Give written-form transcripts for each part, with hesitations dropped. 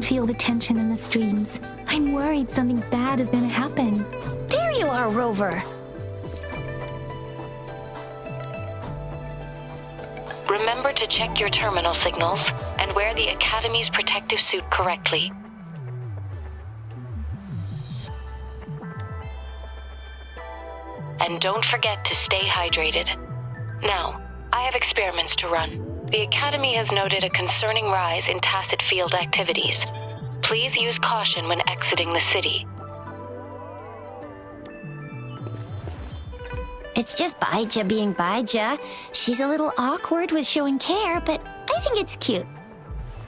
feel the tension in the streams. I'm worried something bad is gonna happen. There you are, Rover. Remember to check your terminal signals and wear the Academy's protective suit correctly. And don't forget to stay hydrated. Now, I have experiments to run. The Academy has noted a concerning rise in tacit field activities. Please use caution when exiting the city. It's just Baija being Baija. She's a little awkward with showing care, but I think it's cute.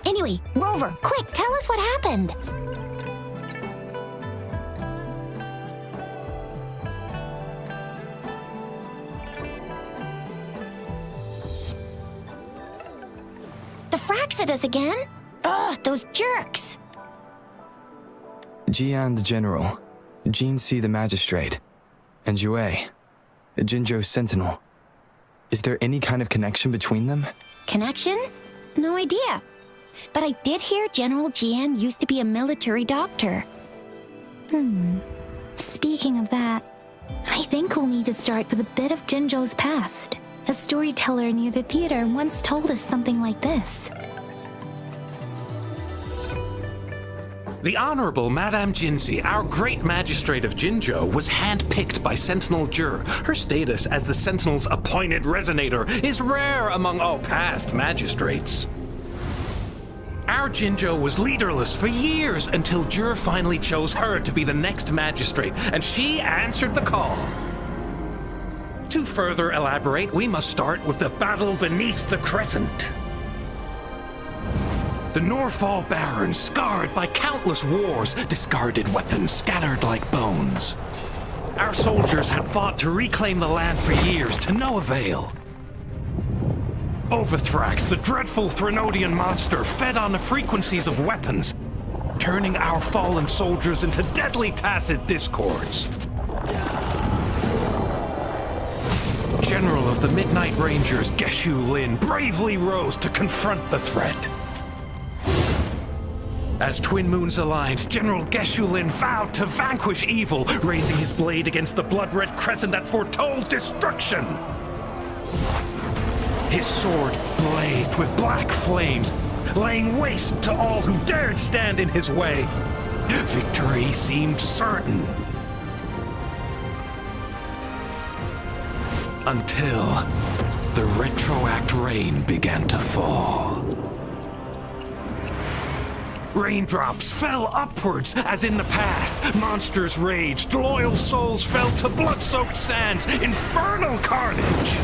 Anyway, Rover, quick, tell us what happened. The fracks at us again? Ugh, those jerks! Jian the General, Jin Si the Magistrate, and Yue, Jinzhou's Sentinel. Is there any kind of connection between them? Connection? No idea. But I did hear General Jian used to be a military doctor. Speaking of that, I think we'll need to start with a bit of Jinzhou's past. A storyteller near the theater once told us something like this. The Honorable Madame Jinzi, our great magistrate of Jinzhou, was handpicked by Sentinel Jur. Her status as the Sentinel's appointed resonator is rare among all past magistrates. Our Jinzhou was leaderless for years until Jur finally chose her to be the next magistrate, and she answered the call. To further elaborate, we must start with the battle beneath the crescent. The Norfall Barons, scarred by countless wars, discarded weapons scattered like bones. Our soldiers had fought to reclaim the land for years, to no avail. Overthrax, the dreadful Threnodian monster, fed on the frequencies of weapons, turning our fallen soldiers into deadly tacit discords. General of the Midnight Rangers, Geshu Lin, bravely rose to confront the threat. As Twin Moons aligned, General Geshu Lin vowed to vanquish evil, raising his blade against the blood-red crescent that foretold destruction. His sword blazed with black flames, laying waste to all who dared stand in his way. Victory seemed certain. Until the retroact rain began to fall. Raindrops fell upwards as in the past. Monsters raged, loyal souls fell to blood-soaked sands, infernal carnage.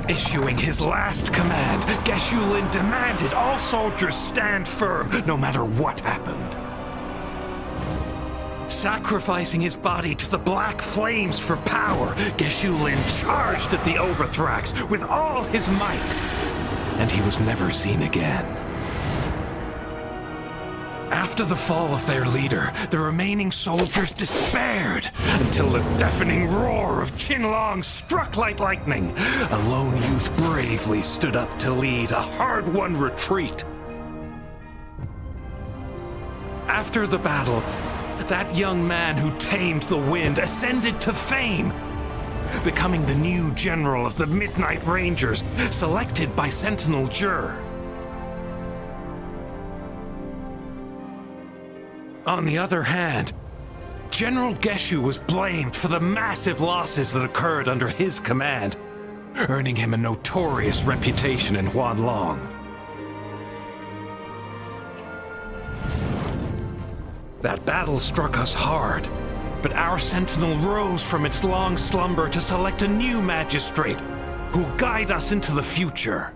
Issuing his last command, Geshu Lin demanded all soldiers stand firm, no matter what happened. Sacrificing his body to the black flames for power, Geshu Lin charged at the Overthrax with all his might, and he was never seen again. After the fall of their leader, the remaining soldiers despaired until the deafening roar of Huanglong struck like lightning. A lone youth bravely stood up to lead a hard-won retreat. After the battle, that young man who tamed the wind ascended to fame, becoming the new general of the Midnight Rangers, selected by Sentinel Jur. On the other hand, General Geshu was blamed for the massive losses that occurred under his command, earning him a notorious reputation in Huanglong. That battle struck us hard, but our sentinel rose from its long slumber to select a new magistrate who'll guide us into the future.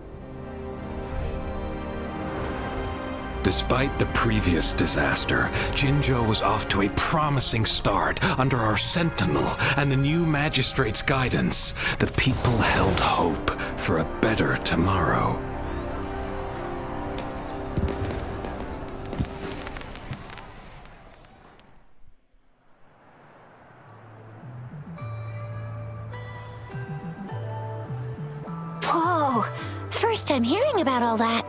Despite the previous disaster, Jinzhou was off to a promising start under our sentinel and the new magistrate's guidance. The people held hope for a better tomorrow. Whoa, first time hearing about all that.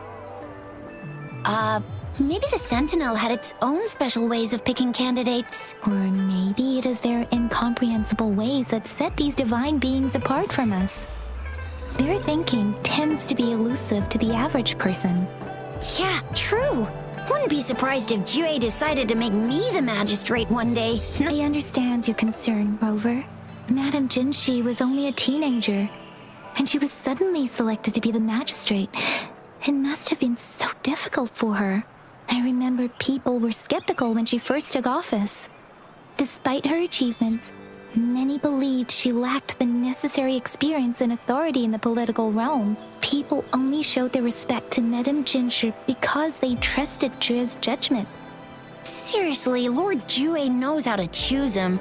Maybe the Sentinel had its own special ways of picking candidates. Or maybe it is their incomprehensible ways that set these divine beings apart from us. Their thinking tends to be elusive to the average person. Yeah, true. Wouldn't be surprised if Jue decided to make me the magistrate one day. I understand your concern, Rover. Madame Jinshi was only a teenager, and she was suddenly selected to be the magistrate. It must have been so difficult for her. I remember people were skeptical when she first took office. Despite her achievements, many believed she lacked the necessary experience and authority in the political realm. People only showed their respect to Madame Jinshi because they trusted Jue's judgment. Seriously, Lord Jue knows how to choose him.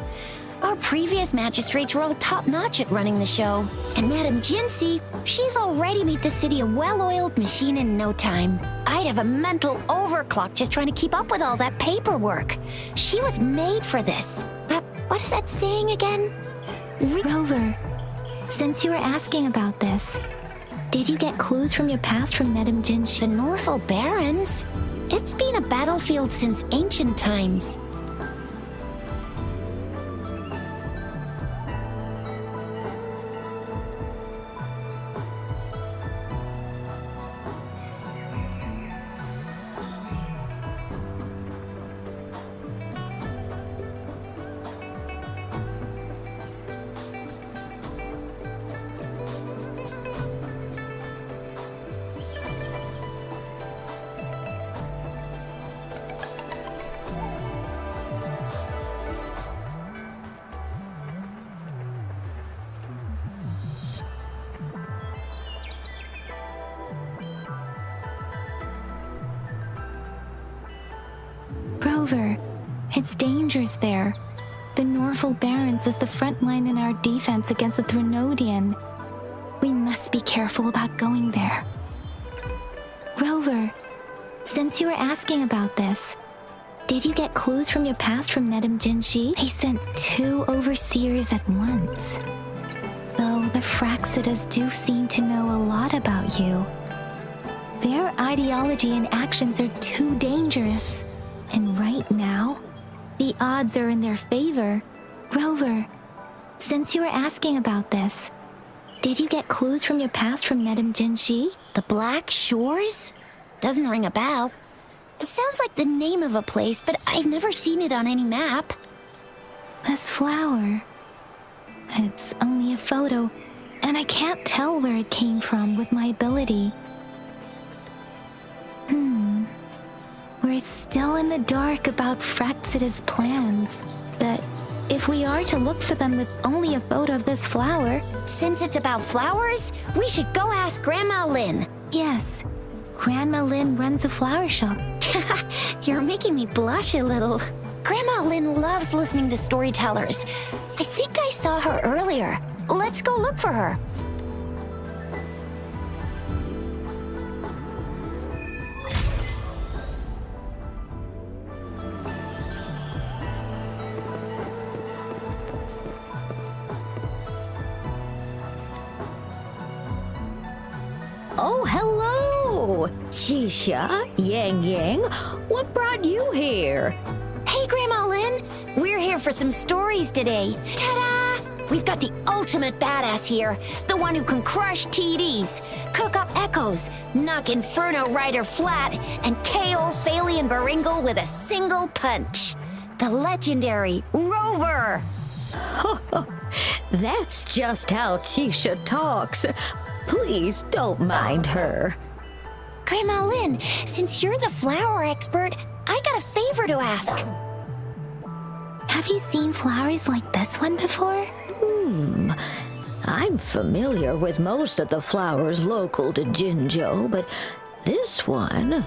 Our previous magistrates were all top-notch at running the show. And Madame Jinshi, she's already made the city a well-oiled machine in no time. I'd have a mental overclock just trying to keep up with all that paperwork. She was made for this. What is that saying again? Rover, since you were asking about this, did you get clues from your past from Madame Jinshi? The Norfolk Barrens? It's been a battlefield since ancient times. Rover, it's dangerous there. The Norfolk Barrens is the front line in our defense against the Threnodian. We must be careful about going there. Rover, since you were asking about this, did you get clues from your past from Madame Jinshi? They sent 2 overseers at once. Though the Fraxidas do seem to know a lot about you. Their ideology and actions are too dangerous. And right now, the odds are in their favor. Rover, since you were asking about this, did you get clues from your past from Madame Jinshi? The Black Shores? Doesn't ring a bell. It sounds like the name of a place, but I've never seen it on any map. This flower. It's only a photo, and I can't tell where it came from with my ability. We're still in the dark about Fraxida's plans, but if we are to look for them with only a photo of this flower... Since it's about flowers, we should go ask Grandma Lynn. Yes, Grandma Lynn runs a flower shop. You're making me blush a little. Grandma Lynn loves listening to storytellers. I think I saw her earlier. Let's go look for her. Oh, hello! Shisha, Yang Yang, what brought you here? Hey, Grandma Lynn. We're here for some stories today. Ta-da! We've got the ultimate badass here. The one who can crush TDs, cook up echoes, knock Inferno Rider flat, and KO Phalian Baringle with a single punch. The legendary Rover. That's just how Shisha talks. Please don't mind her. Grandma Lynn, since you're the flower expert, I got a favor to ask. Have you seen flowers like this one before? I'm familiar with most of the flowers local to Jinzhou, but this one...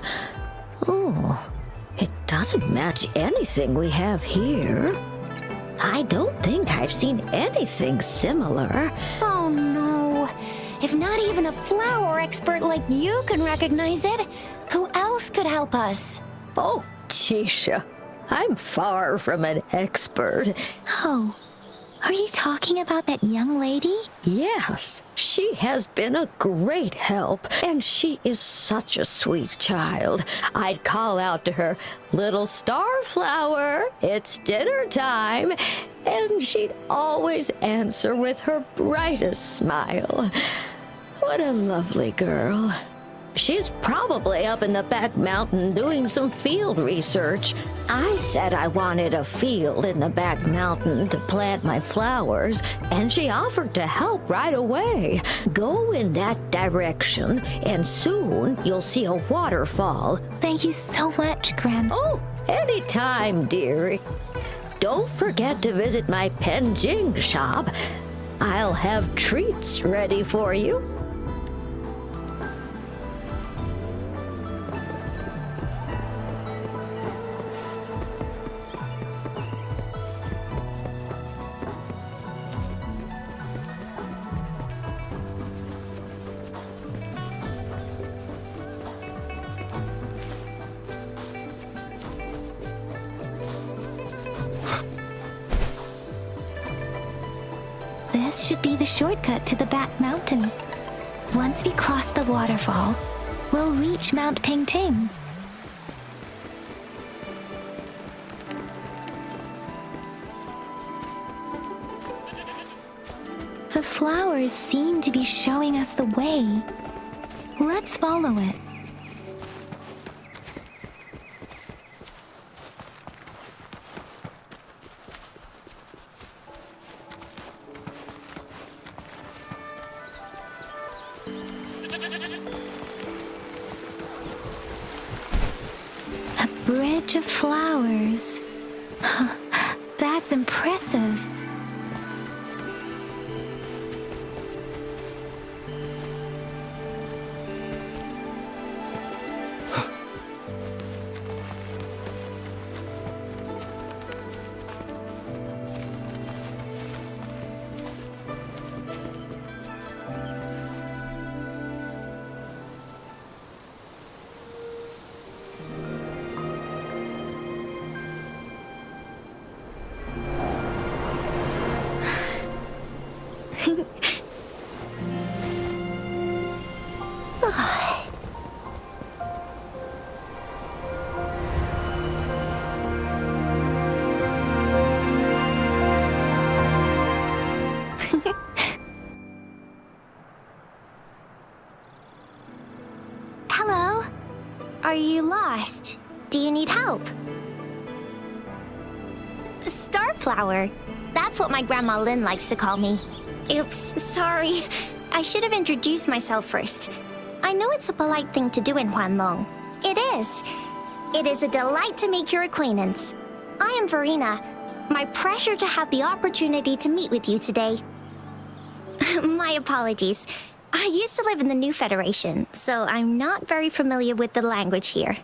Oh, it doesn't match anything we have here. I don't think I've seen anything similar. Oh no. If not even a flower expert like you can recognize it, who else could help us? Oh, Shisha, I'm far from an expert. Oh, Are you talking about that young lady? Yes, she has been a great help, and she is such a sweet child. I'd call out to her, "Little Starflower, it's dinner time," and she'd always answer with her brightest smile. What a lovely girl. She's probably up in the back mountain doing some field research. I said I wanted a field in the back mountain to plant my flowers, and she offered to help right away. Go in that direction, and soon you'll see a waterfall. Thank you so much, Grandma. Oh, anytime, dearie. Don't forget to visit my Penjing shop. I'll have treats ready for you. This should be the shortcut to the back mountain. Once we cross the waterfall, we'll reach Mount Pingting. The flowers seem to be showing us the way. Let's follow it. A bridge of flowers. That's impressive. Hello? Are you lost? Do you need help? Starflower. That's what my Grandma Lynn likes to call me. Oops, sorry. I should have introduced myself first. I know it's a polite thing to do in Huanglong. It is. It is a delight to make your acquaintance. I am Verena. My pleasure to have the opportunity to meet with you today. My apologies. I used to live in the New Federation, so I'm not very familiar with the language here.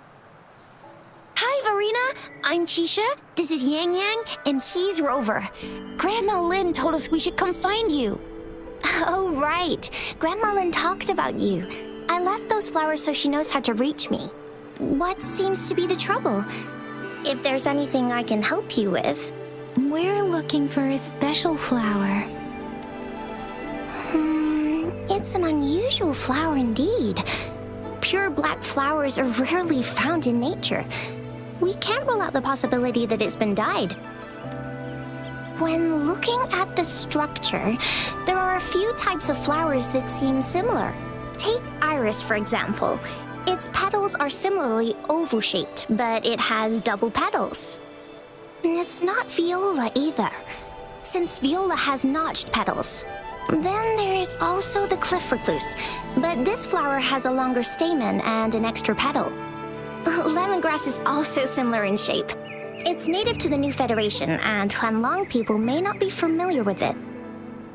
Hi, Verena. I'm Chisha. This is Yang Yang, and he's Rover. Grandma Lynn told us we should come find you. Oh, right. Grandma Lynn talked about you. I left those flowers so she knows how to reach me. What seems to be the trouble? If there's anything I can help you with. We're looking for a special flower. It's an unusual flower indeed. Pure black flowers are rarely found in nature. We can't rule out the possibility that it's been dyed. When looking at the structure, there are a few types of flowers that seem similar. Take iris, for example. Its petals are similarly oval-shaped, but it has double petals. And it's not viola either, since viola has notched petals. Then there is also the cliff recluse, but this flower has a longer stamen and an extra petal. Lemongrass is also similar in shape. It's native to the New Federation, and Huanglong people may not be familiar with it.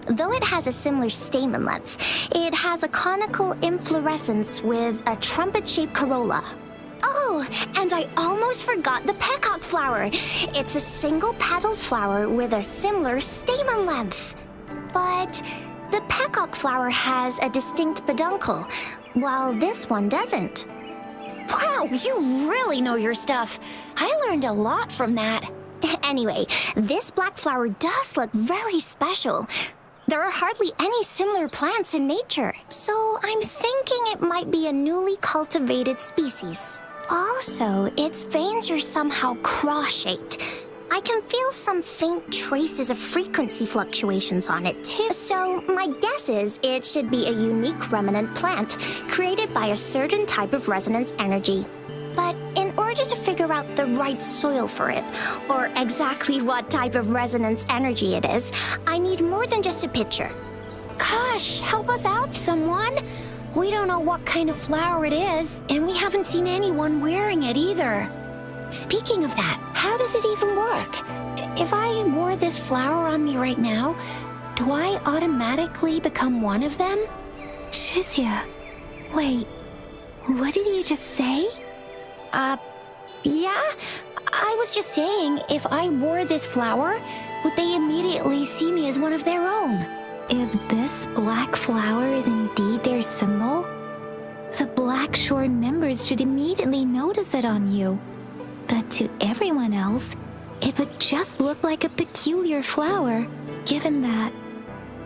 Though it has a similar stamen length, it has a conical inflorescence with a trumpet-shaped corolla. Oh, and I almost forgot the peacock flower. It's a single-petaled flower with a similar stamen length. But the peacock flower has a distinct peduncle, while this one doesn't. Wow, you really know your stuff. I learned a lot from that. Anyway, this black flower does look very special. There are hardly any similar plants in nature, so I'm thinking it might be a newly cultivated species. Also, its veins are somehow cross-shaped. I can feel some faint traces of frequency fluctuations on it too. So my guess is it should be a unique remnant plant created by a certain type of resonance energy. But in order to figure out the right soil for it, or exactly what type of resonance energy it is, I need more than just a picture. Gosh, help us out, someone! We don't know what kind of flower it is, and we haven't seen anyone wearing it either. Speaking of that, how does it even work? If I wore this flower on me right now, do I automatically become one of them? Shizia, wait, what did you just say? Yeah? I was just saying, if I wore this flower, would they immediately see me as one of their own? If this black flower is indeed their symbol, the Black Shore members should immediately notice it on you. But to everyone else, it would just look like a peculiar flower, given that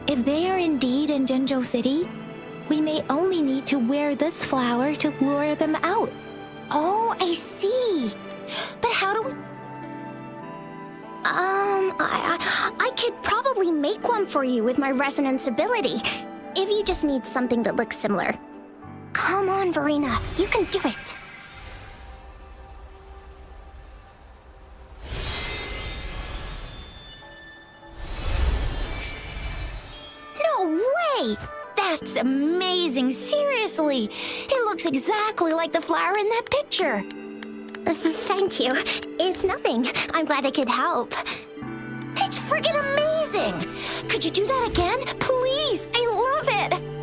if they are indeed in Jinzhou City, we may only need to wear this flower to lure them out. Oh, I see. But how do we... I could probably make one for you with my resonance ability, if you just need something that looks similar. Come on, Verena, you can do it. No way! That's amazing, seriously! It looks exactly like the flower in that picture. Thank you. It's nothing. I'm glad I could help. It's friggin' amazing! Could you do that again? Please! I love it!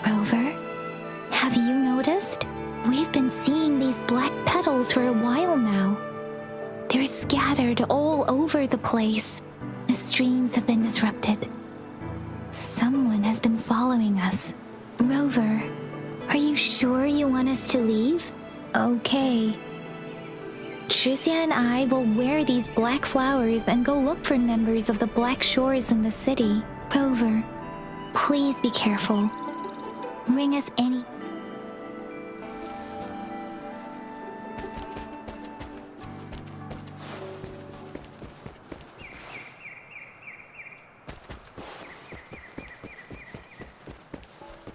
Rover, have you noticed? We've been seeing these black petals for a while now. They're scattered all over the place. The streams have been disrupted. Someone has been following us. Rover, are you sure you want us to leave? Okay. Shizia and I will wear these black flowers and go look for members of the Black Shores in the city. Rover, please be careful. Ring us any...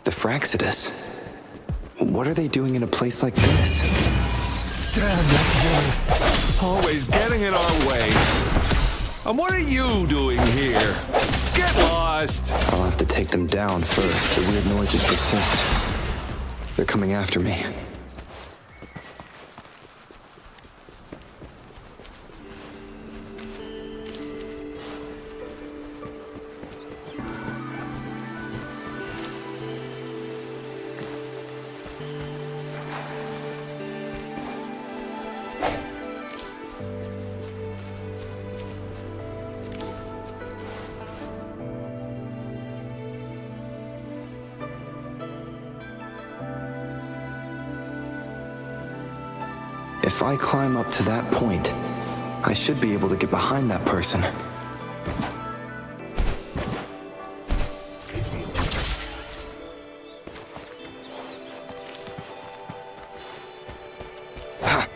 The Fraxidus. What are they doing in a place like this? Damn that boy. Always getting in our way. And what are you doing here? Get lost! I'll have to take them down first. The weird noises persist. They're coming after me. If I climb up to that point, I should be able to get behind that person. Ha!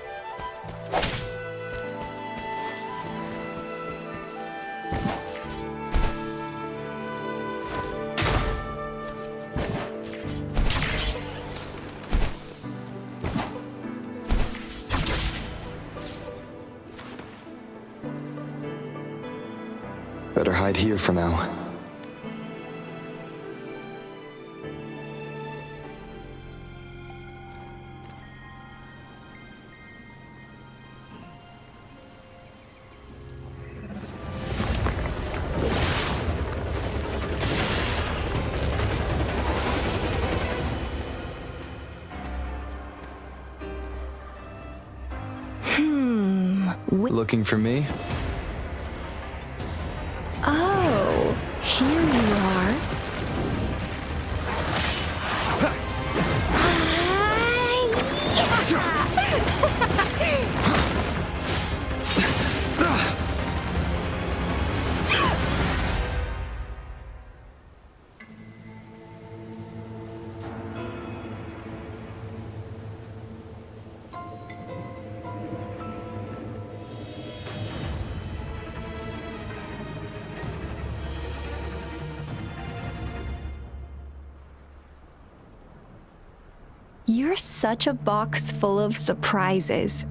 Better hide here for now. Looking for me? Oh, here you are. You're such a box full of surprises.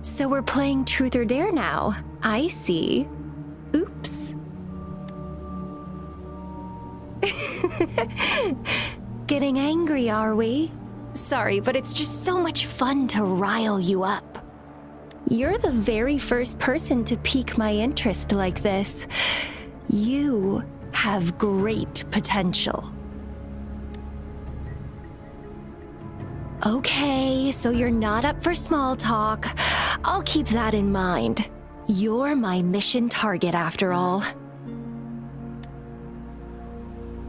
So we're playing Truth or Dare now. I see. Oops. Getting angry, are we? Sorry, but it's just so much fun to rile you up. You're the very first person to pique my interest like this. You have great potential. Okay, so you're not up for small talk. I'll keep that in mind. You're my mission target after all.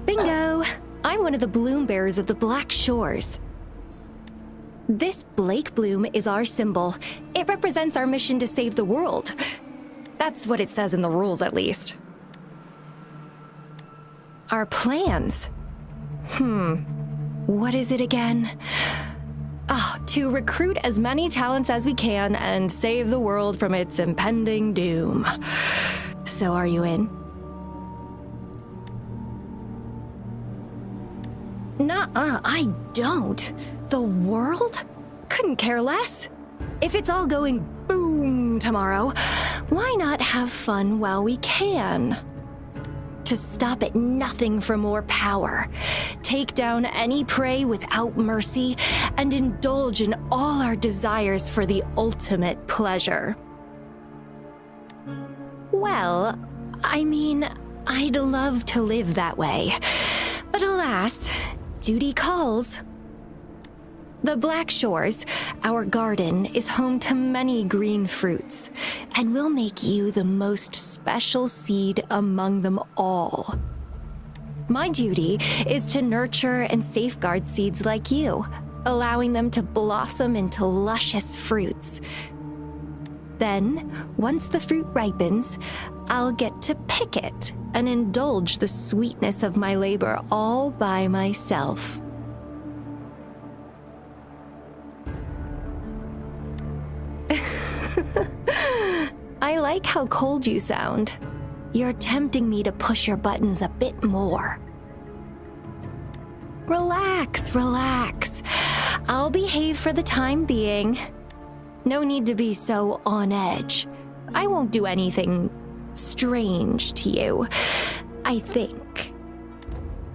Bingo! I'm one of the bloom bearers of the Black Shores. This Blake bloom is our symbol. It represents our mission to save the world. That's what it says in the rules, at least. Our plans? What is it again? To recruit as many talents as we can and save the world from its impending doom. So are you in? Nuh-uh, I don't. The world? Couldn't care less. If it's all going boom tomorrow, why not have fun while we can? To stop at nothing for more power, take down any prey without mercy, and indulge in all our desires for the ultimate pleasure. Well, I mean, I'd love to live that way, but alas, duty calls. The Black Shores, our garden, is home to many green fruits, and will make you the most special seed among them all. My duty is to nurture and safeguard seeds like you, allowing them to blossom into luscious fruits. Then, once the fruit ripens, I'll get to pick it and indulge the sweetness of my labor all by myself. I like how cold you sound. You're tempting me to push your buttons a bit more. Relax, relax. I'll behave for the time being. No need to be so on edge. I won't do anything strange to you, I think.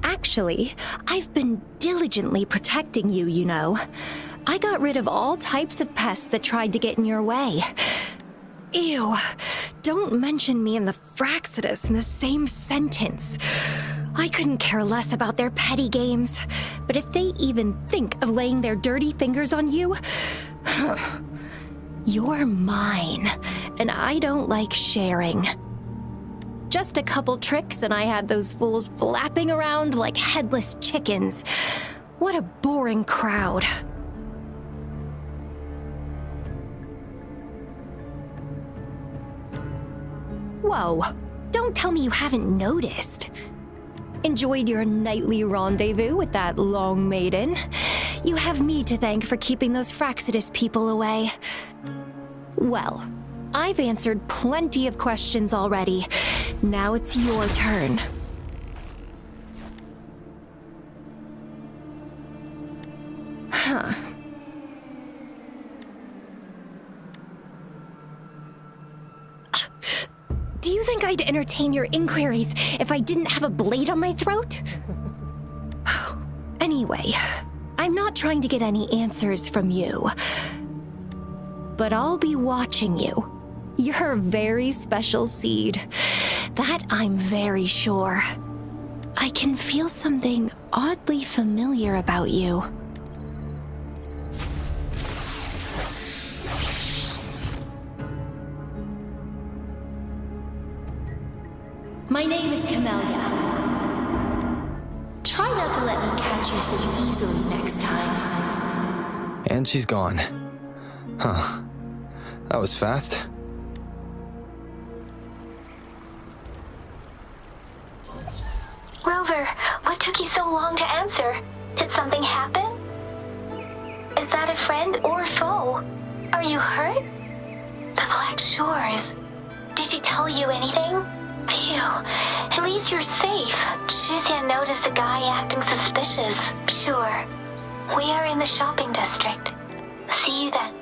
Actually, I've been diligently protecting you, you know. I got rid of all types of pests that tried to get in your way. Ew, don't mention me and the Fraxidus in the same sentence. I couldn't care less about their petty games, but if they even think of laying their dirty fingers on you, you're mine, and I don't like sharing. Just a couple tricks and I had those fools flapping around like headless chickens. What a boring crowd. Whoa, don't tell me you haven't noticed. Enjoyed your nightly rendezvous with that long maiden. You have me to thank for keeping those Fraxidus people away. Well, I've answered plenty of questions already. Now it's your turn. Huh. Do you think I'd entertain your inquiries if I didn't have a blade on my throat? Anyway, I'm not trying to get any answers from you. But I'll be watching you. You're a very special seed. That I'm very sure. I can feel something oddly familiar about you. My name is Camellia. Try not to let me catch you so easily next time. And she's gone. Huh. That was fast. Rover, what took you so long to answer? Did something happen? Is that a friend or foe? Are you hurt? The Black Shores. Did she tell you anything? Phew, at least you're safe. Shizia noticed a guy acting suspicious. Sure. We are in the shopping district. See you then.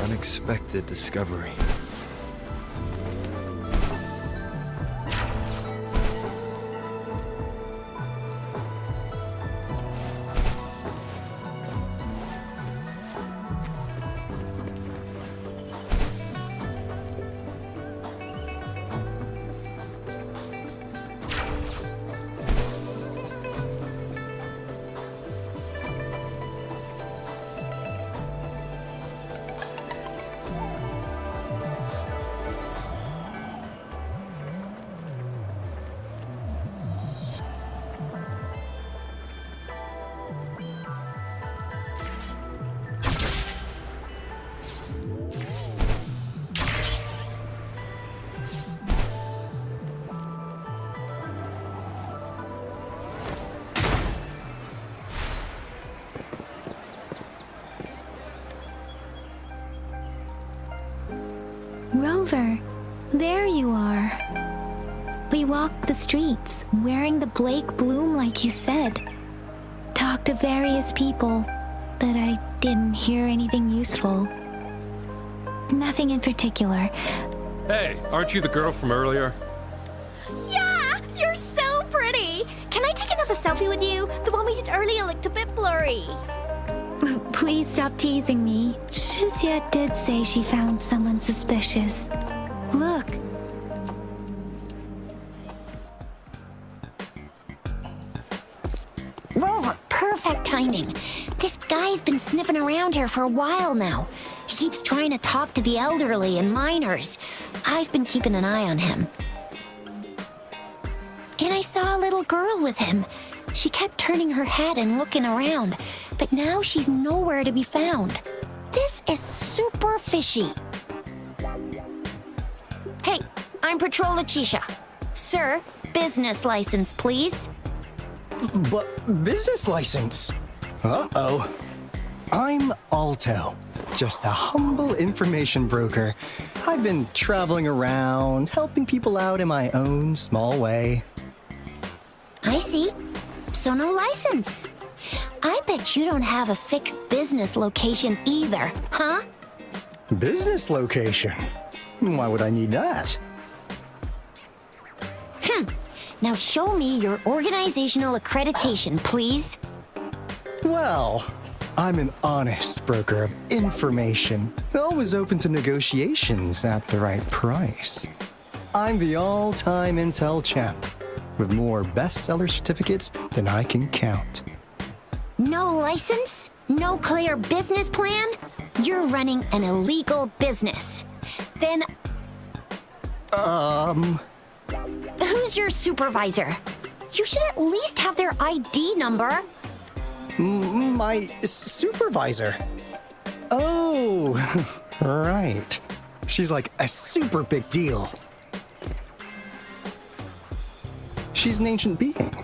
Unexpected discovery. Rover, there you are. We walked the streets, wearing the Blake bloom like you said. Talked to various people, but I didn't hear anything useful. Nothing in particular. Hey, aren't you the girl from earlier? Yeah, you're so pretty. Can I take another selfie with you? The one we did earlier looked a bit blurry. Please stop teasing me. Shizia did say she found someone suspicious. Look. Rover, perfect timing. This guy's been sniffing around here for a while now. He keeps trying to talk to the elderly and minors. I've been keeping an eye on him. And I saw a little girl with him. She kept turning her head and looking around, but now she's nowhere to be found. This is super fishy. Hey, I'm Patrol Letitia. Sir, business license, please. But business license? Uh-oh. I'm Alto, just a humble information broker. I've been traveling around, helping people out in my own small way. I see. So no license. I bet you don't have a fixed business location either, huh? Business location? Why would I need that? Now show me your organizational accreditation, please. Well, I'm an honest broker of information, always open to negotiations at the right price. I'm the all-time intel champ, with more bestseller certificates than I can count. No license? No clear business plan? You're running an illegal business. Then... Who's your supervisor? You should at least have their ID number. My supervisor? Oh, right. She's like a super big deal. She's an ancient being,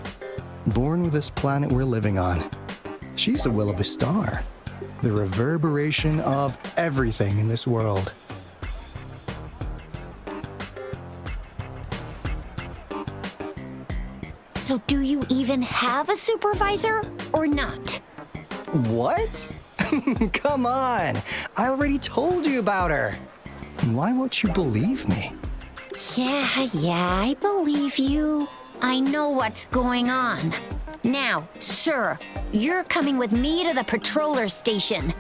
born with this planet we're living on. She's the will of the star, the reverberation of everything in this world. So do you even have a supervisor or not? What? Come on! I already told you about her. Why won't you believe me? Yeah, I believe you. I know what's going on. Now, sir, you're coming with me to the patroller station.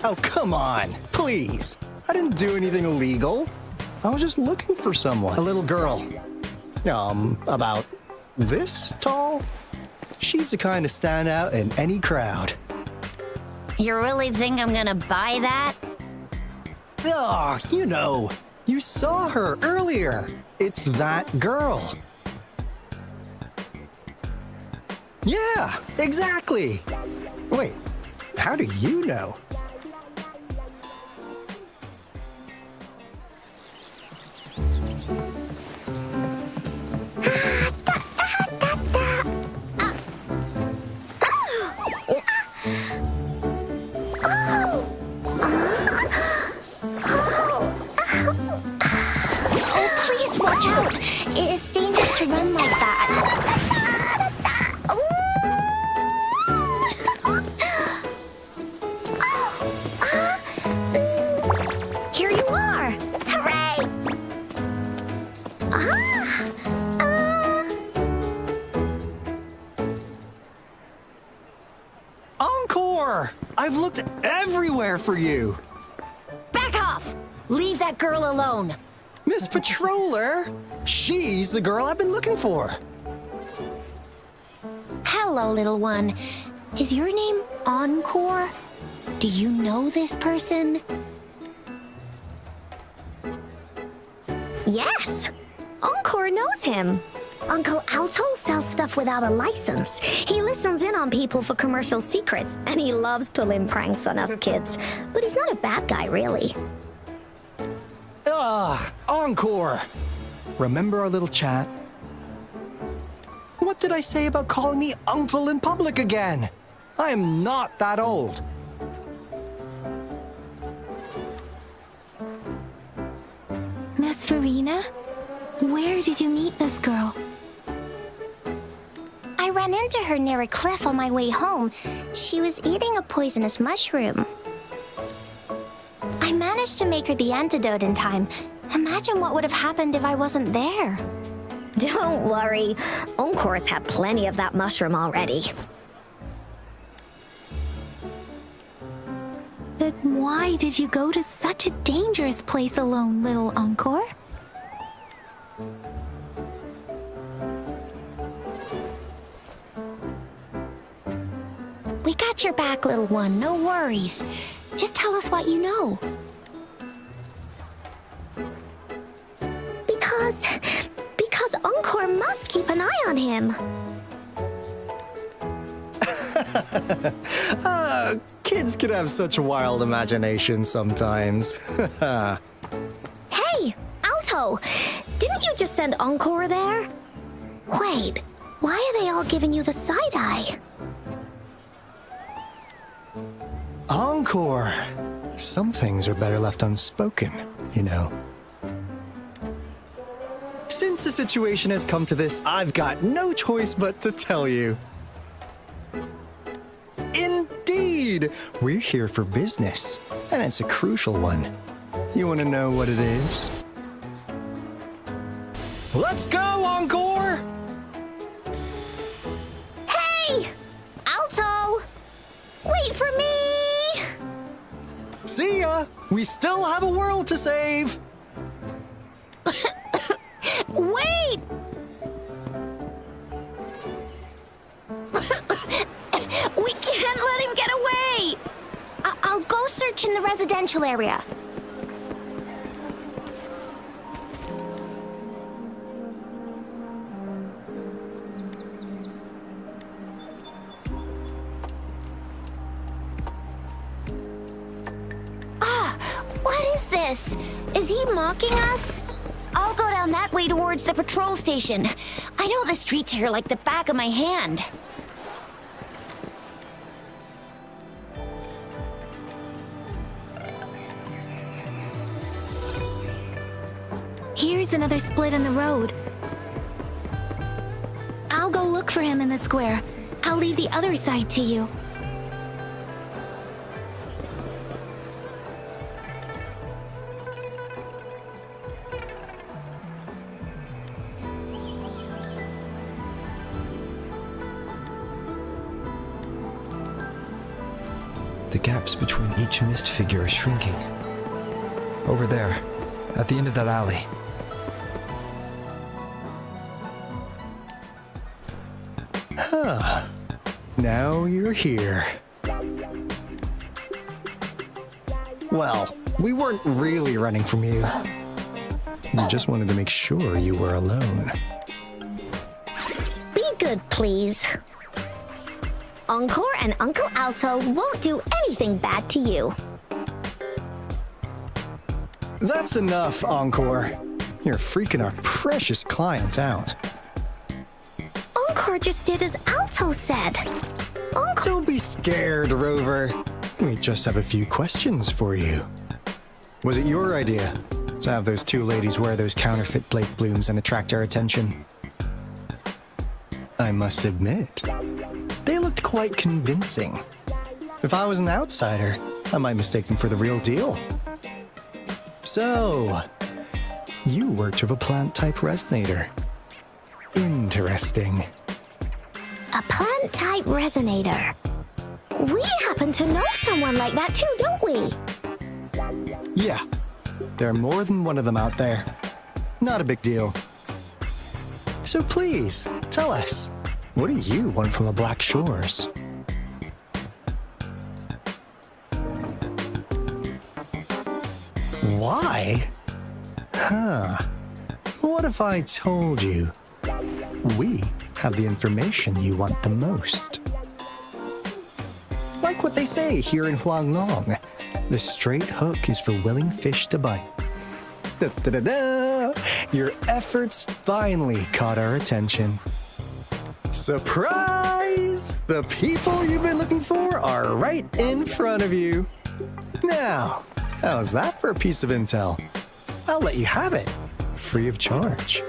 Oh, come on, please. I didn't do anything illegal. I was just looking for someone. A little girl. About this tall? She's the kind to stand out in any crowd. You really think I'm gonna buy that? Oh, you know. You saw her earlier. It's that girl. Yeah, exactly. Wait, how do you know? Watch out! It's dangerous to run like that. Here you are! Hooray! Encore! I've looked everywhere for you. Back off! Leave that girl alone. Miss Patroller! She's the girl I've been looking for. Hello, little one. Is your name Encore? Do you know this person? Yes! Encore knows him. Uncle Alto sells stuff without a license. He listens in on people for commercial secrets, and he loves pulling pranks on us kids. But he's not a bad guy, really. Encore! Remember our little chat? What did I say about calling me uncle in public again? I am not that old. Miss Farina, where did you meet this girl? I ran into her near a cliff on my way home. She was eating a poisonous mushroom. I managed to make her the antidote in time. Imagine what would have happened if I wasn't there. Don't worry. Encore's had plenty of that mushroom already. But why did you go to such a dangerous place alone, little Encore? We got your back, little one. No worries. Just tell us what you know. Because Encore must keep an eye on him. Kids can have such wild imaginations sometimes. Hey, Alto! Didn't you just send Encore there? Wait, why are they all giving you the side eye? Encore! Some things are better left unspoken, you know. Since the situation has come to this, I've got no choice but to tell you. Indeed! We're here for business, and it's a crucial one. You want to know what it is? Let's go, Encore! me! See ya! We still have a world to save! Wait! We can't let him get away! I'll go search in the residential area. What is this? Is he mocking us? I'll go down that way towards the patrol station. I know the streets here like the back of my hand. Here's another split in the road. I'll go look for him in the square. I'll leave the other side to you. The gaps between each mist figure are shrinking. Over there, at the end of that alley. Huh. Now you're here. Well, we weren't really running from you. We just wanted to make sure you were alone. Be good, please. Encore and Uncle Alto won't do anything bad to you. That's enough, Encore. You're freaking our precious client out. Encore just did as Alto said. Encore. Don't be scared, Rover. We just have a few questions for you. Was it your idea to have those two ladies wear those counterfeit Blake blooms and attract our attention? I must admit, they looked quite convincing. If I was an outsider, I might mistake them for the real deal. So, you worked with a plant-type resonator. Interesting. A plant-type resonator. We happen to know someone like that too, don't we? Yeah, there are more than one of them out there. Not a big deal. So please, tell us, what do you want from the Black Shores? Why? Huh. What if I told you we have the information you want the most? Like what they say here in Huanglong, the straight hook is for willing fish to bite. Da-da-da-da! Your efforts finally caught our attention. Surprise! The people you've been looking for are right in front of you. Now, how's that for a piece of intel? I'll let you have it, free of charge.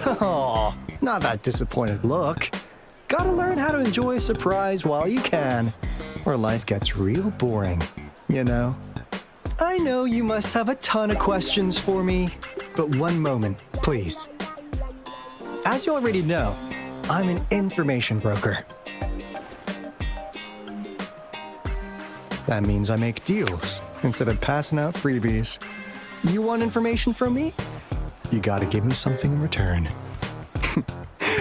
Oh, not that disappointed look. Gotta learn how to enjoy a surprise while you can, or life gets real boring, you know? I know you must have a ton of questions for me, but one moment, please. As you already know, I'm an information broker. That means I make deals instead of passing out freebies. You want information from me? You gotta give me something in return.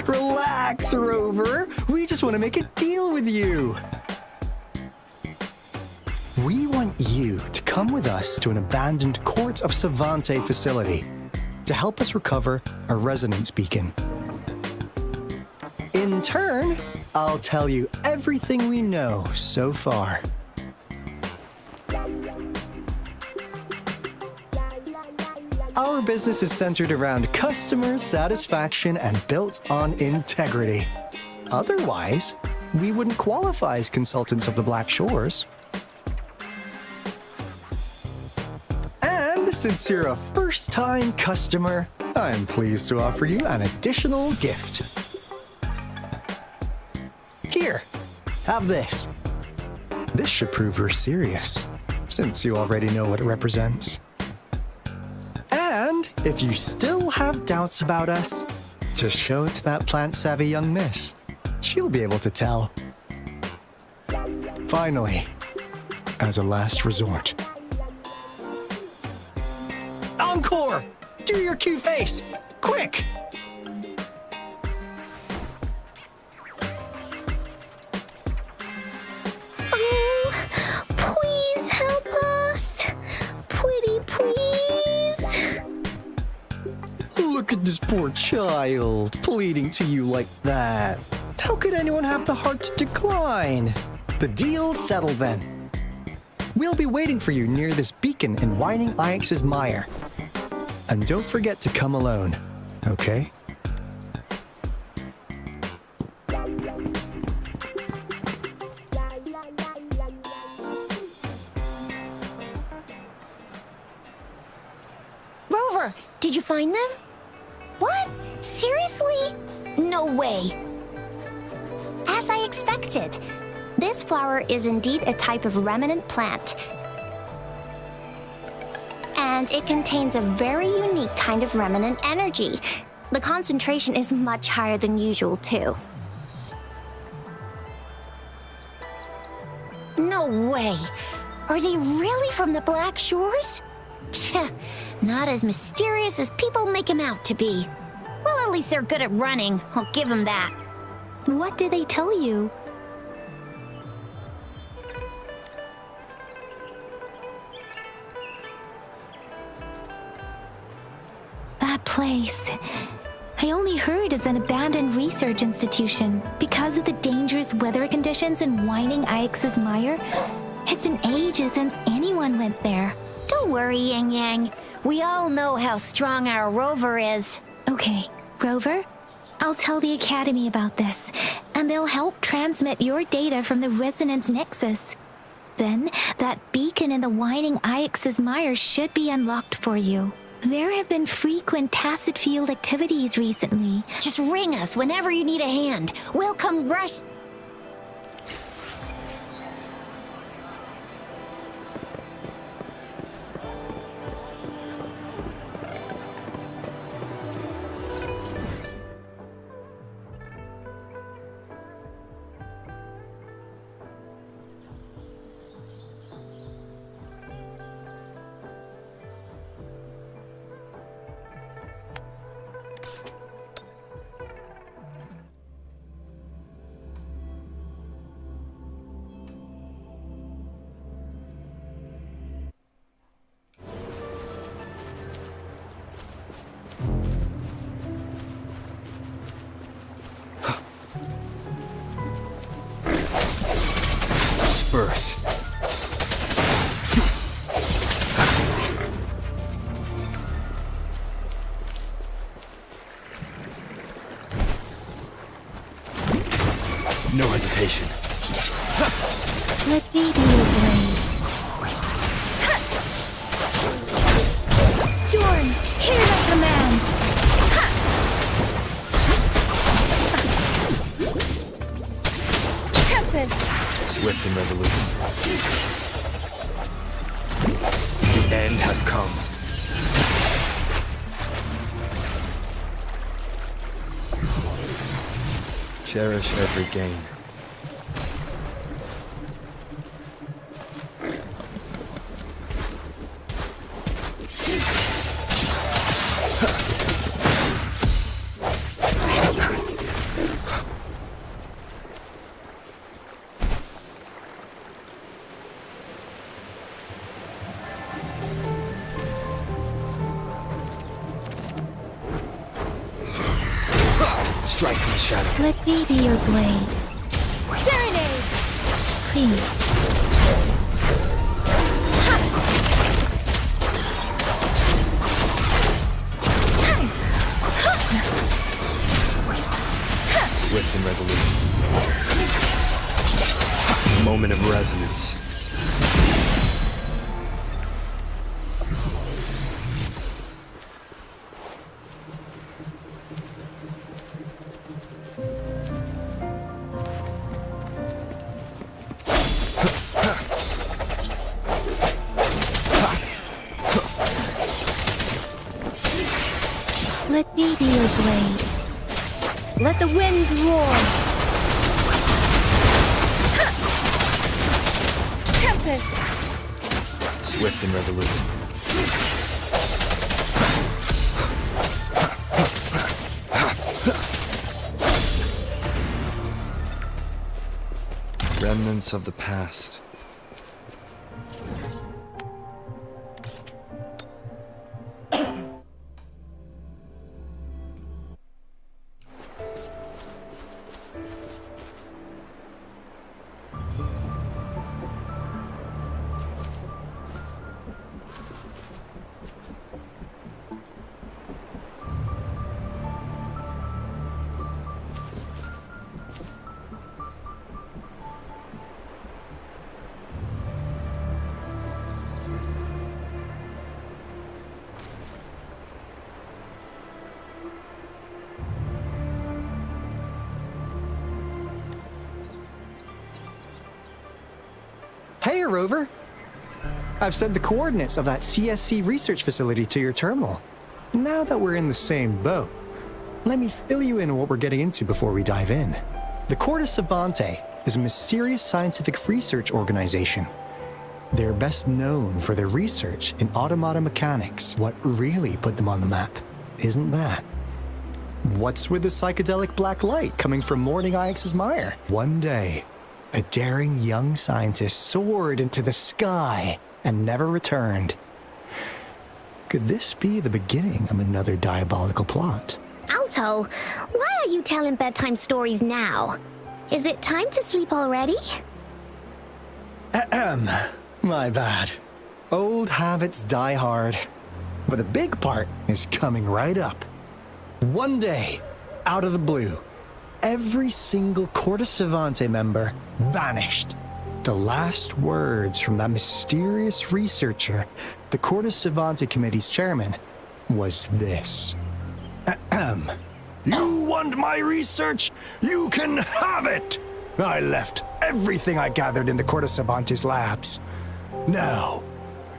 Relax, Rover. We just want to make a deal with you. We want you to come with us to an abandoned Court of Savante facility to help us recover a resonance beacon. In turn, I'll tell you everything we know so far. Our business is centered around customer satisfaction and built on integrity. Otherwise, we wouldn't qualify as consultants of the Black Shores. And since you're a first-time customer, I'm pleased to offer you an additional gift. Here, have this. This should prove you're serious, since you already know what it represents. And if you still have doubts about us, just show it to that plant-savvy young miss. She'll be able to tell. Finally, as a last resort. Encore! Do your cute face! Quick! Oh, please help us! Pretty please! Look at this poor child, pleading to you like that. How could anyone have the heart to decline? The deal's settled then. We'll be waiting for you near this beacon in Whining Ix's mire. And don't forget to come alone, okay? Rover, did you find them? What? Seriously? No way. As I expected, this flower is indeed a type of remnant plant. And it contains a very unique kind of remnant energy. The concentration is much higher than usual, too. No way. Are they really from the Black Shores? Tch, not as mysterious as people make them out to be. Well, at least they're good at running. I'll give them that. What did they tell you? That place. I only heard it's an abandoned research institution because of the dangerous weather conditions in Whining Ix's mire. It's been ages since anyone went there. Don't worry, Yang Yang. We all know how strong our Rover is. Okay, Rover, I'll tell the Academy about this, and they'll help transmit your data from the Resonance Nexus. Then, that beacon in the Whining Ix's mire should be unlocked for you. There have been frequent tacit field activities recently. Just ring us whenever you need a hand. We'll come rush. Disperse. No hesitation. Let me be your blade. Storm, hear my command. Tempest. Swift and resolute. The end has come. Cherish every gain. Strike from the shadow. Let me be your blade. Serenade! Please. Swift and resolute. Moment of resonance. Let me be your blade. Let the winds roar. purpose. Swift and resolute. Remnants of the past. Hey, Rover. I've sent the coordinates of that CSC research facility to your terminal. Now that we're in the same boat, let me fill you in on what we're getting into before we dive in. The Corda Savante is a mysterious scientific research organization. They're best known for their research in automata mechanics. What really put them on the map isn't that. What's with the psychedelic black light coming from Morning Ix's mire? One day, a daring young scientist soared into the sky and never returned. Could this be the beginning of another diabolical plot? Alto, why are you telling bedtime stories now? Is it time to sleep already? My bad. Old habits die hard. But the big part is coming right up. One day, out of the blue, every single Corda Savante member vanished. The last words from that mysterious researcher, the Corda Savante Committee's chairman, was this. You want my research? You can have it! I left everything I gathered in the Corda Savante's labs. Now,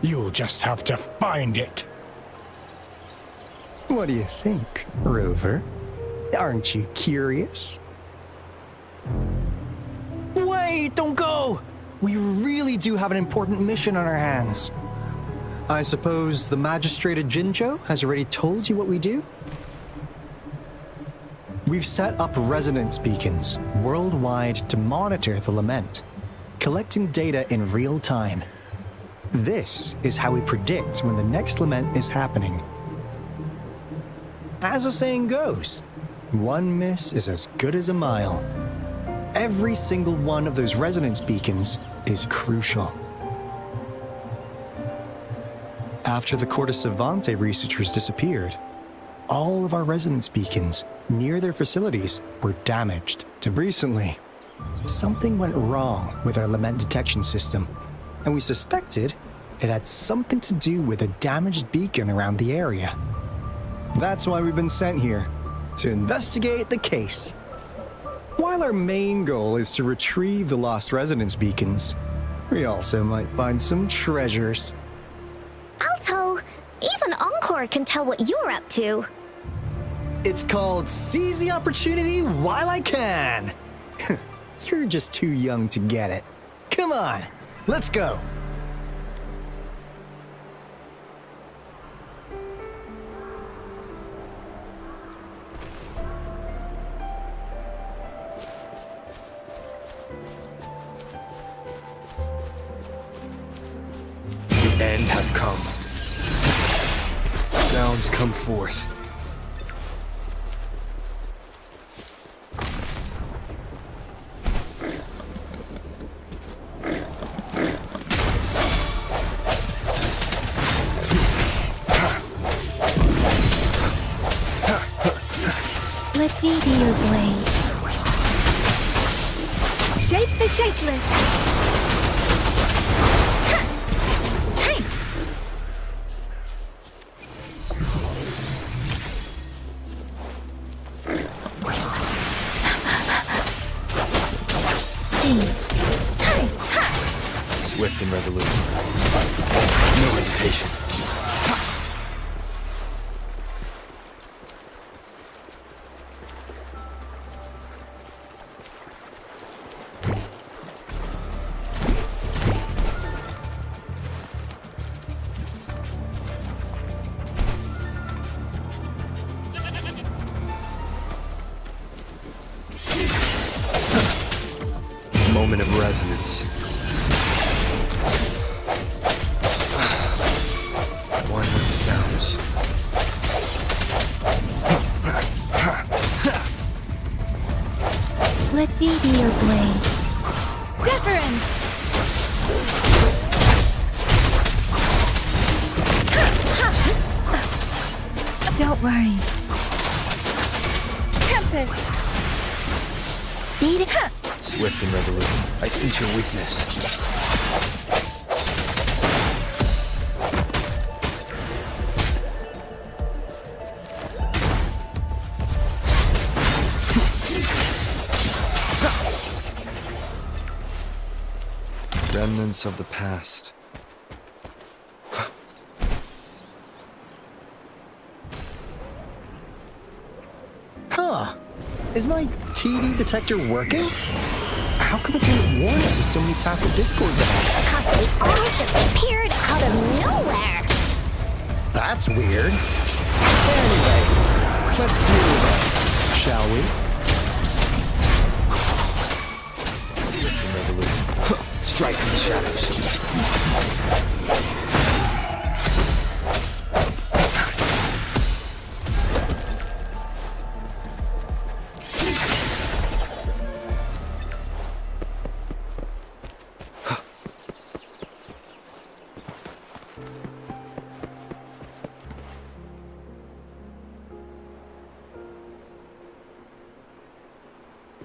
you'll just have to find it. What do you think, Rover? Aren't you curious? Wait, don't go! We really do have an important mission on our hands. I suppose the magistrate at Jinzhou has already told you what we do? We've set up resonance beacons worldwide to monitor the lament, collecting data in real time. This is how we predict when the next lament is happening. As the saying goes, one miss is as good as a mile. Every single one of those resonance beacons is crucial. After the Corda Savante researchers disappeared, all of our resonance beacons near their facilities were damaged. Recently, something went wrong with our lament detection system, and we suspected it had something to do with a damaged beacon around the area. That's why we've been sent here, to investigate the case. While our main goal is to retrieve the lost resonance beacons, we also might find some treasures. Alto, even Encore can tell what you're up to. It's called Seize the Opportunity While I Can. You're just too young to get it. Come on, let's go. The end has come. Sounds come forth. Let me be your blade. Shape the shapeless. Swift and resolute. No hesitation. point of resonance. One with the sounds. Let me be your blade. Deference! Don't worry. Tempest! Speed. Swift and resolute. I sense your weakness. Remnants of the past. Huh. Is my TD detector working? How come it didn't warn us of so many tacit discords ahead? Because they all just appeared out of nowhere. That's weird. Anyway, let's deal with it, shall we? Swift and resolute. Strike from the shadows.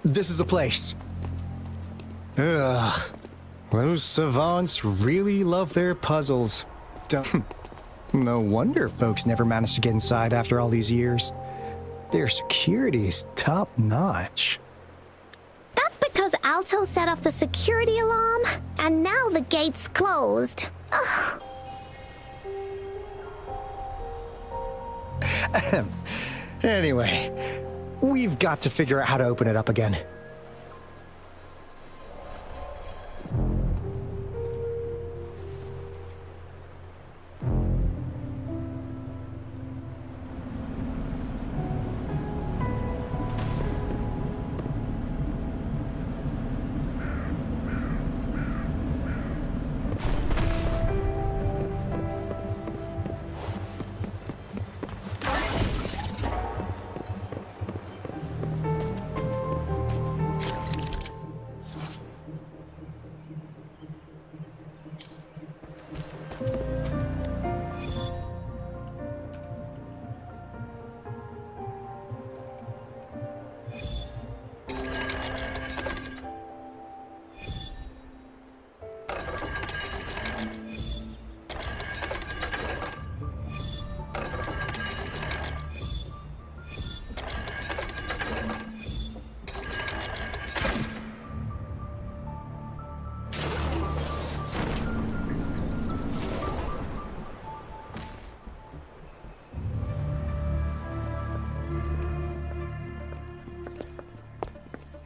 This is a place. Ugh. Those savants really love their puzzles. No wonder folks never managed to get inside after all these years. Their security's top-notch. That's because Alto set off the security alarm, and now the gate's closed. Ugh. Anyway, we've got to figure out how to open it up again.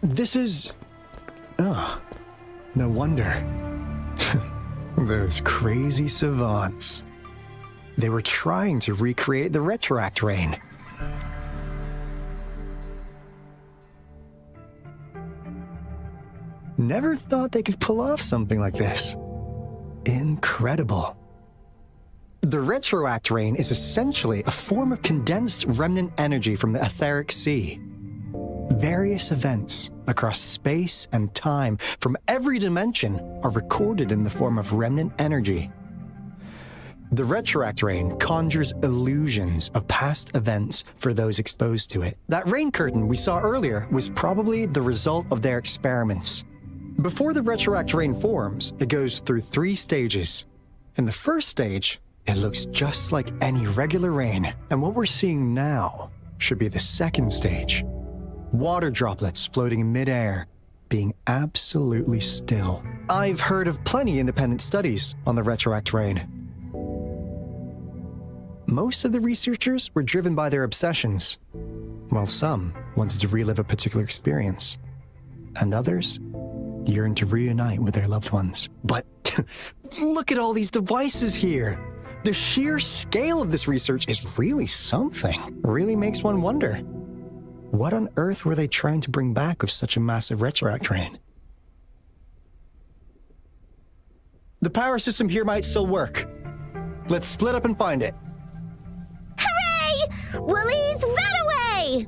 This is... Oh, no wonder. Those crazy savants. They were trying to recreate the retroact rain. Never thought they could pull off something like this. Incredible. The retroact rain is essentially a form of condensed remnant energy from the etheric sea. Various events across space and time from every dimension are recorded in the form of remnant energy. The retroact rain conjures illusions of past events for those exposed to it. That rain curtain we saw earlier was probably the result of their experiments. Before the retroact rain forms, it goes through 3 stages. In the first stage, it looks just like any regular rain, and what we're seeing now should be the second stage. Water droplets floating in midair, being absolutely still. I've heard of plenty independent studies on the retroact rain. Most of the researchers were driven by their obsessions, while some wanted to relive a particular experience, and others yearned to reunite with their loved ones. But look at all these devices here! The sheer scale of this research is really something. It really makes one wonder. What on earth were they trying to bring back with such a massive retroact rain? The power system here might still work. Let's split up and find it. Hooray! Woolies, run away!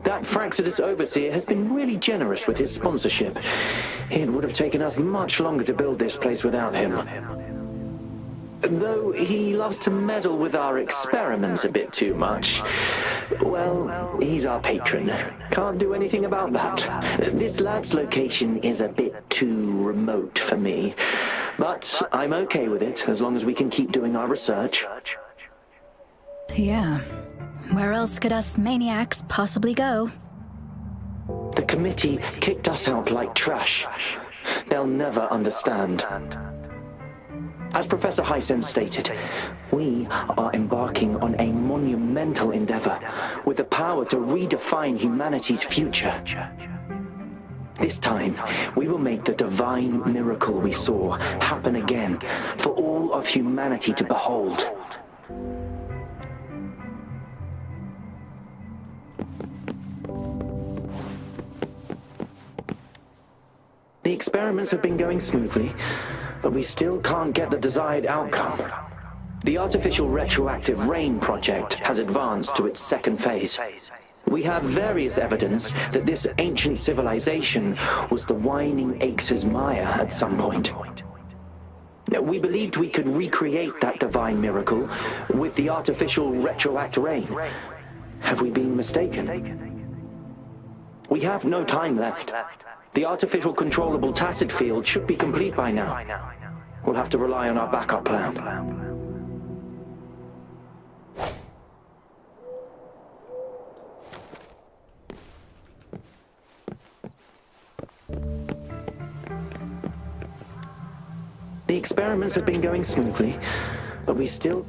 That Fraxidus Overseer has been really generous with his sponsorship. It would have taken us much longer to build this place without him. Though he loves to meddle with our experiments a bit too much. Well, he's our patron. Can't do anything about that. This lab's location is a bit too remote for me. But I'm okay with it, as long as we can keep doing our research. Yeah. Where else could us maniacs possibly go? The committee kicked us out like trash. They'll never understand. As Professor Hysen stated, we are embarking on a monumental endeavor with the power to redefine humanity's future. This time, we will make the divine miracle we saw happen again for all of humanity to behold. The experiments have been going smoothly, but we still can't get the desired outcome. The artificial retroactive rain project has advanced to its second phase. We have various evidence that this ancient civilization was the Whining Aches' Maya at some point. We believed we could recreate that divine miracle with the artificial retroact rain. Have we been mistaken? We have no time left. The artificial controllable tacit field should be complete by now. We'll have to rely on our backup plan. The experiments have been going smoothly, but we still...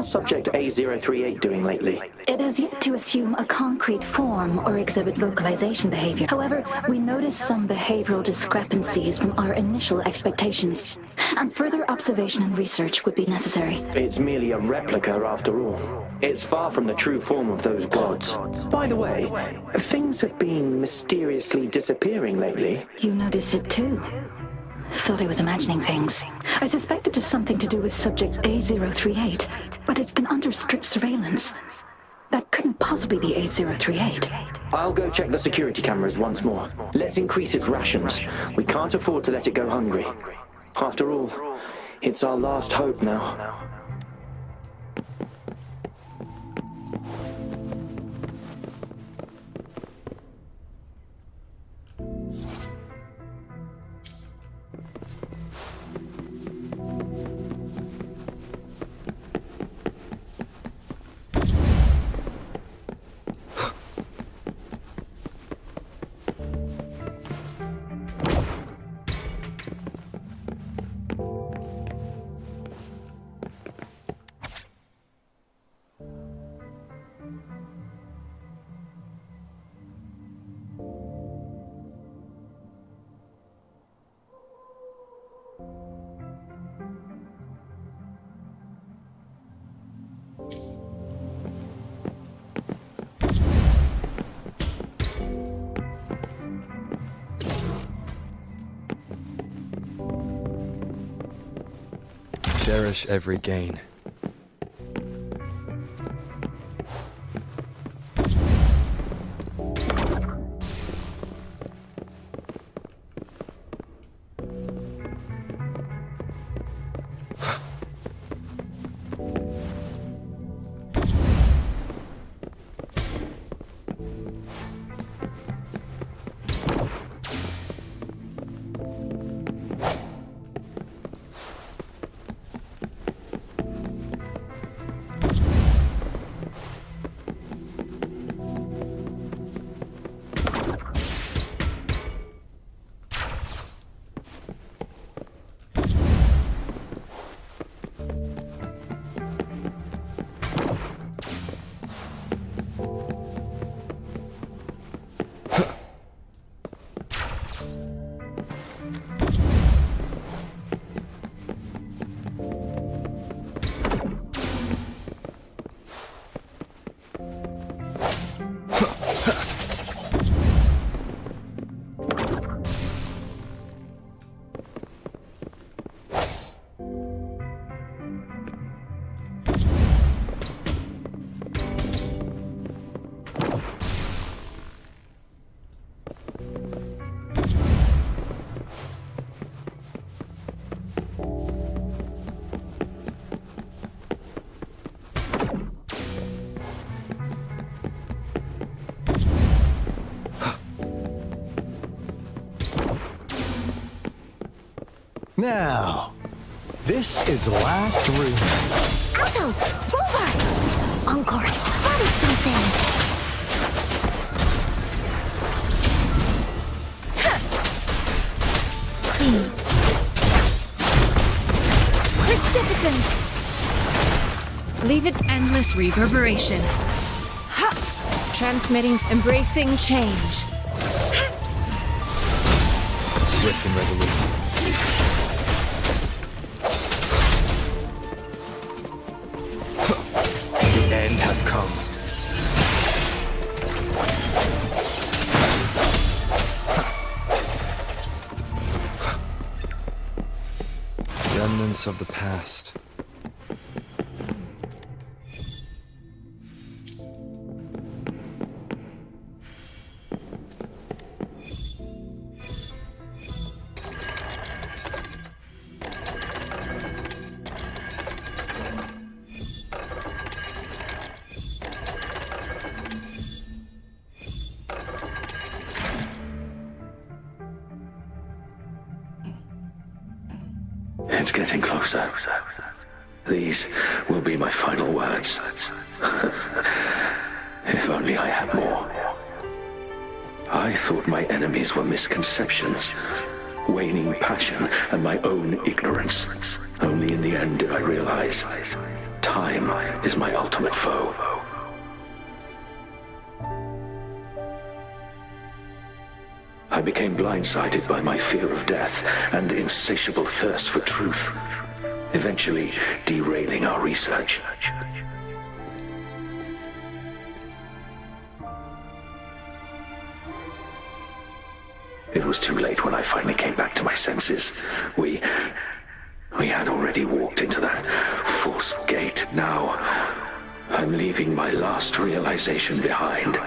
How's subject A038 doing lately? It has yet to assume a concrete form or exhibit vocalization behavior. However, we noticed some behavioral discrepancies from our initial expectations, and further observation and research would be necessary. It's merely a replica after all. It's far from the true form of those gods. By the way, things have been mysteriously disappearing lately. You noticed it too. Thought I was imagining things. I suspect it is something to do with subject A038, but it's been under strict surveillance. That couldn't possibly be A038. I'll go check the security cameras once more. Let's increase its rations. We can't afford to let it go hungry. After all, it's our last hope now. Cherish every gain. Now, this is the last room. Alto! Rover! Encore spotted something! Precipitant! Leave it endless reverberation. Ha! Transmitting, embracing change. Swift and resolute. The end has come. Remnants of the past. It's getting closer. These will be my final words. If only I had more. I thought my enemies were misconceptions, waning passion, and my own ignorance. Only in the end did I realize time is my ultimate foe. I became blindsided by my fear of death and insatiable thirst for truth, eventually derailing our research. It was too late when I finally came back to my senses. We had already walked into that false gate. Now, I'm leaving my last realization behind.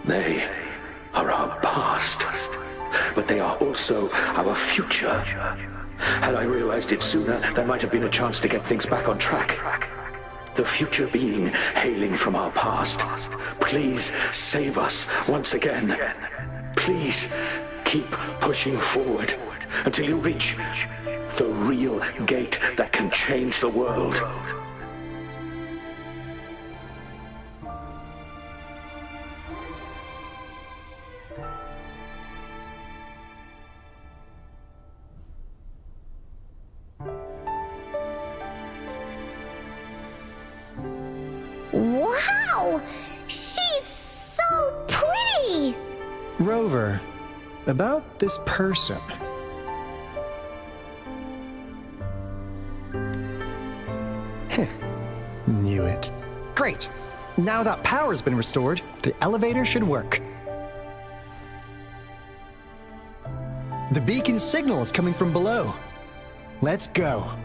They are our past, but they are also our future. Had I realized it sooner, there might have been a chance to get things back on track. The future being hailing from our past. Please save us once again. Please keep pushing forward until you reach the real gate that can change the world. Wow! She's so pretty! Rover, about this person. Knew it. Great! Now that power's been restored, the elevator should work. The beacon signal is coming from below. Let's go.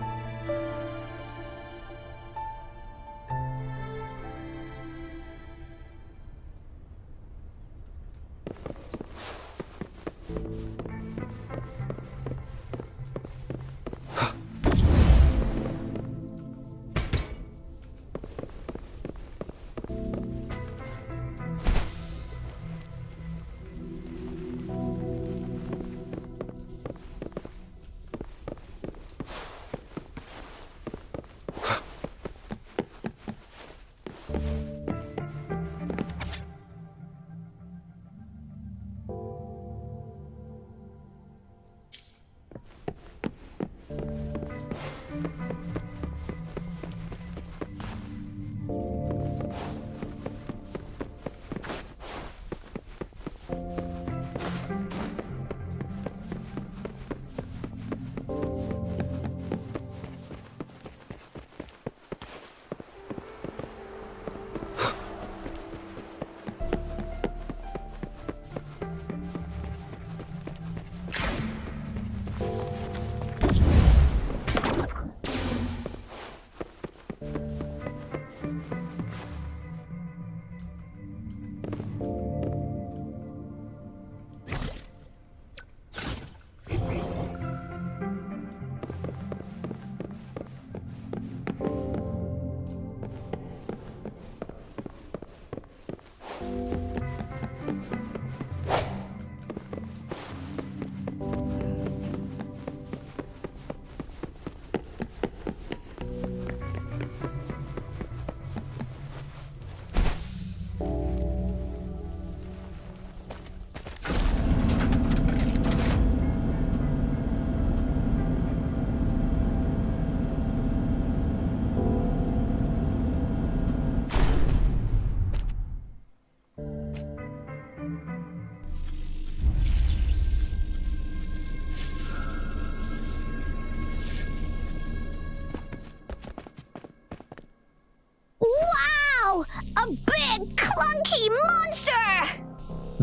Wow! A big, clunky monster!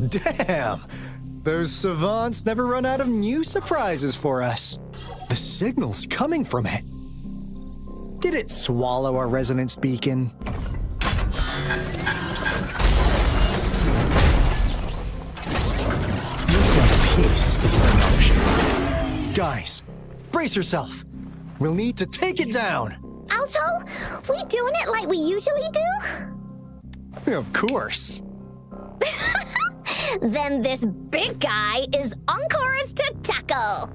Damn! Those savants never run out of new surprises for us. The signal's coming from it. Did it swallow our resonance beacon? Looks like peace isn't an option. Guys, brace yourself. We'll need to take it down. Alto, we doing it like we usually do? Of course. Then this big guy is Encore's to tackle.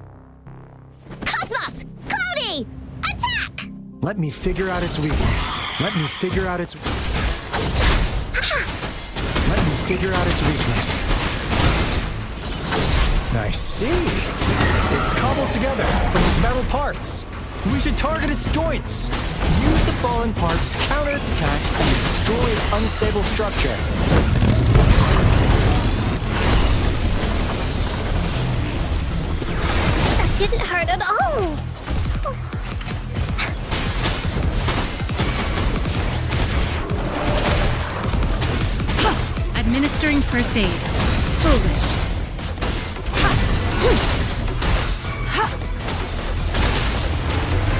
Cosmos! Cloudy! Attack! Let me figure out its weakness. Let me figure out its weakness. I see. It's cobbled together from its metal parts. We should target its joints. Use the fallen parts to counter its attacks and destroy its unstable structure. That didn't hurt at all. Administering first aid. Foolish.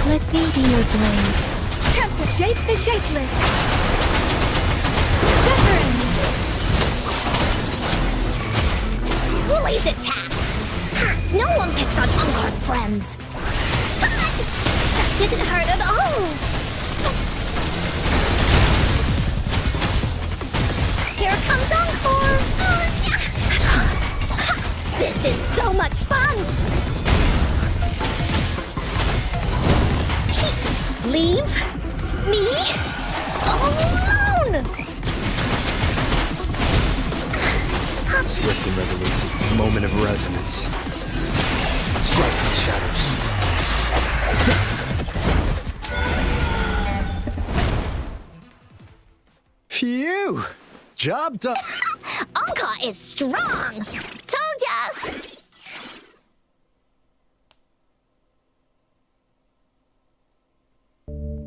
Let me be your blade. Temper shape the shapeless. Blaze attack. Ha, no one picks on Uncor's friends. That didn't hurt at all. Here comes Encore. This is so much fun. Leave me alone! Swift and resolute. Moment of resonance. Strike from the shadows. Phew! Job done. Anka is strong! Told ya!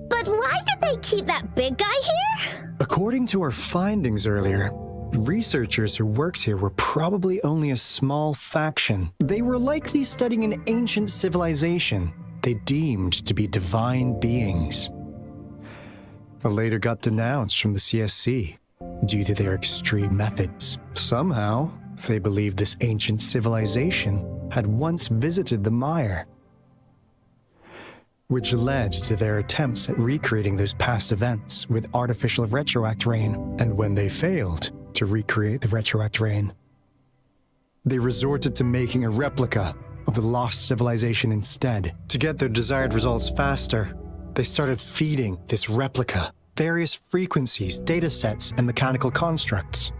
But why did they keep that big guy here? According to our findings earlier, researchers who worked here were probably only a small faction. They were likely studying an ancient civilization they deemed to be divine beings, but later got denounced from the CSC due to their extreme methods. Somehow, they believed this ancient civilization had once visited the mire, which led to their attempts at recreating those past events with artificial retroact rain. And when they failed to recreate the retroact rain, they resorted to making a replica of the lost civilization instead. To get their desired results faster, they started feeding this replica various frequencies, data sets, and mechanical constructs.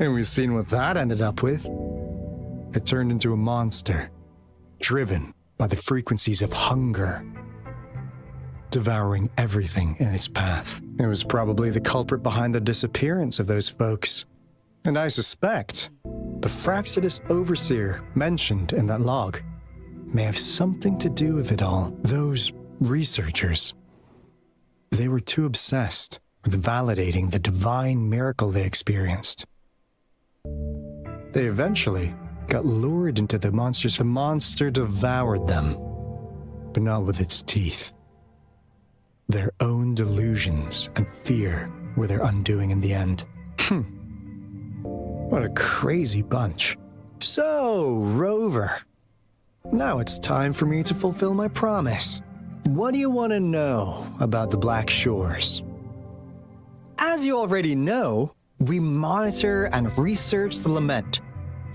And we've seen what that ended up with. It turned into a monster, driven by the frequencies of hunger, devouring everything in its path. It was probably the culprit behind the disappearance of those folks. And I suspect the Fraxidus Overseer mentioned in that log may have something to do with it all. Those researchers, they were too obsessed with validating the divine miracle they experienced. They eventually got lured into the monsters. The monster devoured them, but not with its teeth. Their own delusions and fear were their undoing in the end. What a crazy bunch. So, Rover, now it's time for me to fulfill my promise. What do you want to know about the Black Shores? As you already know, we monitor and research the Lament,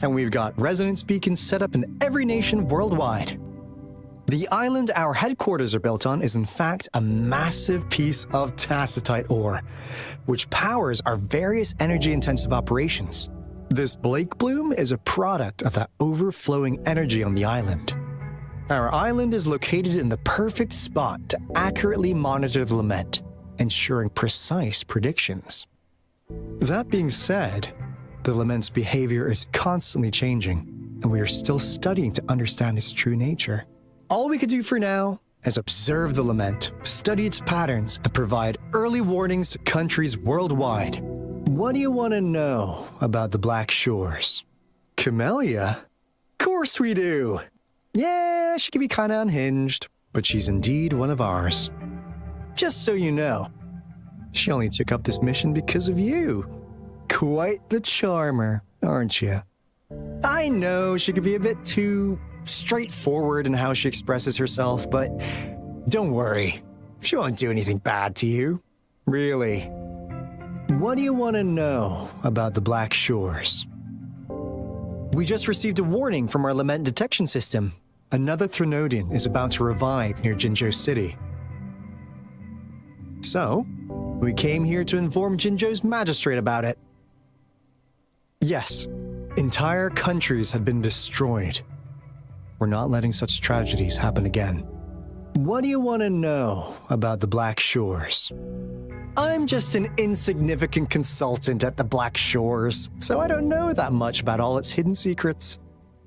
and we've got resonance beacons set up in every nation worldwide. The island our headquarters are built on is in fact a massive piece of tacitite ore, which powers our various energy-intensive operations. This Blake Bloom is a product of that overflowing energy on the island. Our island is located in the perfect spot to accurately monitor the Lament, ensuring precise predictions. That being said, the Lament's behavior is constantly changing, and we are still studying to understand its true nature. All we could do for now is observe the Lament, study its patterns, and provide early warnings to countries worldwide. What do you want to know about the Black Shores? Camellia? Of course we do! Yeah, she can be kinda unhinged, but she's indeed one of ours. Just so you know, she only took up this mission because of you. Quite the charmer, aren't you? I know she could be a bit too straightforward in how she expresses herself, but don't worry, she won't do anything bad to you. Really. What do you want to know about the Black Shores? We just received a warning from our Lament detection system. Another Threnodian is about to revive near Jinzhou City. So, we came here to inform Jinzhou's magistrate about it. Yes, Entire countries have been destroyed. We're not letting such tragedies happen again. What do you want to know about the Black Shores? I'm just an insignificant consultant at the Black Shores, so I don't know that much about all its hidden secrets.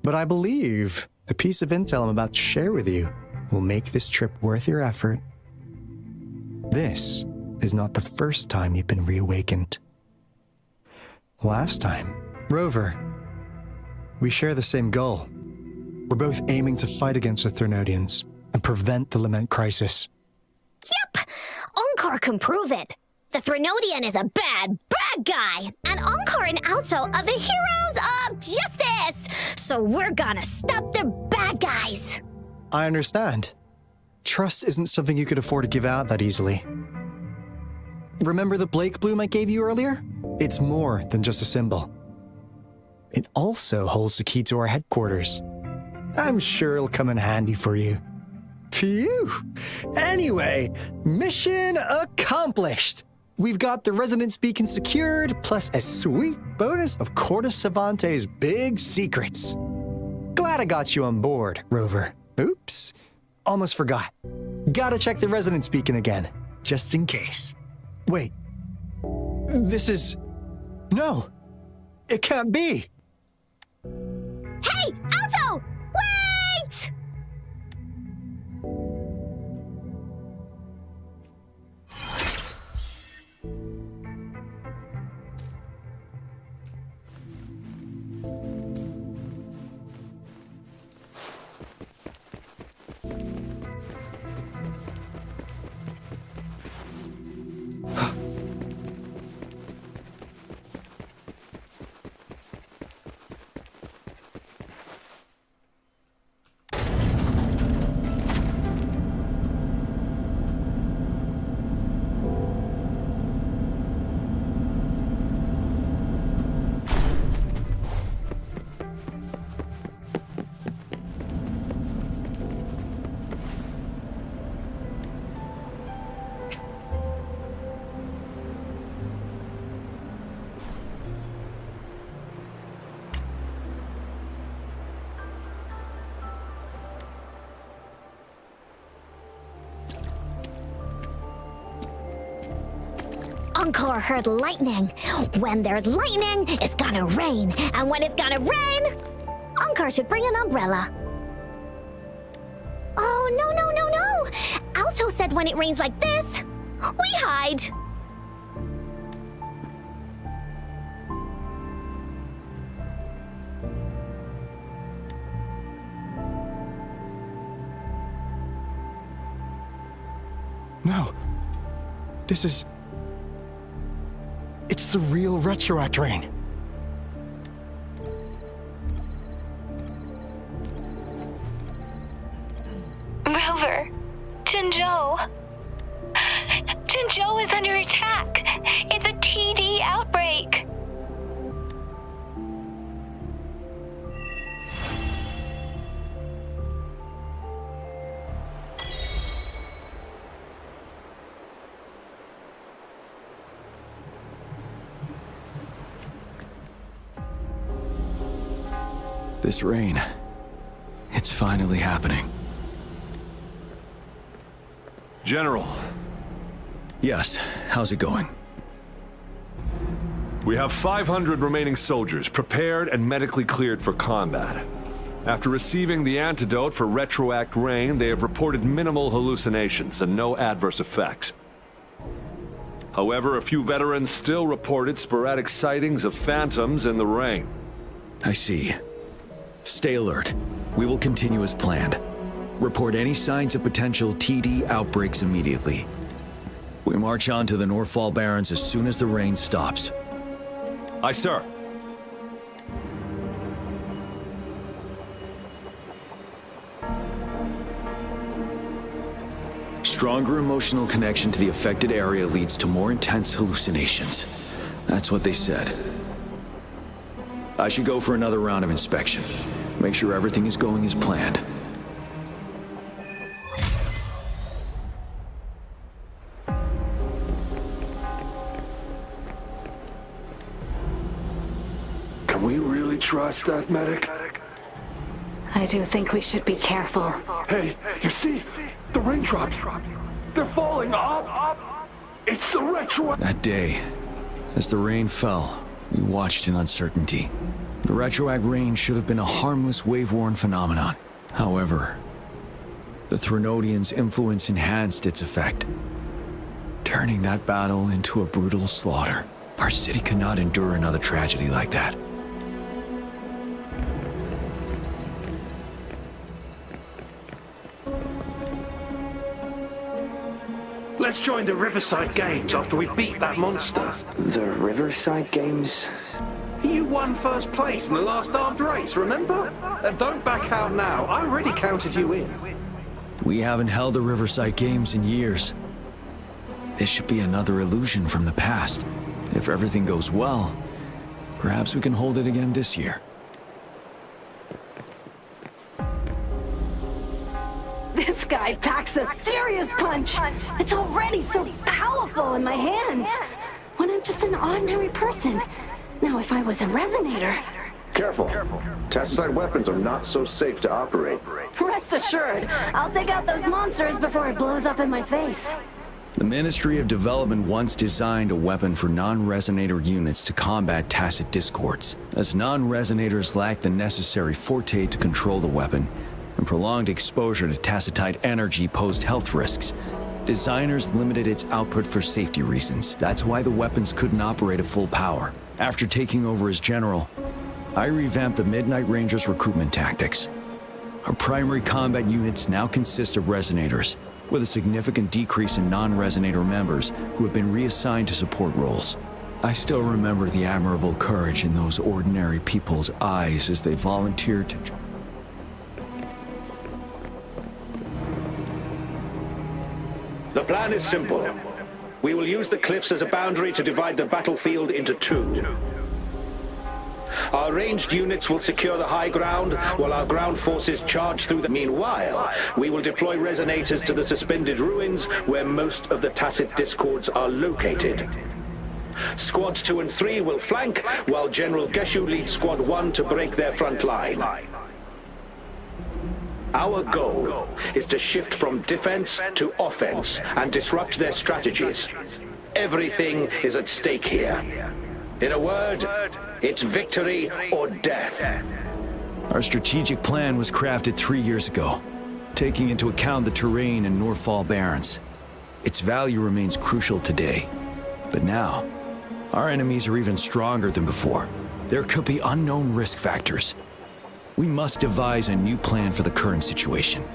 But I believe the piece of intel I'm about to share with you will make this trip worth your effort. This is not the first time you've been reawakened. Last time, Rover, we share the same goal. We're both aiming to fight against the Threnodians and prevent the Lament crisis. Yep! Onkar can prove it. The Threnodian is a bad, bad guy, and Onkar and Alto are the heroes of justice! So we're gonna stop the bad guys! I understand. Trust isn't something you could afford to give out that easily. Remember the Blake Bloom I gave you earlier? It's more than just a symbol. It also holds the key to our headquarters. I'm sure it'll come in handy for you. Phew! Anyway, mission accomplished! We've got the resonance beacon secured, plus a sweet bonus of Cortus Savante's big secrets. Glad I got you on board, Rover. Oops, almost forgot. Gotta check the resonance beacon again, just in case. Wait, this is... No, it can't be. Hey, Alto! Wait! Onkar heard lightning. When there's lightning, it's gonna rain. And when it's gonna rain, Onkar should bring an umbrella. Oh, no. Alto said when it rains like this, we hide. No, this is... It's the real Retroact rain. Rover, Jinzhou. Jinzhou is under attack. It's a TD outbreak. This rain, it's finally happening. General. Yes, how's it going? We have 500 remaining soldiers prepared and medically cleared for combat. After receiving the antidote for Retroact Rain, they have reported minimal hallucinations and no adverse effects. However, a few veterans still reported sporadic sightings of phantoms in the rain. I see. Stay alert. We will continue as planned. Report any signs of potential TD outbreaks immediately. We march on to the Northfall Barrens as soon as the rain stops. Aye, sir. Stronger emotional connection to the affected area leads to more intense hallucinations. That's what they said. I should go for another round of inspection. Make sure everything is going as planned. Can we really trust that medic? I do think we should be careful. Hey, you see? The raindrops. They're falling up. It's the retro... That day, as the rain fell, we watched in uncertainty. The retroact rain should have been a harmless wave-worn phenomenon. However, the Threnodians' influence enhanced its effect, turning that battle into a brutal slaughter. Our city could not endure another tragedy like that. Let's join the Riverside Games after we beat that monster. The Riverside Games? You won first place in the last armed race, remember? Don't back out now. I already counted you in. We haven't held the Riverside Games in years. This should be another illusion from the past. If everything goes well, perhaps we can hold it again this year. This guy packs a serious punch. It's already so powerful in my hands. When I'm just an ordinary person. Now, if I was a resonator... Careful. Tacitite weapons are not so safe to operate. Rest assured, I'll take out those monsters before it blows up in my face. The Ministry of Development once designed a weapon for non-resonator units to combat tacit discords. As non-resonators lack the necessary forte to control the weapon, and prolonged exposure to tacitite energy posed health risks, designers limited its output for safety reasons. That's why the weapons couldn't operate at full power. After taking over as general, I revamped the Midnight Rangers' recruitment tactics. Our primary combat units now consist of resonators, with a significant decrease in non-resonator members who have been reassigned to support roles. I still remember the admirable courage in those ordinary people's eyes as they volunteered to join. The plan is simple. We will use the cliffs as a boundary to divide the battlefield into two. Our ranged units will secure the high ground, while our ground forces charge through the... Meanwhile, we will deploy resonators to the suspended ruins where most of the tacit discords are located. Squads 2 and 3 will flank, while General Geshu leads Squad 1 to break their front line. Our goal is to shift from defense to offense and disrupt their strategies. Everything is at stake here. In a word, it's victory or death. Our strategic plan was crafted 3 years ago, taking into account the terrain in Northfall Barrens. Its value remains crucial today. But now, our enemies are even stronger than before. There could be unknown risk factors. We must devise a new plan for the current situation.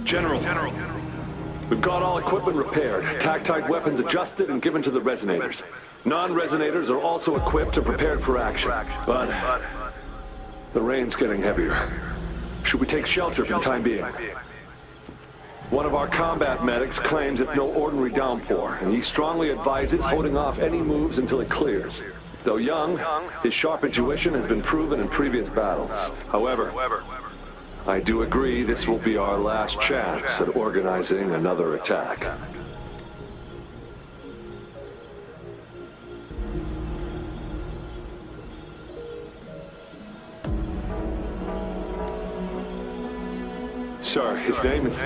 General, we've got all equipment repaired, tactite weapons adjusted and given to the resonators. Non-resonators are also equipped and prepared for action. But the rain's getting heavier. Should we take shelter for the time being? One of our combat medics claims it's no ordinary downpour, and he strongly advises holding off any moves until it clears. Though young, his sharp intuition has been proven in previous battles. However, I do agree this will be our last chance at organizing another attack. Sir, his name is...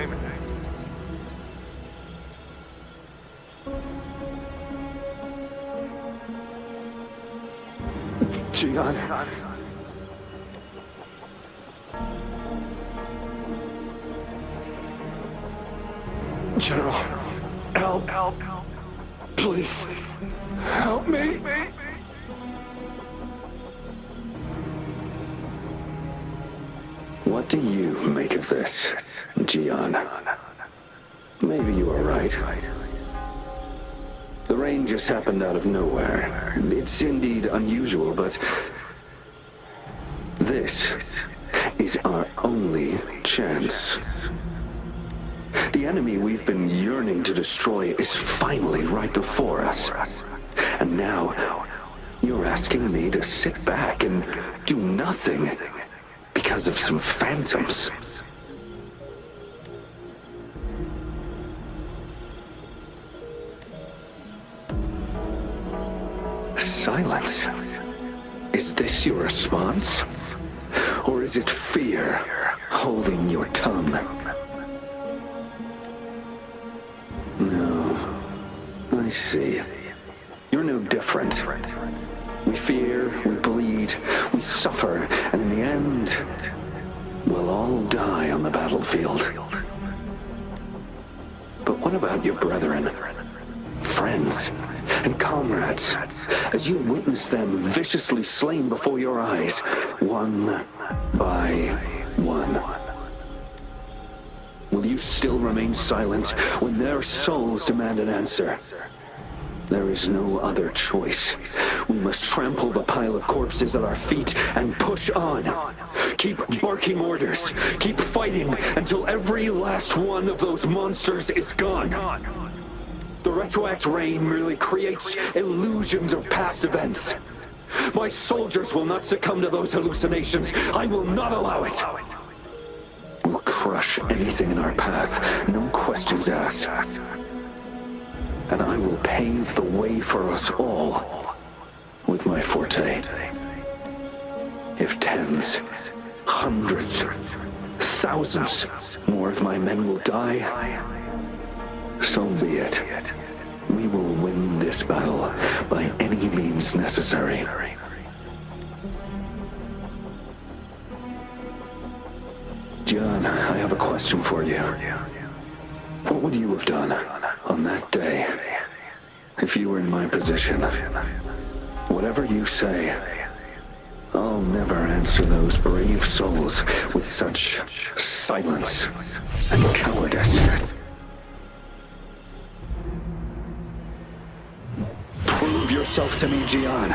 Jian. General, help. Please, help me. What do you make of this, Jian? Maybe you are right. The rain just happened out of nowhere. It's indeed unusual, but this is our only chance. The enemy we've been yearning to destroy is finally right before us. And now, you're asking me to sit back and do nothing because of some phantoms. Silence. Is this your response? Or is it fear holding your tongue? No. I see. You're no different. We fear, we bleed, we suffer, and in the end, we'll all die on the battlefield. But what about your brethren, friends, and comrades, as you witness them viciously slain before your eyes, one by one? Will you still remain silent when their souls demand an answer? There is no other choice. We must trample the pile of corpses at our feet and push on. Keep barking orders. Keep fighting until every last one of those monsters is gone. The retroact rain merely creates illusions of past events. My soldiers will not succumb to those hallucinations. I will not allow it. We'll crush anything in our path, no questions asked. And I will pave the way for us all with my forte. If tens, hundreds, thousands more of my men will die, so be it. We will win this battle by any means necessary. John, I have a question for you. What would you have done on that day if you were in my position? Whatever you say, I'll never answer those brave souls with such silence and cowardice. Prove yourself to me, Gian.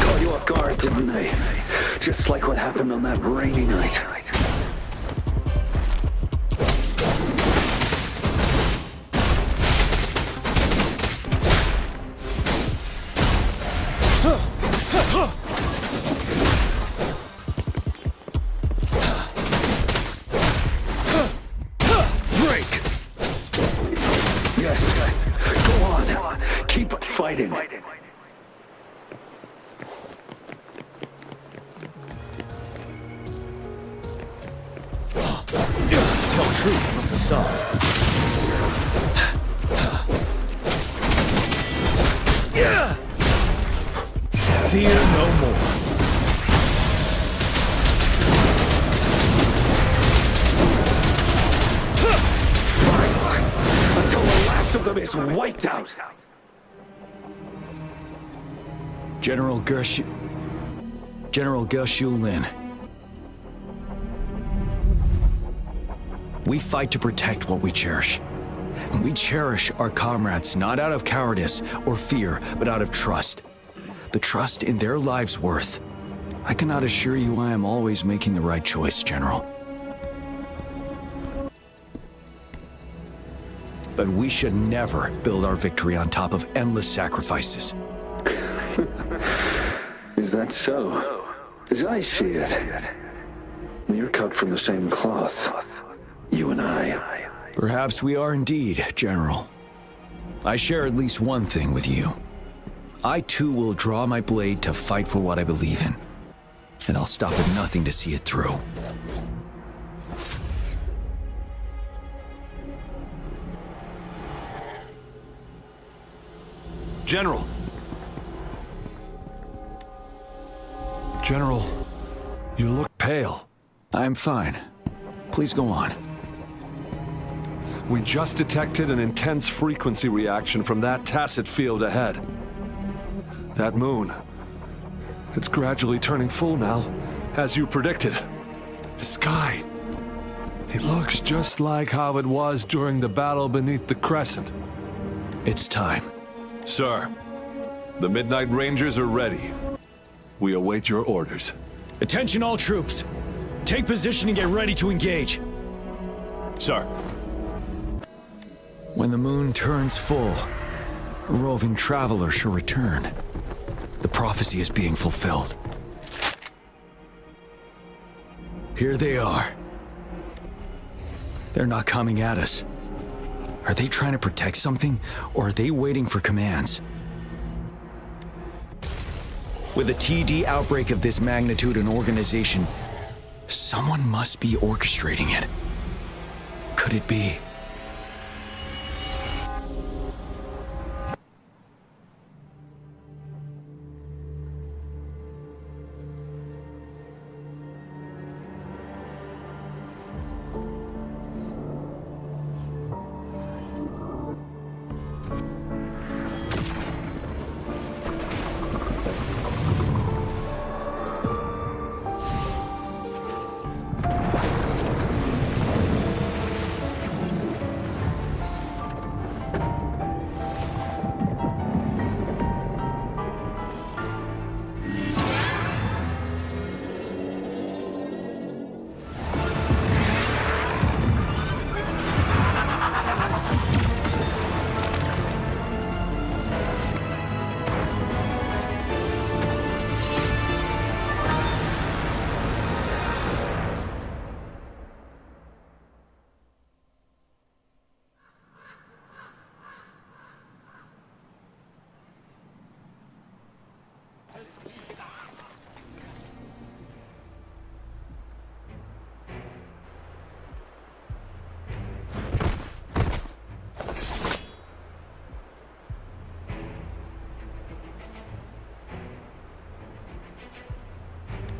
Caught you off guard, didn't they? Just like what happened on that rainy night. Fear no more. Fight until the last of them is wiped out. General Geshu Lin. We fight to protect what we cherish. And we cherish our comrades not out of cowardice or fear, but out of trust. The trust in their lives' worth. I cannot assure you I am always making the right choice, General. But we should never build our victory on top of endless sacrifices. Is that so? As I see it, we're cut from the same cloth, you and I. Perhaps we are indeed, General. I share at least one thing with you. I too will draw my blade to fight for what I believe in. And I'll stop at nothing to see it through. General! General, you look pale. I'm fine. Please go on. We just detected an intense frequency reaction from that tacit field ahead. That moon, it's gradually turning full now, as you predicted. The sky, it looks just like how it was during the battle beneath the crescent. It's time. Sir, the Midnight Rangers are ready. We await your orders. Attention all troops! Take position and get ready to engage. Sir. When the moon turns full, a roving traveler shall return. The prophecy is being fulfilled. Here they are. They're not coming at us. Are they trying to protect something, or are they waiting for commands? With a TD outbreak of this magnitude and organization, someone must be orchestrating it. Could it be?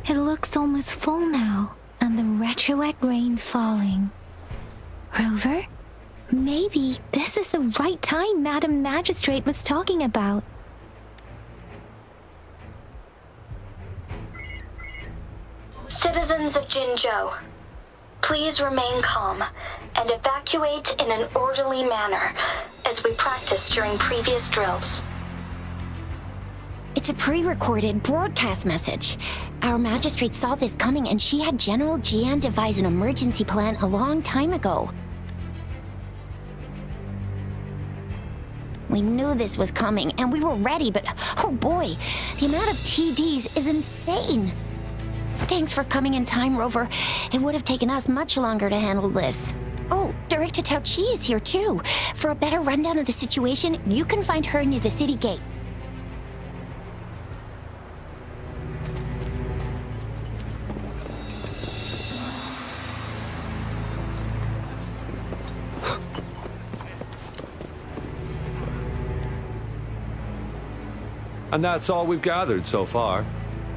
It looks almost full now, and the retroact rain falling. Rover? Maybe this is the right time Madam Magistrate was talking about. Citizens of Jinzhou, please remain calm and evacuate in an orderly manner as we practiced during previous drills. It's a pre-recorded broadcast message. Our magistrate saw this coming and she had General Jian devise an emergency plan a long time ago. We knew this was coming and we were ready, but oh boy, the amount of TDs is insane. Thanks for coming in time, Rover. It would have taken us much longer to handle this. Oh, Director Tao Chi is here too. For a better rundown of the situation, you can find her near the city gate. And that's all we've gathered so far.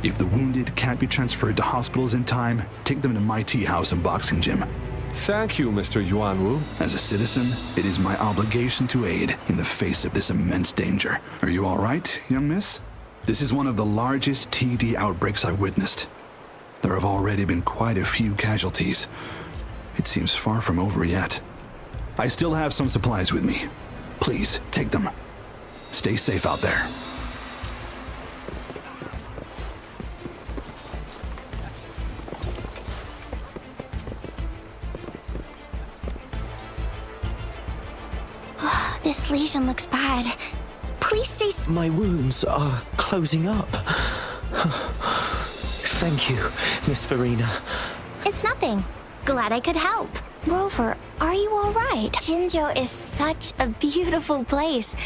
If the wounded can't be transferred to hospitals in time, take them to my tea house and boxing gym. Thank you, Mr. Yuanwu. As a citizen, it is my obligation to aid in the face of this immense danger. Are you all right, young miss? This is one of the largest TD outbreaks I've witnessed. There have already been quite a few casualties. It seems far from over yet. I still have some supplies with me. Please, take them. Stay safe out there. This lesion looks bad. Please stay. My wounds are closing up. Thank you, Miss Farina. It's nothing. Glad I could help. Rover, are you all right? Jinzhou is such a beautiful place.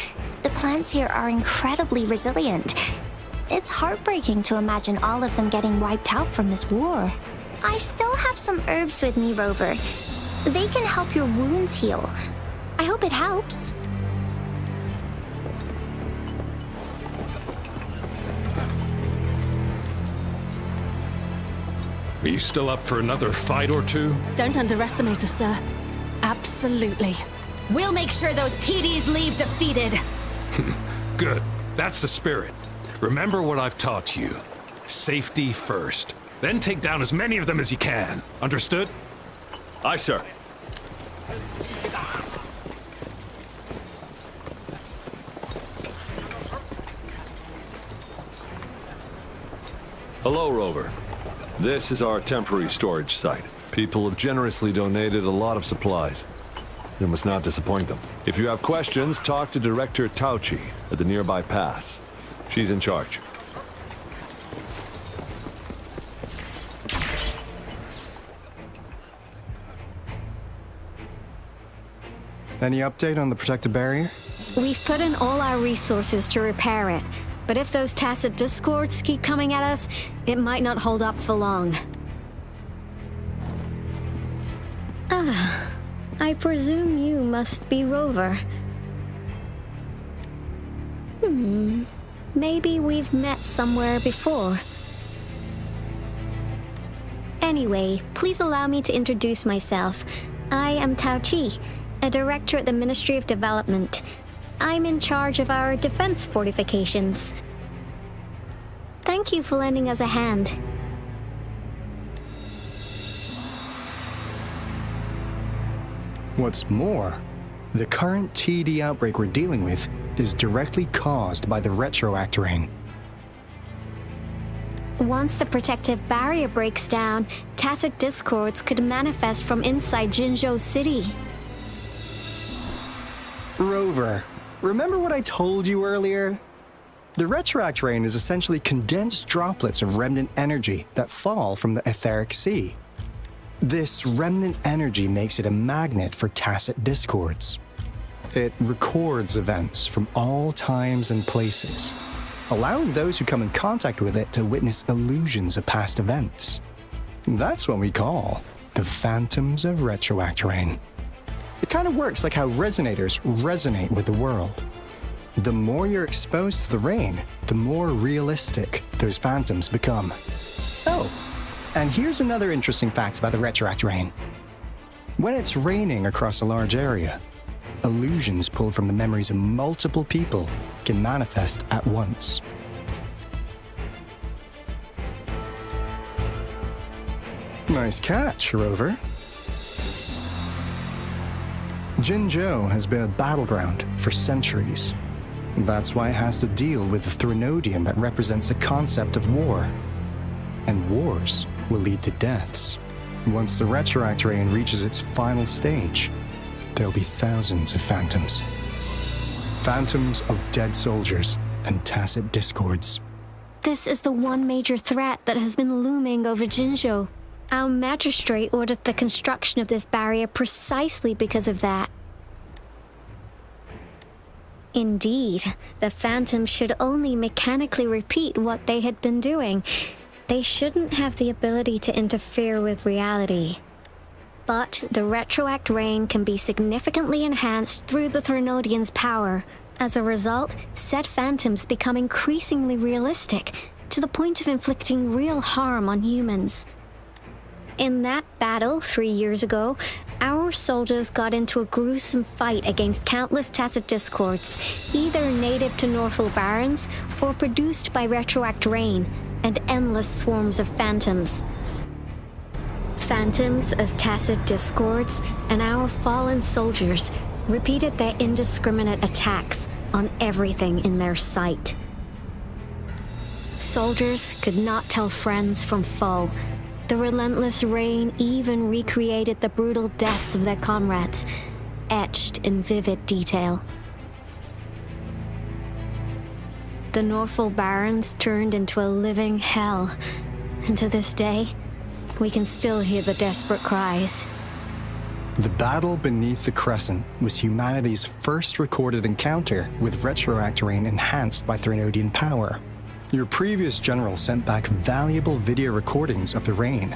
The plants here are incredibly resilient. It's heartbreaking to imagine all of them getting wiped out from this war. I still have some herbs with me, Rover. They can help your wounds heal. I hope it helps. Are you still up for another fight or two? Don't underestimate us, sir. Absolutely. We'll make sure those TDs leave defeated. Good. That's the spirit. Remember what I've taught you. Safety first. Then take down as many of them as you can. Understood? Aye, sir. Hello, Rover. This is our temporary storage site. People have generously donated a lot of supplies. You must not disappoint them. If you have questions, talk to Director Tao Chi at the nearby pass. She's in charge. Any update on the protective barrier? We've put in all our resources to repair it, but if those tacit discords keep coming at us, it might not hold up for long. I presume you must be Rover. Maybe we've met somewhere before. Anyway, please allow me to introduce myself. I am Tao Chi, a director at the Ministry of Development. I'm in charge of our defense fortifications. Thank you for lending us a hand. What's more, the current TD outbreak we're dealing with is directly caused by the retroact rain. Once the protective barrier breaks down, tacit discords could manifest from inside Jinzhou City. Rover, remember what I told you earlier? The retroact rain is essentially condensed droplets of remnant energy that fall from the etheric sea. This remnant energy makes it a magnet for tacit discords. It records events from all times and places, allowing those who come in contact with it to witness illusions of past events. That's what we call the phantoms of retroact rain. It kind of works like how resonators resonate with the world. The more you're exposed to the rain, the more realistic those phantoms become. Oh, and here's another interesting fact about the retroact rain. When it's raining across a large area, illusions pulled from the memories of multiple people can manifest at once. Nice catch, Rover. Jinzhou has been a battleground for centuries. That's why it has to deal with the Threnodian that represents the concept of war. And wars will lead to deaths. Once the retroact rain reaches its final stage, there'll be thousands of phantoms. Phantoms of dead soldiers and tacit discords. This is the one major threat that has been looming over Jinzhou. Our magistrate ordered the construction of this barrier precisely because of that. Indeed, the phantoms should only mechanically repeat what they had been doing. They shouldn't have the ability to interfere with reality. But the retroact rain can be significantly enhanced through the Threnodian's power. As a result, said phantoms become increasingly realistic, to the point of inflicting real harm on humans. In that battle 3 years ago, our soldiers got into a gruesome fight against countless tacit discords, either native to Northwell Barrens or produced by retroact rain and endless swarms of phantoms. Phantoms of tacit discords and our fallen soldiers repeated their indiscriminate attacks on everything in their sight. Soldiers could not tell friends from foe. The relentless rain even recreated the brutal deaths of their comrades, etched in vivid detail. The Northwell Barrens turned into a living hell, and to this day, we can still hear the desperate cries. The battle beneath the Crescent was humanity's first recorded encounter with retroact rain enhanced by Threnodian power. Your previous general sent back valuable video recordings of the rain.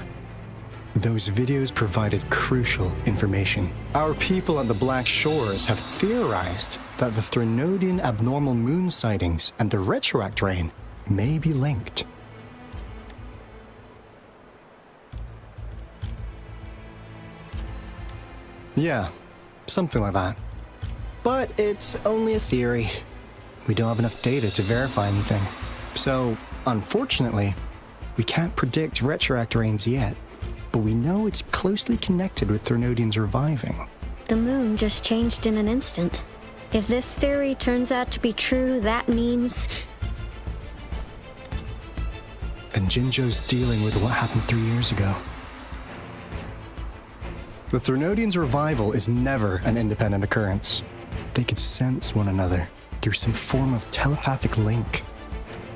Those videos provided crucial information. Our people on the Black Shores have theorized that the Threnodian abnormal moon sightings and the retroact rain may be linked. Yeah, something like that. But it's only a theory. We don't have enough data to verify anything. So, unfortunately, we can't predict retroact rains yet, but we know it's closely connected with Threnodians reviving. The moon just changed in an instant. If this theory turns out to be true, that means... And Jinzhou's dealing with what happened 3 years ago. The Threnodians' revival is never an independent occurrence. They could sense one another through some form of telepathic link.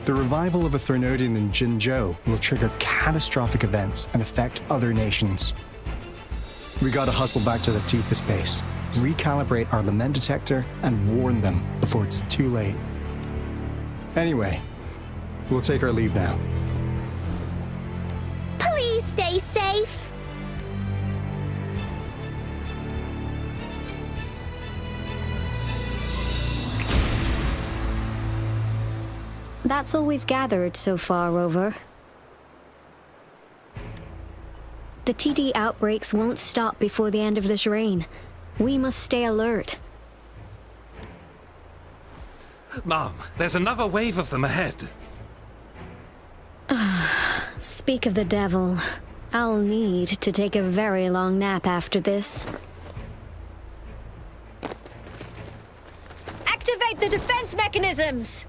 The revival of a Threnodian in Jinzhou will trigger catastrophic events and affect other nations. We gotta hustle back to the Tethys base. recalibrate our lament detector and warn them before it's too late. Anyway, we'll take our leave now. Please stay safe. That's all we've gathered so far, Rover. The TD outbreaks won't stop before the end of this reign. We must stay alert. Mom, there's another wave of them ahead. Speak of the devil. I'll need to take a very long nap after this. Activate the defense mechanisms!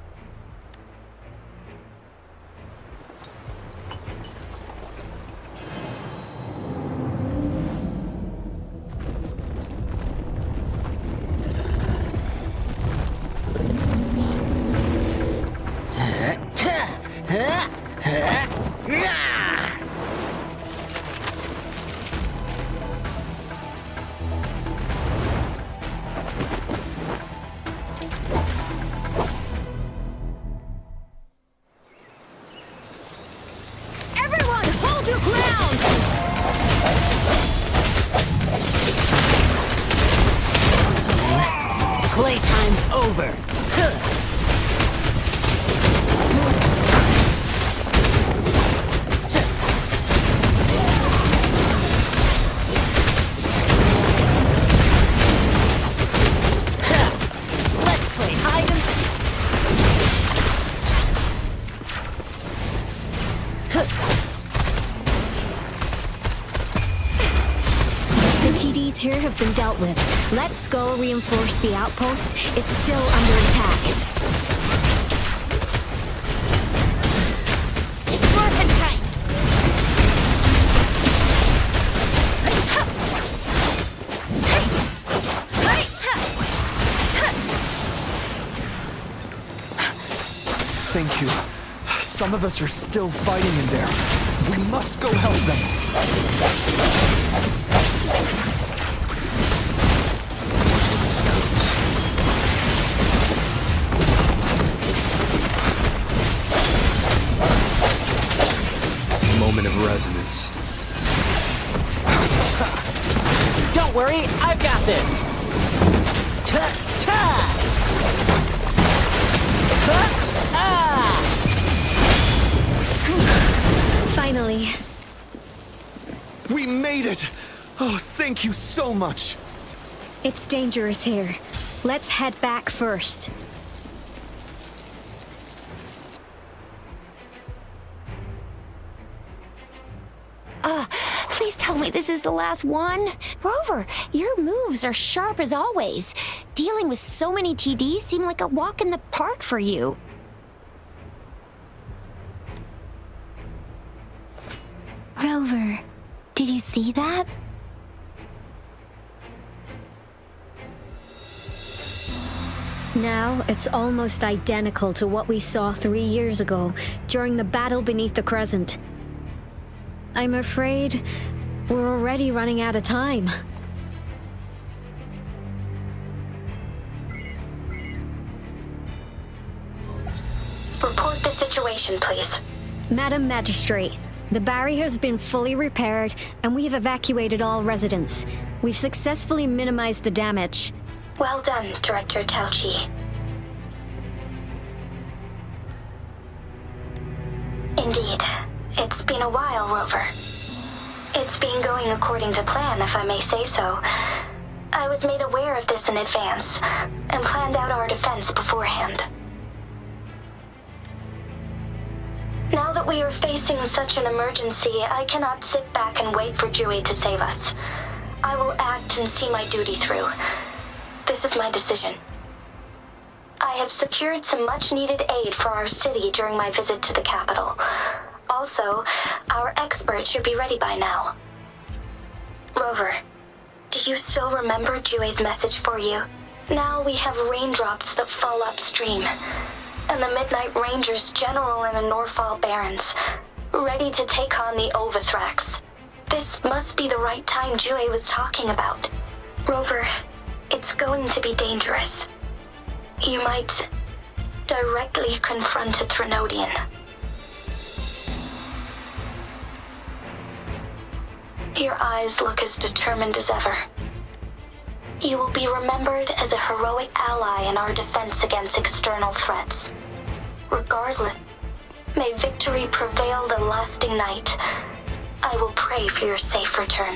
Everyone, hold your ground! Playtime's over. Let's play hide and seek. The TDs here have been dealt with. Let's go reinforce the outpost. It's still under attack. It's worth the time. Thank you. Some of us are still fighting in there. We must go help them. Moment of resonance. Don't worry, I've got this. Ta-ta! Finally. We made it! Oh, thank you so much. It's dangerous here. Let's head back first. Please tell me this is the last one. Rover, your moves are sharp as always. Dealing with so many TDs seemed like a walk in the park for you. Rover, did you see that? Now, it's almost identical to what we saw 3 years ago, during the battle beneath the Crescent. I'm afraid we're already running out of time. Report the situation, please. Madam Magistrate, the barrier has been fully repaired, and we have evacuated all residents. We've successfully minimized the damage. Well done, Director Tauchi. Indeed. It's been a while, Rover. It's been going according to plan, if I may say so. I was made aware of this in advance, and planned out our defense beforehand. Now that we are facing such an emergency, I cannot sit back and wait for Jui to save us. I will act and see my duty through. This is my decision. I have secured some much-needed aid for our city during my visit to the capital. Also, our expert should be ready by now. Rover, do you still remember Jue's message for you? Now we have raindrops that fall upstream, and the Midnight Rangers General in the Norfall Barrens, ready to take on the Overthrax. This must be the right time Jue was talking about. Rover, It's going to be dangerous. You might directly confront a Trinodian. Your eyes look as determined as ever. You will be remembered as a heroic ally in our defense against external threats. Regardless, may victory prevail the lasting night. I will pray for your safe return.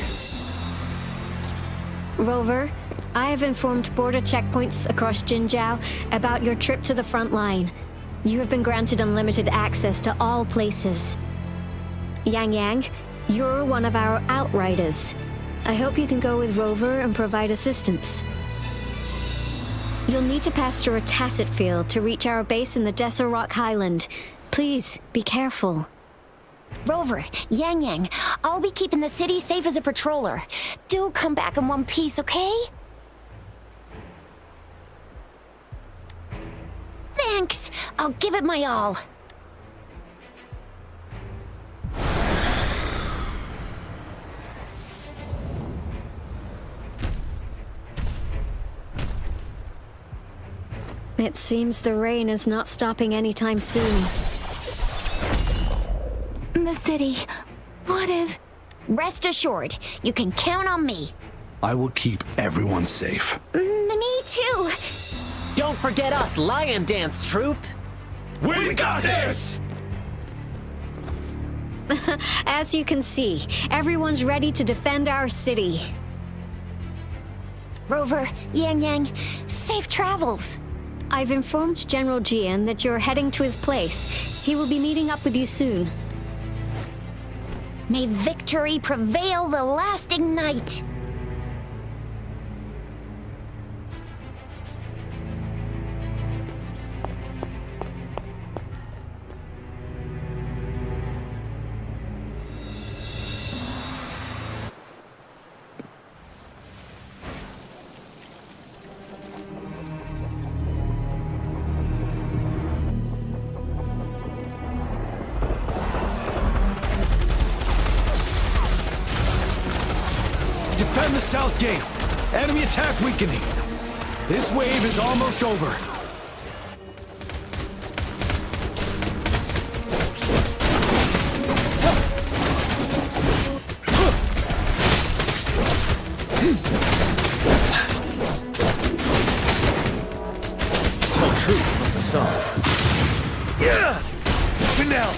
Rover, I have informed border checkpoints across Jinzhou about your trip to the front line. You have been granted unlimited access to all places. Yang Yang, you're one of our outriders. I hope you can go with Rover and provide assistance. You'll need to pass through a tacit field to reach our base in the Desert Rock Highland. Please, be careful. Rover, Yang Yang, I'll be keeping the city safe as a patroller. Do come back in one piece, okay? Thanks. I'll give it my all. It seems the rain is not stopping anytime soon. The city. What if... Rest assured, you can count on me. I will keep everyone safe. Me too. Don't forget us, Lion Dance Troupe. We got this! As you can see, everyone's ready to defend our city. Rover, Yang Yang, safe travels. I've informed General Jian that you're heading to his place. He will be meeting up with you soon. May victory prevail the lasting night. Defend the south gate! Enemy attack weakening! This wave is almost over! Tell truth from the south. Yeah! Finale!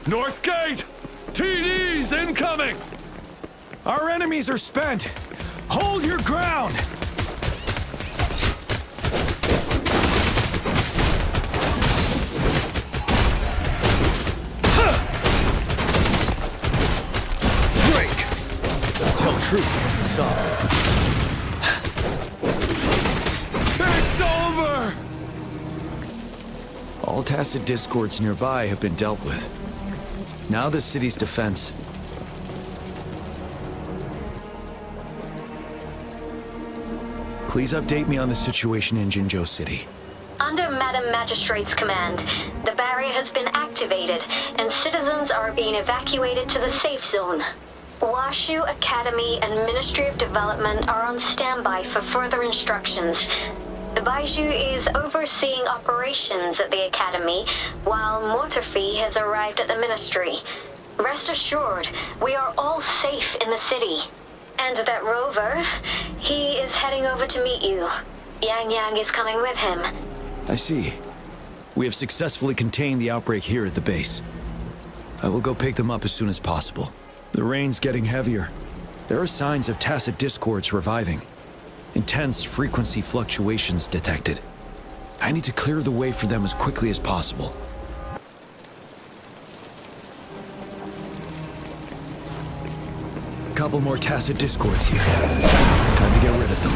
North Gate! TDs incoming! Our enemies are spent! Hold your ground! Break! Tell truth from the south. It's over! All tacit discords nearby have been dealt with. Now the city's defense. Please update me on the situation in Jinzhou City. Under Madam Magistrate's command, the barrier has been activated and citizens are being evacuated to the safe zone. Washu Academy and Ministry of Development are on standby for further instructions. Baiju is overseeing operations at the Academy, while Mortherfee has arrived at the Ministry. Rest assured, we are all safe in the city. And that Rover, he is heading over to meet you. Yang Yang is coming with him. I see. We have successfully contained the outbreak here at the base. I will go pick them up as soon as possible. The rain's getting heavier. There are signs of tacit discords reviving. Intense frequency fluctuations detected. I need to clear the way for them as quickly as possible. A couple more tacit discords here. Time to get rid of them.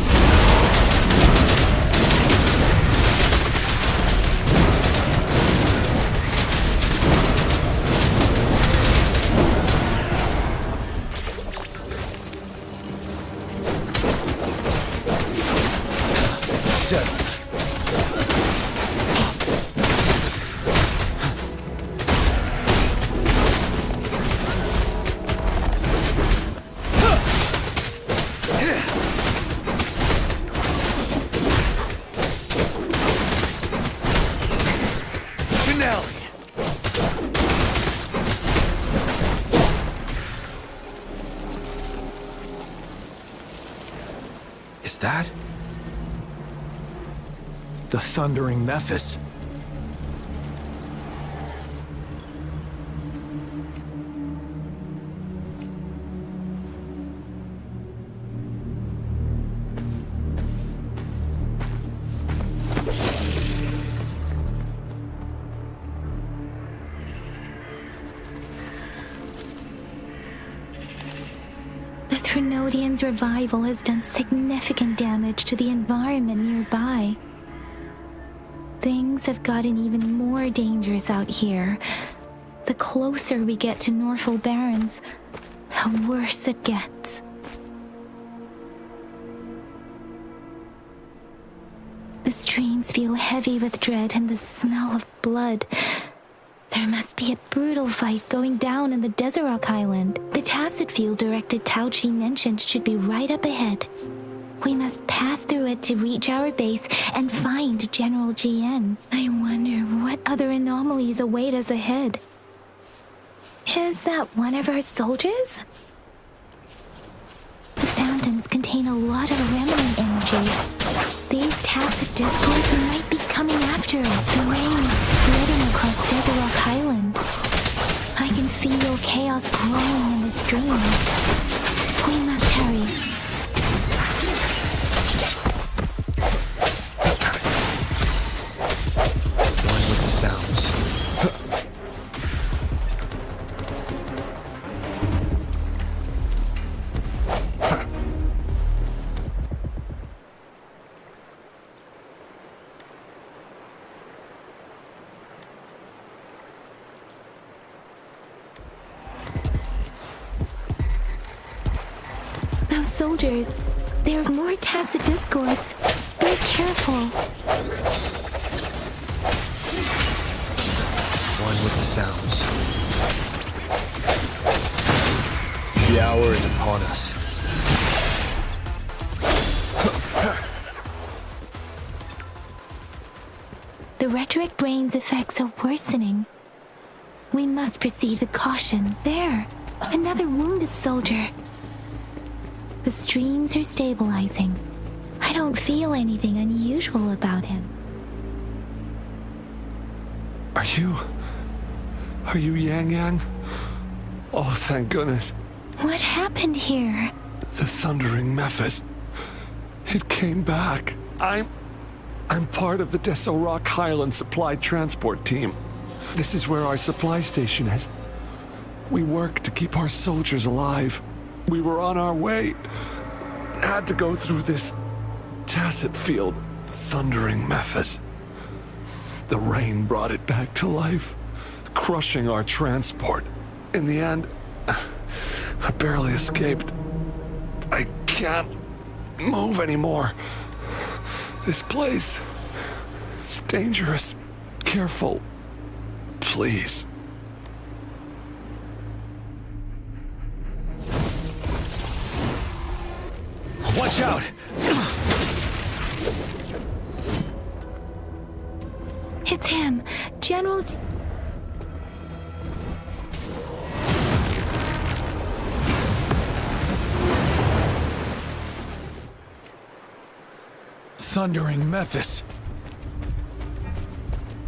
The thundering Mephis. The Threnodian's revival has done significant damage to the environment nearby. Things have gotten even more dangerous out here. The closer we get to Norfolk Barrens, the worse it gets. The streams feel heavy with dread and the smell of blood. There must be a brutal fight going down in the Desert Island. The Tacit Field Director Tauchi mentioned should be right up ahead. We must pass through it to reach our base and find General GN. I wonder what other anomalies await us ahead. Is that one of our soldiers? The fountains contain a lot of remnant energy. These tacit discords might be coming after it. The rain is spreading across Desert Rock Island. I can feel chaos growing in the streams. We must hurry. One with the sounds. Those soldiers, there are more tacit discords. Be careful. One with the sounds. The hour is upon us. The rhetoric brain's effects are worsening. We must proceed with caution. There, another wounded soldier. The streams are stabilizing. I don't feel anything unusual about him. Are you Yang Yang? Oh, thank goodness. What happened here? The thundering Mephis. It came back. I'm part of the Deso Rock Highland supply transport team. This is where our supply station is. We work to keep our soldiers alive. We were on our way. Had to go through this tacit field. Thundering Mephis. The rain brought it back to life, crushing our transport. In the end, I barely escaped. I can't move anymore. This place, it's dangerous. Careful, please. Watch out! It's him, General... Thundering Mephis.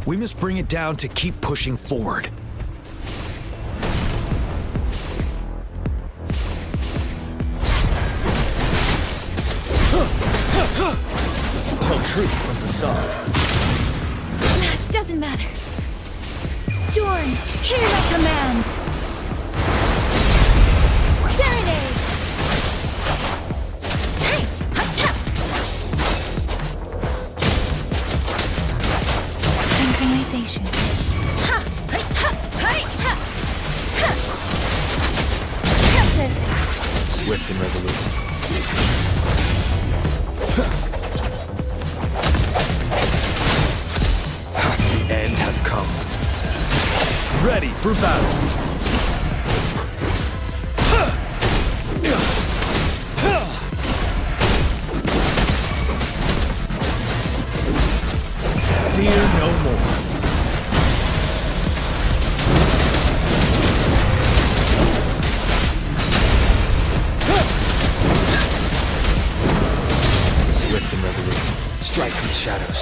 We must bring it down to keep pushing forward. Tell truth from facade. Doesn't matter. Storm, hear my command! Serenade! Hey! Synchronization. Swift and resolute. The end has come. Ready for battle. Fear no more. Swift and resolute. Strike from the shadows.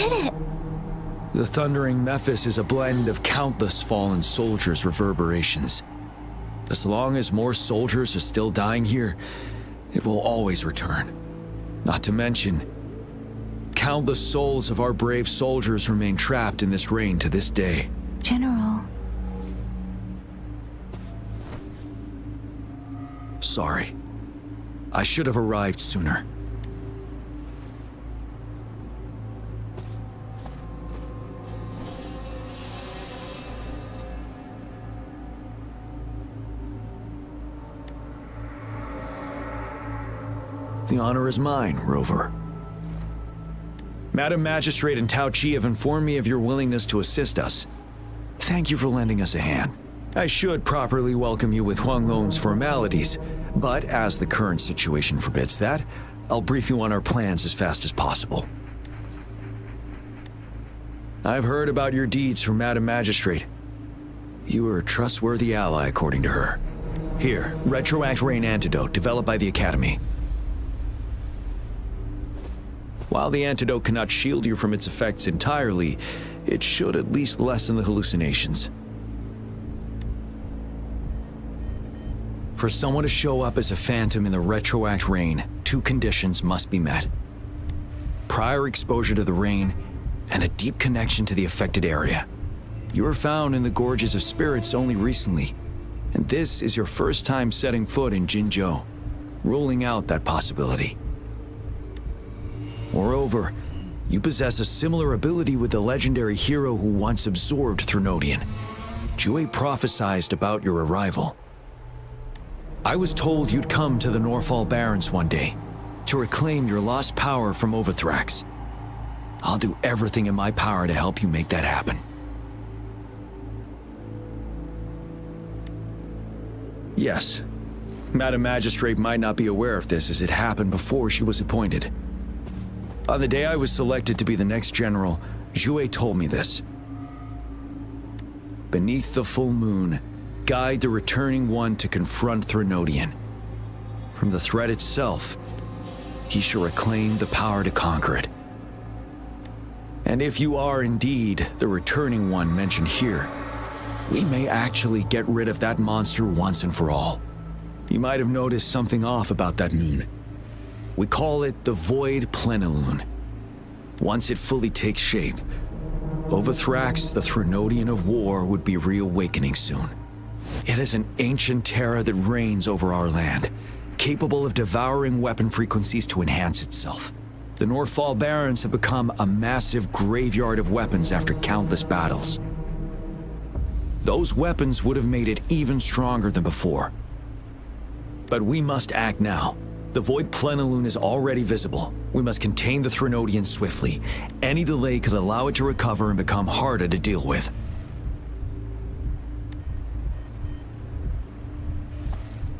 did it. The thundering Mephis is a blend of countless fallen soldiers' reverberations. As long as more soldiers are still dying here, it will always return. Not to mention, countless souls of our brave soldiers remain trapped in this rain to this day. General. Sorry. I should have arrived sooner. The honor is mine, Rover. Madam Magistrate and Tao Chi have informed me of your willingness to assist us. Thank you for lending us a hand. I should properly welcome you with Huanglong's formalities, but as the current situation forbids that, I'll brief you on our plans as fast as possible. I've heard about your deeds from Madam Magistrate. You are a trustworthy ally, according to her. Here, Retroact Rain Antidote, developed by the Academy. While the antidote cannot shield you from its effects entirely, it should at least lessen the hallucinations. For someone to show up as a phantom in the Retroact Rain, 2 conditions must be met. Prior exposure to the rain, and a deep connection to the affected area. You were found in the Gorges of Spirits only recently, and this is your first time setting foot in Jinzhou, ruling out that possibility. Moreover, you possess a similar ability with the legendary hero who once absorbed Threnodian. Jue prophesied about your arrival. I was told you'd come to the Norfall Barrens one day to reclaim your lost power from Overthrax. I'll do everything in my power to help you make that happen. Yes, Madam Magistrate might not be aware of this as it happened before she was appointed. On the day I was selected to be the next general, Jue told me this. Beneath the full moon, guide the returning one to confront Threnodian. From the threat itself, he shall reclaim the power to conquer it. And if you are indeed the returning one mentioned here, we may actually get rid of that monster once and for all. You might have noticed something off about that moon. We call it the Void Plenilune. Once it fully takes shape, Overthrax, the Threnodian of War, would be reawakening soon. It is an ancient terror that reigns over our land, capable of devouring weapon frequencies to enhance itself. The Norfall Barrens have become a massive graveyard of weapons after countless battles. Those weapons would have made it even stronger than before. But we must act now. The Void Plenilune is already visible. We must contain the Threnodian swiftly. Any delay could allow it to recover and become harder to deal with.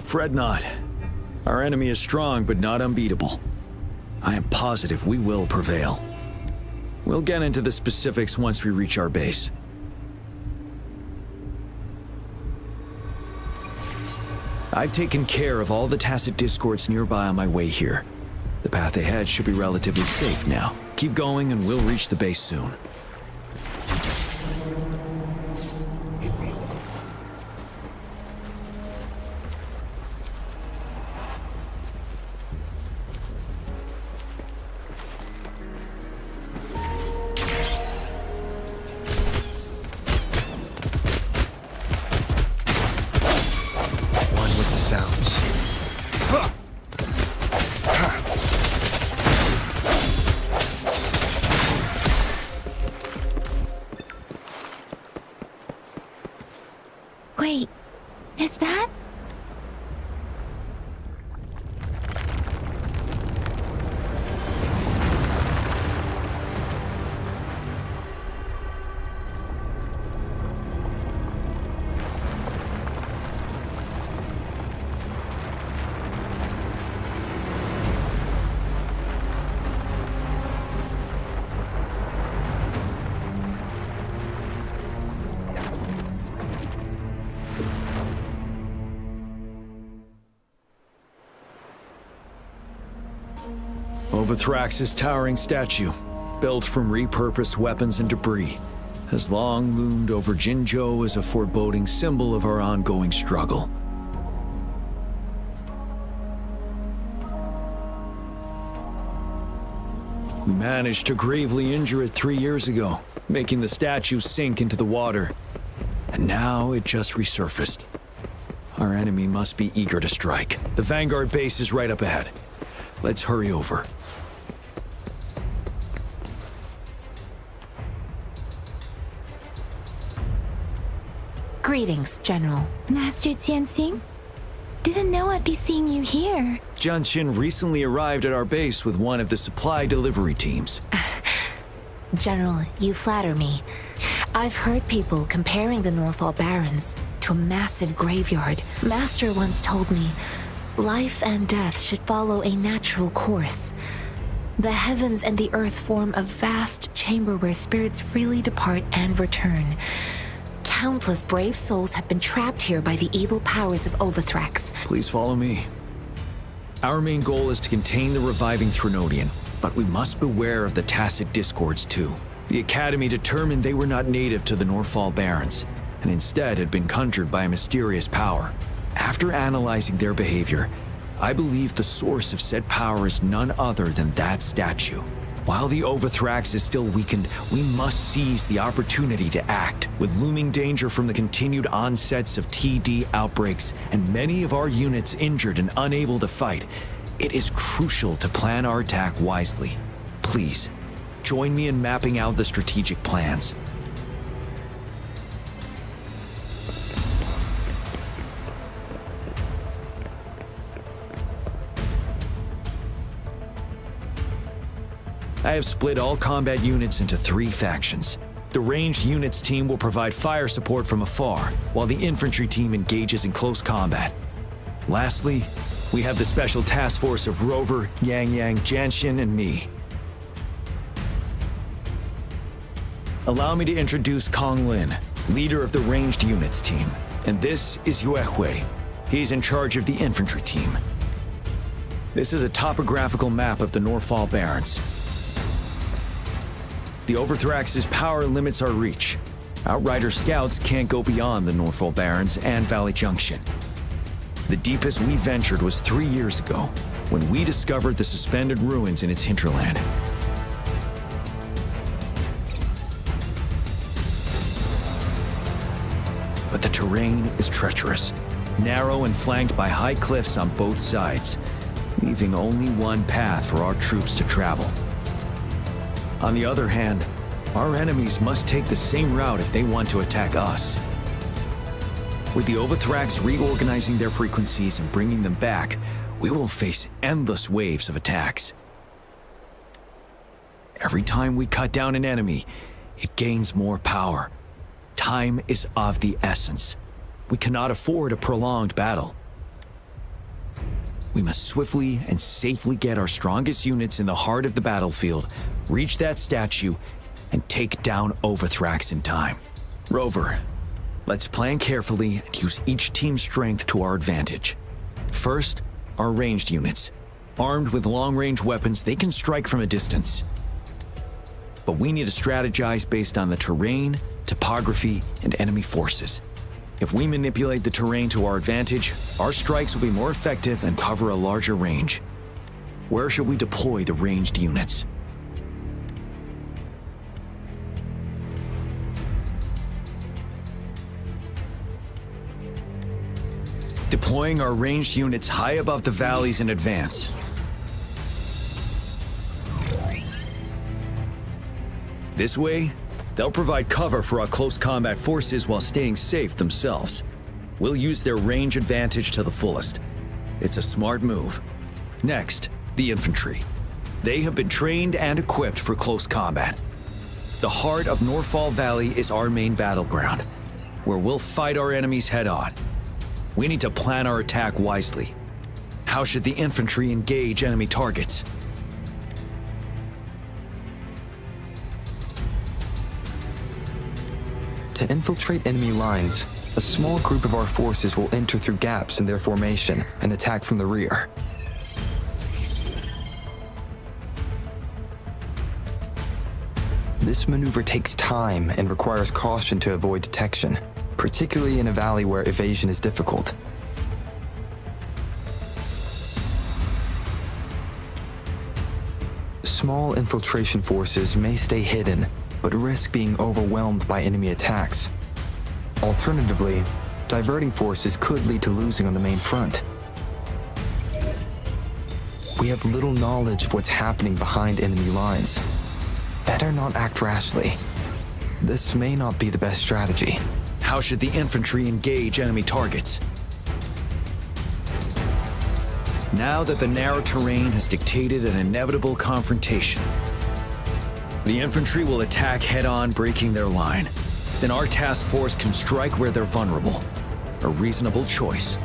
Fret not. Our enemy is strong, but not unbeatable. I am positive we will prevail. We'll get into the specifics once we reach our base. I've taken care of all the tacit discords nearby on my way here. The path ahead should be relatively safe now. Keep going and we'll reach the base soon. Wait, is that? Overthrax's towering statue. built from repurposed weapons and debris, has long loomed over Jinzhou as a foreboding symbol of our ongoing struggle. We managed to gravely injure it 3 years ago, making the statue sink into the water. And now it just resurfaced. Our enemy must be eager to strike. The Vanguard base is right up ahead. Let's hurry over. Greetings, General. Master Jianxing? Didn't know I'd be seeing you here. Jianxin recently arrived at our base with one of the supply delivery teams. General, you flatter me. I've heard people comparing the Norfall Barrens to a massive graveyard. Master once told me, life and death should follow a natural course. The heavens and the earth form a vast chamber where spirits freely depart and return. Countless brave souls have been trapped here by the evil powers of Overthrax. Please follow me. Our main goal is to contain the reviving Threnodian, but we must beware of the tacit discords too. The Academy determined they were not native to the Norfall Barrens, and instead had been conjured by a mysterious power. After analyzing their behavior, I believe the source of said power is none other than that statue. While the Overthrax is still weakened, we must seize the opportunity to act. With looming danger from the continued onsets of TD outbreaks and many of our units injured and unable to fight, it is crucial to plan our attack wisely. Please, join me in mapping out the strategic plans. I have split all combat units into 3 factions. The ranged units team will provide fire support from afar, while the infantry team engages in close combat. Lastly, we have the special task force of Rover, Yang, Jianxin, and me. Allow me to introduce Kong Lin, leader of the ranged units team. And this is Yue Hui. He's in charge of the infantry team. This is a topographical map of the Norfall Barrens. The Overthrax's power limits our reach. Outrider scouts can't go beyond the Norfall Barrens and Valley Junction. The deepest we ventured was 3 years ago, when we discovered the suspended ruins in its hinterland. But the terrain is treacherous, narrow and flanked by high cliffs on both sides, leaving only one path for our troops to travel. On the other hand, our enemies must take the same route if they want to attack us. With the Overthrax reorganizing their frequencies and bringing them back, we will face endless waves of attacks. Every time we cut down an enemy, it gains more power. Time is of the essence. We cannot afford a prolonged battle. We must swiftly and safely get our strongest units in the heart of the battlefield, reach that statue, and take down Overthrax in time. Rover, let's plan carefully and use each team's strength to our advantage. First, our ranged units. Armed with long-range weapons, they can strike from a distance. But we need to strategize based on the terrain, topography, and enemy forces. If we manipulate the terrain to our advantage, our strikes will be more effective and cover a larger range. Where should we deploy the ranged units? Deploying our ranged units high above the valleys in advance. This way, they'll provide cover for our close combat forces while staying safe themselves. We'll use their range advantage to the fullest. It's a smart move. Next, the infantry. They have been trained and equipped for close combat. The heart of Norfall Valley is our main battleground, where we'll fight our enemies head-on. We need to plan our attack wisely. How should the infantry engage enemy targets? To infiltrate enemy lines, a small group of our forces will enter through gaps in their formation and attack from the rear. This maneuver takes time and requires caution to avoid detection, particularly in a valley where evasion is difficult. Small infiltration forces may stay hidden, but risk being overwhelmed by enemy attacks. Alternatively, diverting forces could lead to losing on the main front. We have little knowledge of what's happening behind enemy lines. Better not act rashly. This may not be the best strategy. How should the infantry engage enemy targets? Now that the narrow terrain has dictated an inevitable confrontation, the infantry will attack head-on, breaking their line. Then our task force can strike where they're vulnerable. A reasonable choice.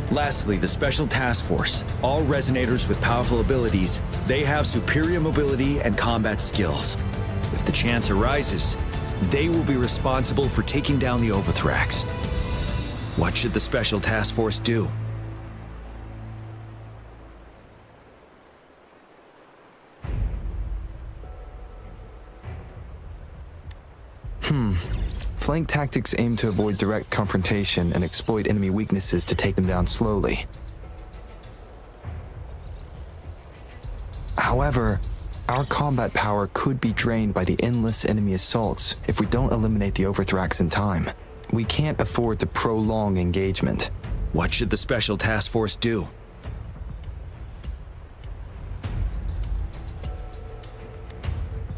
Lastly, the Special Task Force. All resonators with powerful abilities, they have superior mobility and combat skills. If the chance arises, they will be responsible for taking down the Overthrax. What should the Special Task Force do? Flank tactics aim to avoid direct confrontation and exploit enemy weaknesses to take them down slowly. However, our combat power could be drained by the endless enemy assaults if we don't eliminate the Overthrax in time. We can't afford to prolong engagement. What should the Special Task Force do?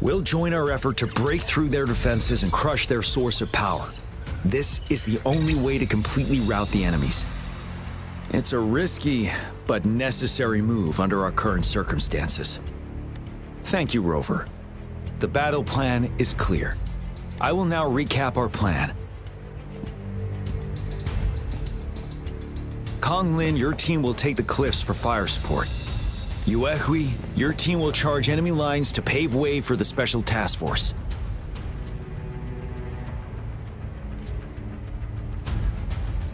We'll join our effort to break through their defenses and crush their source of power. This is the only way to completely rout the enemies. It's a risky, but necessary move under our current circumstances. Thank you, Rover. The battle plan is clear. I will now recap our plan. Kong Lin, your team will take the cliffs for fire support. Yuehui, your team will charge enemy lines to pave way for the Special Task Force.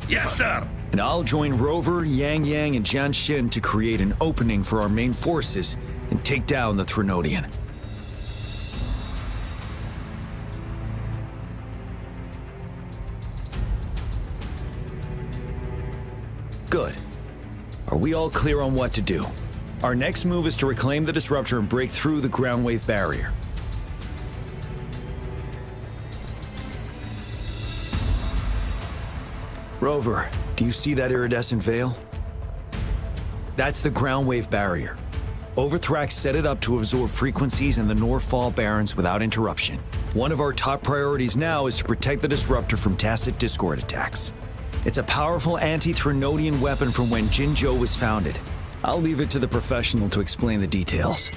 Yes, sir! And I'll join Rover, Yang Yang, and Jian Xin to create an opening for our main forces and take down the Threnodian. Good. Are we all clear on what to do? Our next move is to reclaim the disruptor and break through the ground wave barrier. Rover, do you see that iridescent veil? That's the ground wave barrier. Overthrax set it up to absorb frequencies in the Northfall Barrens without interruption. One of our top priorities now is to protect the disruptor from tacit discord attacks. It's a powerful anti-Threnodian weapon from when Jinzhou was founded. I'll leave it to the professional to explain the details.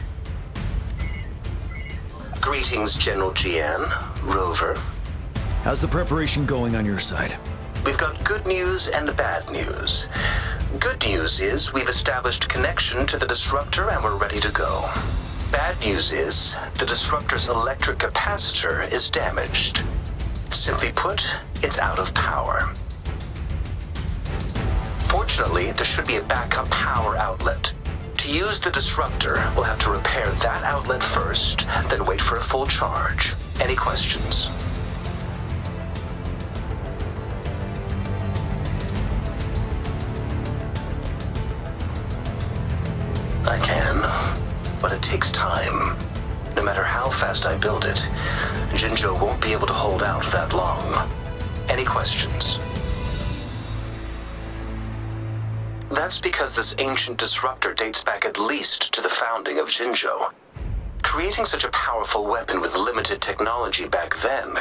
Greetings, General Jian, Rover. How's the preparation going on your side? We've got good news and bad news. Good news is we've established connection to the disruptor and we're ready to go. Bad news is the disruptor's electric capacitor is damaged. Simply put, it's out of power. Fortunately, there should be a backup power outlet. To use the disruptor, we'll have to repair that outlet first, then wait for a full charge. Any questions? I can, but it takes time. No matter how fast I build it, Jinzhou won't be able to hold out that long. Any questions? That's because this ancient disruptor dates back at least to the founding of Jinzhou. Creating such a powerful weapon with limited technology back then,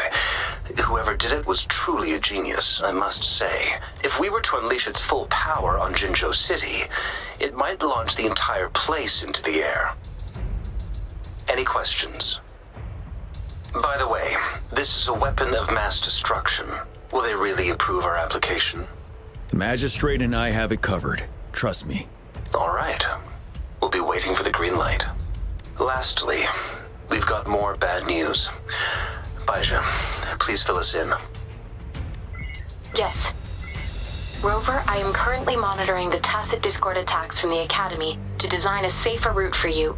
whoever did it was truly a genius, I must say. If we were to unleash its full power on Jinzhou City, it might launch the entire place into the air. Any questions? By the way, this is a weapon of mass destruction. Will they really approve our application? The Magistrate and I have it covered. Trust me. All right. We'll be waiting for the green light. Lastly, we've got more bad news. Baizha, please fill us in. Yes. Rover, I am currently monitoring the tacit discord attacks from the Academy to design a safer route for you.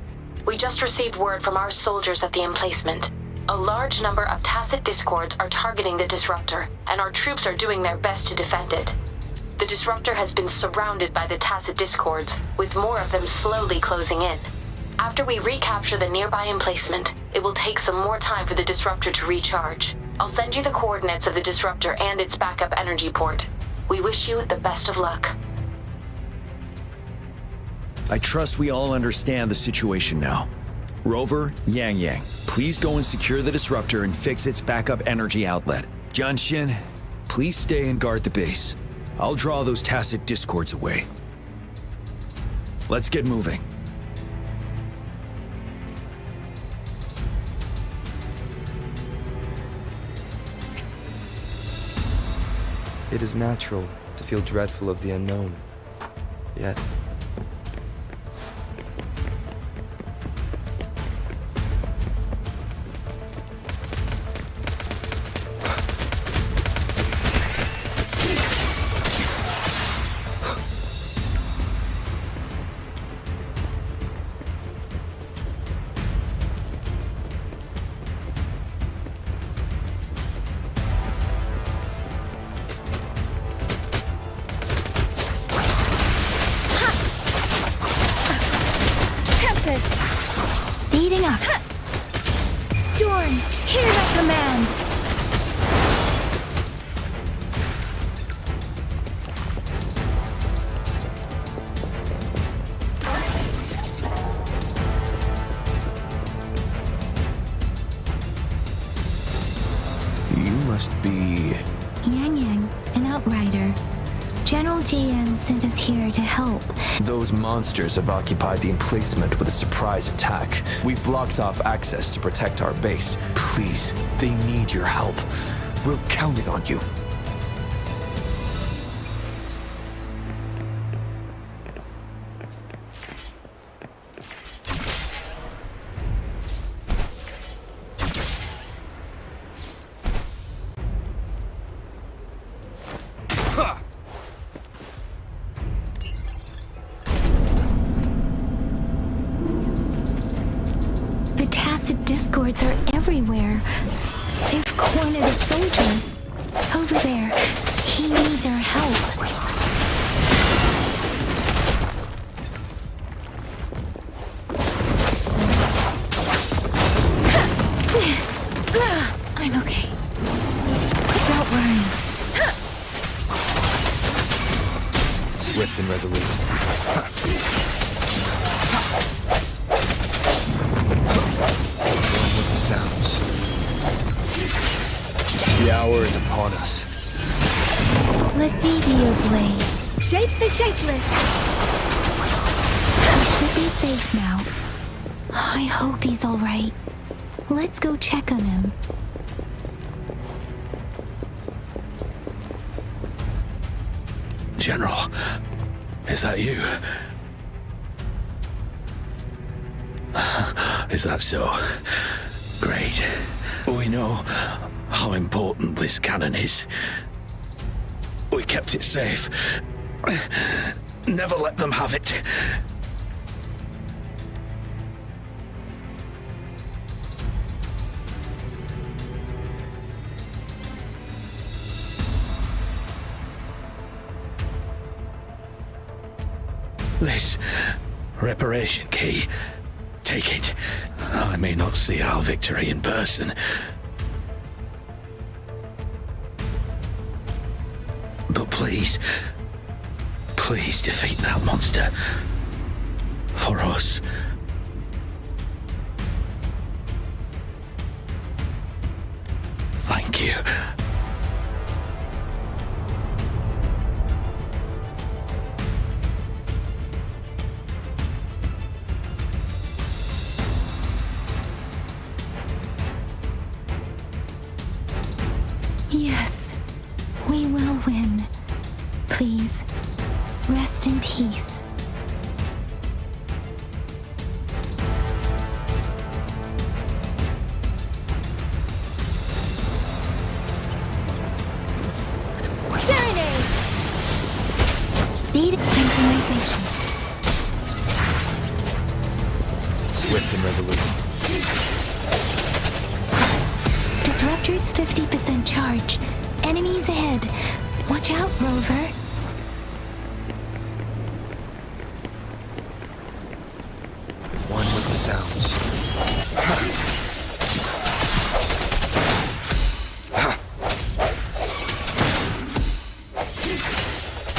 We just received word from our soldiers at the emplacement. A large number of Tacet discords are targeting the disruptor, and our troops are doing their best to defend it. The disruptor has been surrounded by the Tacet discords, with more of them slowly closing in. After we recapture the nearby emplacement, it will take some more time for the disruptor to recharge. I'll send you the coordinates of the disruptor and its backup energy port. We wish you the best of luck. I trust we all understand the situation now. Rover, Yang, please go and secure the disruptor and fix its backup energy outlet. Jianxin, please stay and guard the base. I'll draw those Tacet discords away. Let's get moving. It is natural to feel dreadful of the unknown. Yet, Speeding up. Storm, hear the command. You must be... Yang, an outrider. General GN sent us here to help. Those monsters have occupied the emplacement with a surprise attack. We've blocked off access to protect our base. Please, they need your help. We're counting on you. The Tacet discords are everywhere. They've cornered a soldier. Over there. He needs our help. I'm okay. Don't worry. Swift and resolute. With the sounds. The hour is upon us. Let me be your blade. Shape the shapeless! He should be safe now. I hope he's alright. Let's go check on him. General, is that you? Is that so? Great. We know how important this cannon is. We kept it safe. Never let them have it. This reparation key. Take it. I may not see our victory in person. But please defeat that monster. For us. Thank you. Yes, we will win. Please, rest in peace. Serenade! Speed synchronization. Swift and and resolute. Disruptor's 50% charge. Enemies ahead. Watch out, Rover. One with the sounds.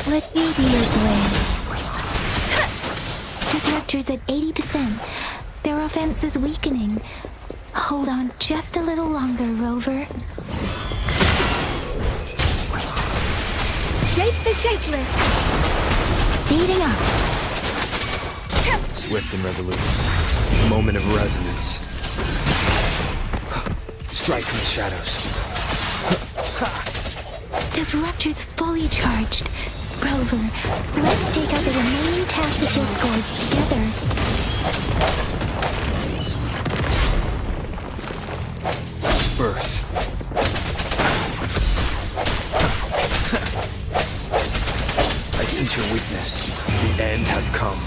Let me be your blade. Disruptor's at 80%. Their offense is weakening. Hold on just a little longer, Rover. Shake the shakeless. Speeding up. Swift and resolute. Moment of resonance. Strike from the shadows. Disruptor's fully charged. Rover, let's take out the remaining tacit discords together. Birth. I sense your weakness. The end has come.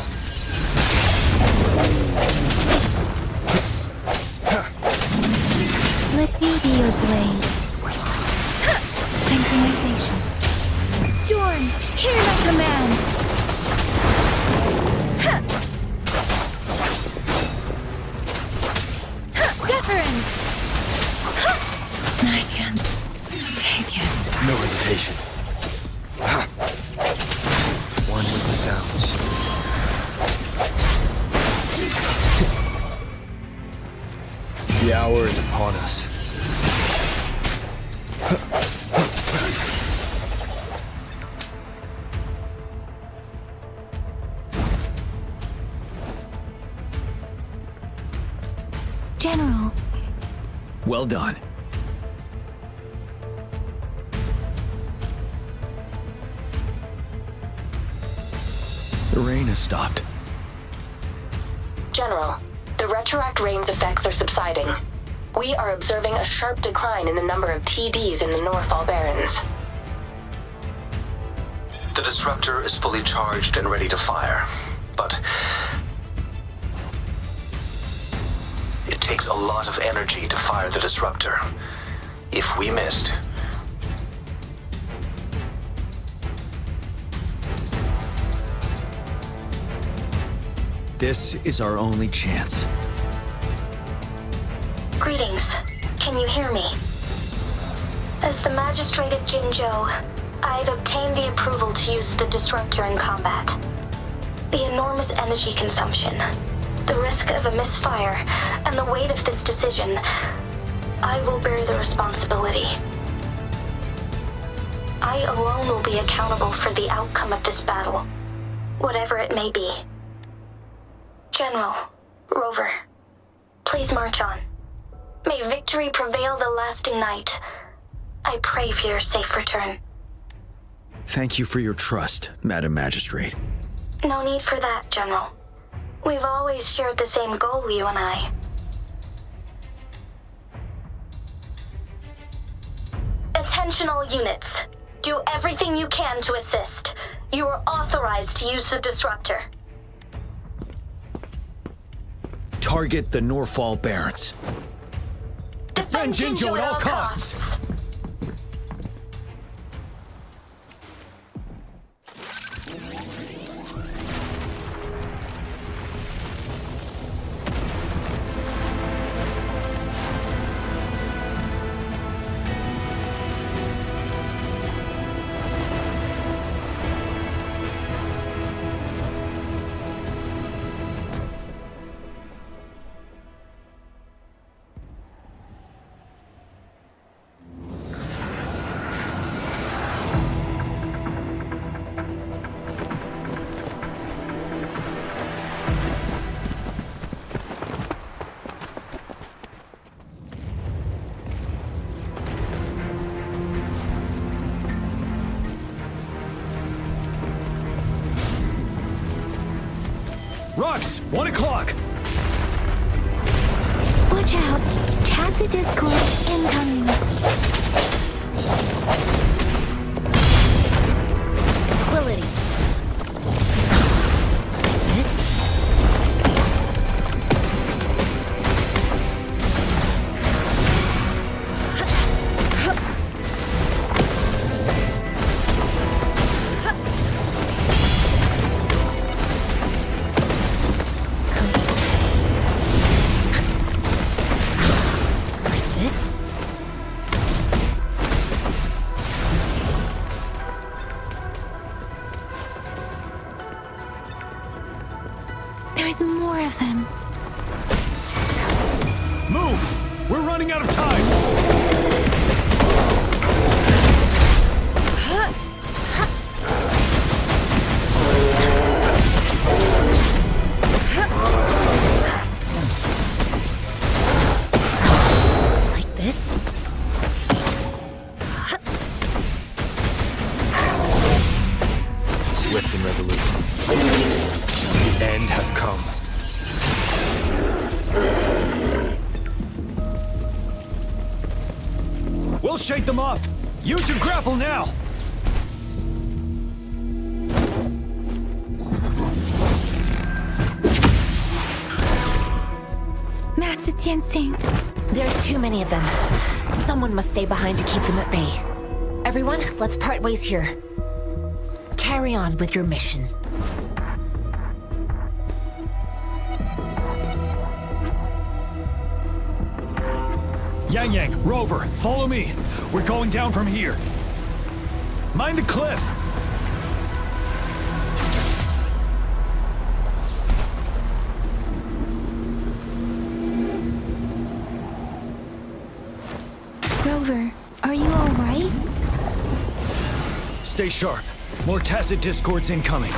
Let me be your blade. Synchronization. Storm, hear my command. Deference. I can't take it. No hesitation. One with the sounds. The hour is upon us. General. Well done. The rain has stopped. General, the retroact rain's effects are subsiding. We are observing a sharp decline in the number of TDs in the Northfall Barrens. The disruptor is fully charged and ready to fire, but it takes a lot of energy to fire the disruptor. If we missed, this is our only chance. Greetings. Can you hear me? As the Magistrate of Jinzhou, I've obtained the approval to use the disruptor in combat. The enormous energy consumption, the risk of a misfire, and the weight of this decision, I will bear the responsibility. I alone will be accountable for the outcome of this battle, whatever it may be. General, Rover, please march on. May victory prevail the lasting night. I pray for your safe return. Thank you for your trust, Madam Magistrate. No need for that, General. We've always shared the same goal, you and I. Attention all units. Do everything you can to assist. You are authorized to use the disruptor. Target the Northfall Barrens. Defend Jinzhou at all costs. Rux, 1 o'clock! Watch out. Tacit discords incoming. Tranquility. This? Swift and resolute. The end has come. We'll shake them off! Use your grapple now! Master Tianxing. There's too many of them. Someone must stay behind to keep them at bay. Everyone, let's part ways here. Carry on with your mission. Yang, Rover, follow me. We're going down from here. Mind the cliff. Rover, are you all right? Stay sharp. More tacit discords incoming.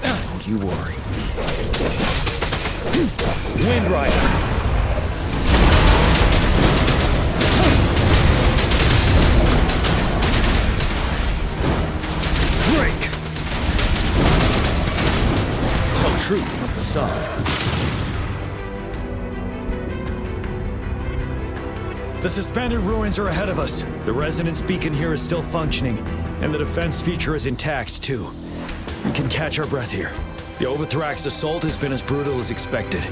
Don't you worry. Wind Rider. Break. Tell truth from facade. The suspended ruins are ahead of us. The resonance beacon here is still functioning, and the defense feature is intact, too. We can catch our breath here. The Overthrax assault has been as brutal as expected.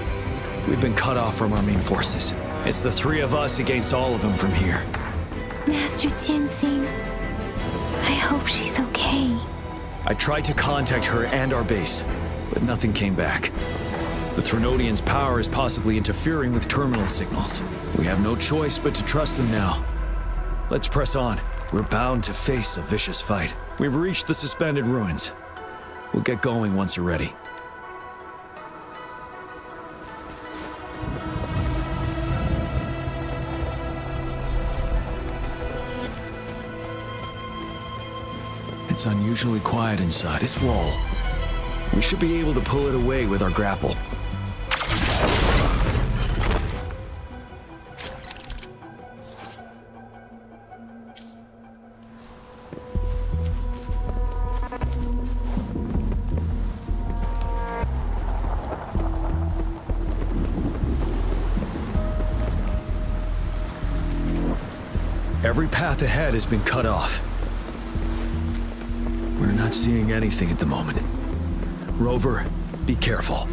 We've been cut off from our main forces. It's the three of us against all of them from here. Master Tianxing, I hope she's okay. I tried to contact her and our base, but nothing came back. The Threnodians' power is possibly interfering with terminal signals. We have no choice but to trust them now. Let's press on. We're bound to face a vicious fight. We've reached the suspended ruins. We'll get going once you're ready. It's unusually quiet inside this wall. We should be able to pull it away with our grapple. Every path ahead has been cut off. We're not seeing anything at the moment. Rover, be careful.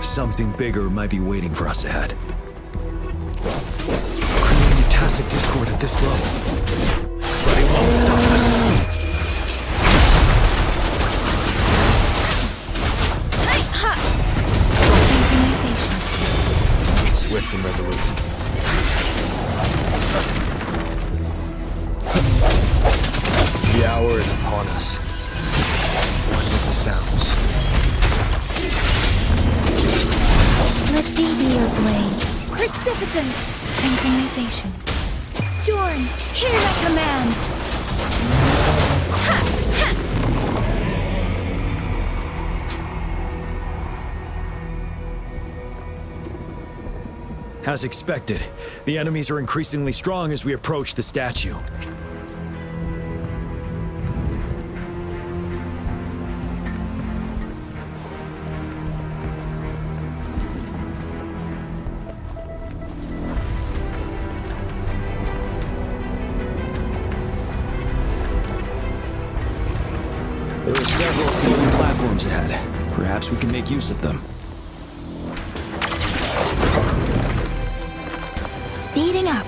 Something bigger might be waiting for us ahead. Creating a tacit discord at this level. But it won't stop us. Synchronization. Swift and resolute. The hour is upon us. One with the sounds. Let thee be your blade. Precipitant. Synchronization. Storm, hear my command. Ha! Ha! As expected, the enemies are increasingly strong as we approach the statue. There are several floating platforms ahead. Perhaps we can make use of them. Speeding up.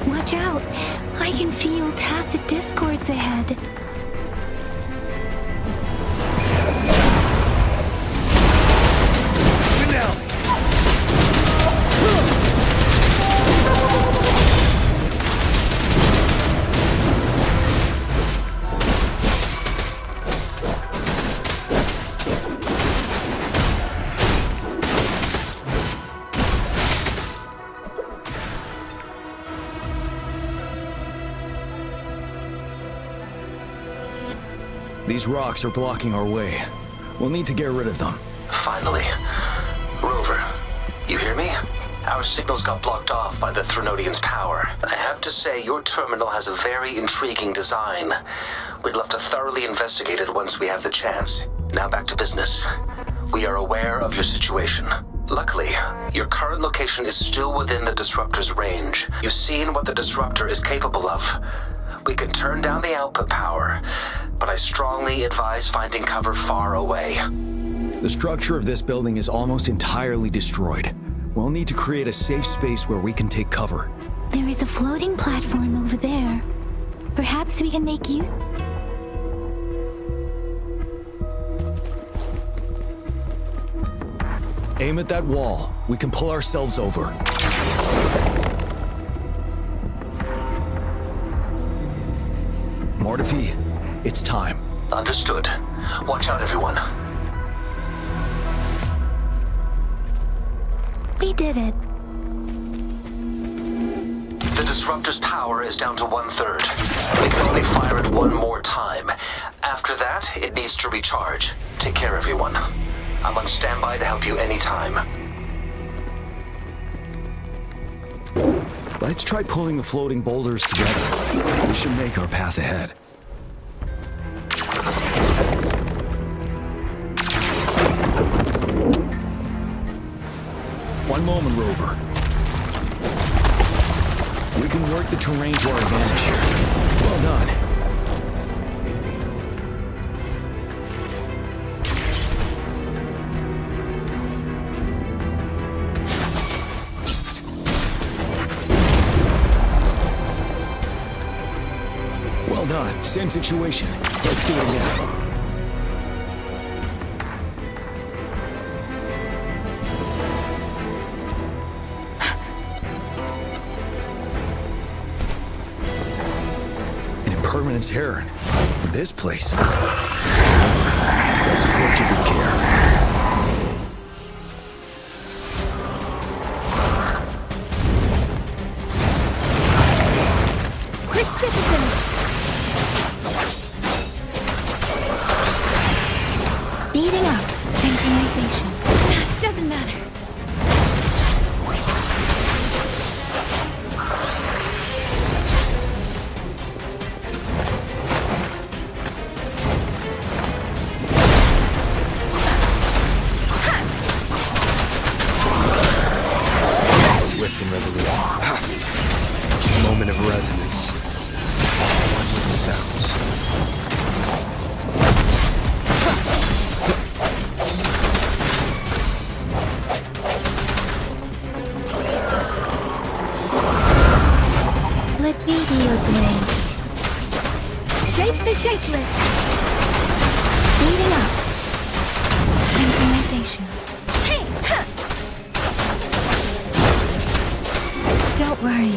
Watch out. I can feel tacit discords ahead. These rocks are blocking our way. We'll need to get rid of them. Finally. Rover, you hear me? Our signals got blocked off by the Threnodian's power. I have to say, your terminal has a very intriguing design. We'd love to thoroughly investigate it once we have the chance. Now back to business. We are aware of your situation. Luckily, your current location is still within the Disruptor's range. You've seen what the Disruptor is capable of. We can turn down the output power, but I strongly advise finding cover far away. The structure of this building is almost entirely destroyed. We'll need to create a safe space where we can take cover. There is a floating platform over there. Perhaps we can make use. Aim at that wall. We can pull ourselves over. Mortefi, it's time. Understood. Watch out, everyone. We did it. The Disruptor's power is down to 1/3. We can only fire it one more time. After that, it needs to recharge. Take care, everyone. I'm on standby to help you anytime. Let's try pulling the floating boulders together. We should make our path ahead. One moment, Rover. We can work the terrain to our advantage here. Well done. Well done. Same situation. Let's do it again. Permanence Heron. This place. Let's approach it with care. Precipitant! Speeding up. Synchronization. Doesn't matter. And resolute. Moment of resonance. One with the sounds. Let me be your blade. Shape the shapeless. Speeding up. Synchronization. Hey! Ha! Don't worry.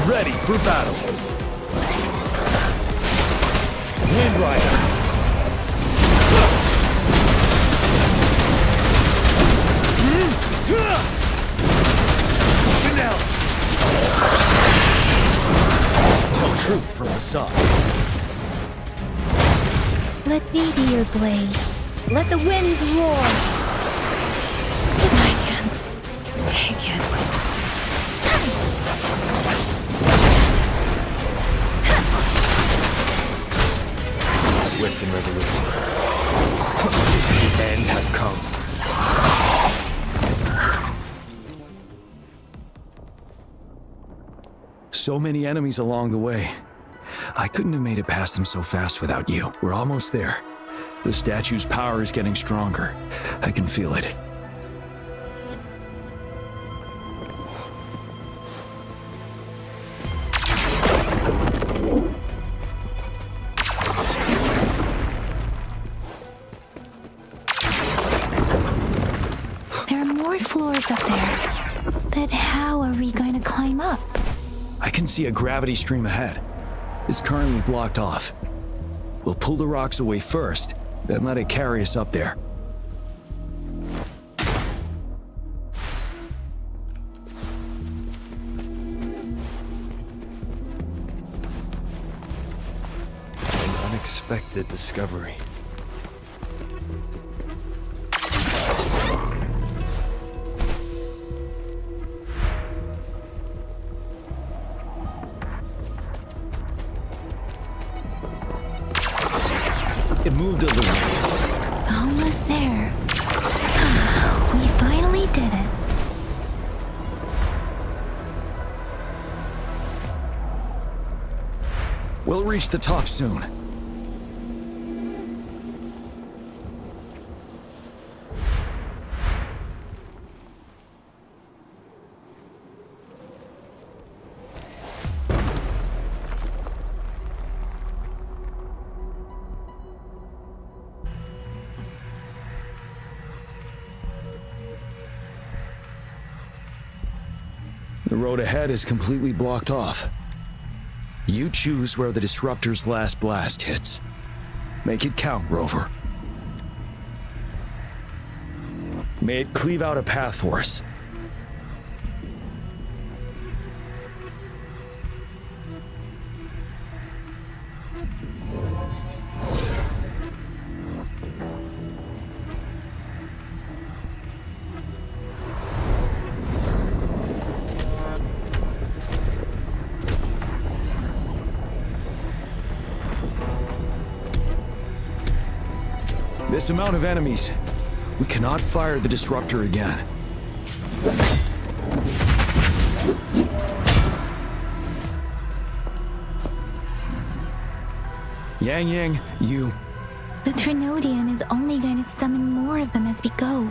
Ready for battle. Wind Rider. Finale. Tell truth from the side. Let me be your blade. Let the winds roar. I can take it. Swift and resolute. The end has come. So many enemies along the way. I couldn't have made it past them so fast without you. We're almost there. The statue's power is getting stronger. I can feel it. There are more floors up there. But how are we going to climb up? I can see a gravity stream ahead. It's currently blocked off. We'll pull the rocks away first, then let it carry us up there. unexpected discovery. It moved a little. Almost there. We finally did it. We'll reach the top soon. The road ahead is completely blocked off. You choose where the disruptor's last blast hits. Make it count, Rover. May it cleave out a path for us. This amount of enemies, we cannot fire the disruptor again. Yang, you... The Threnodian is only going to summon more of them as we go.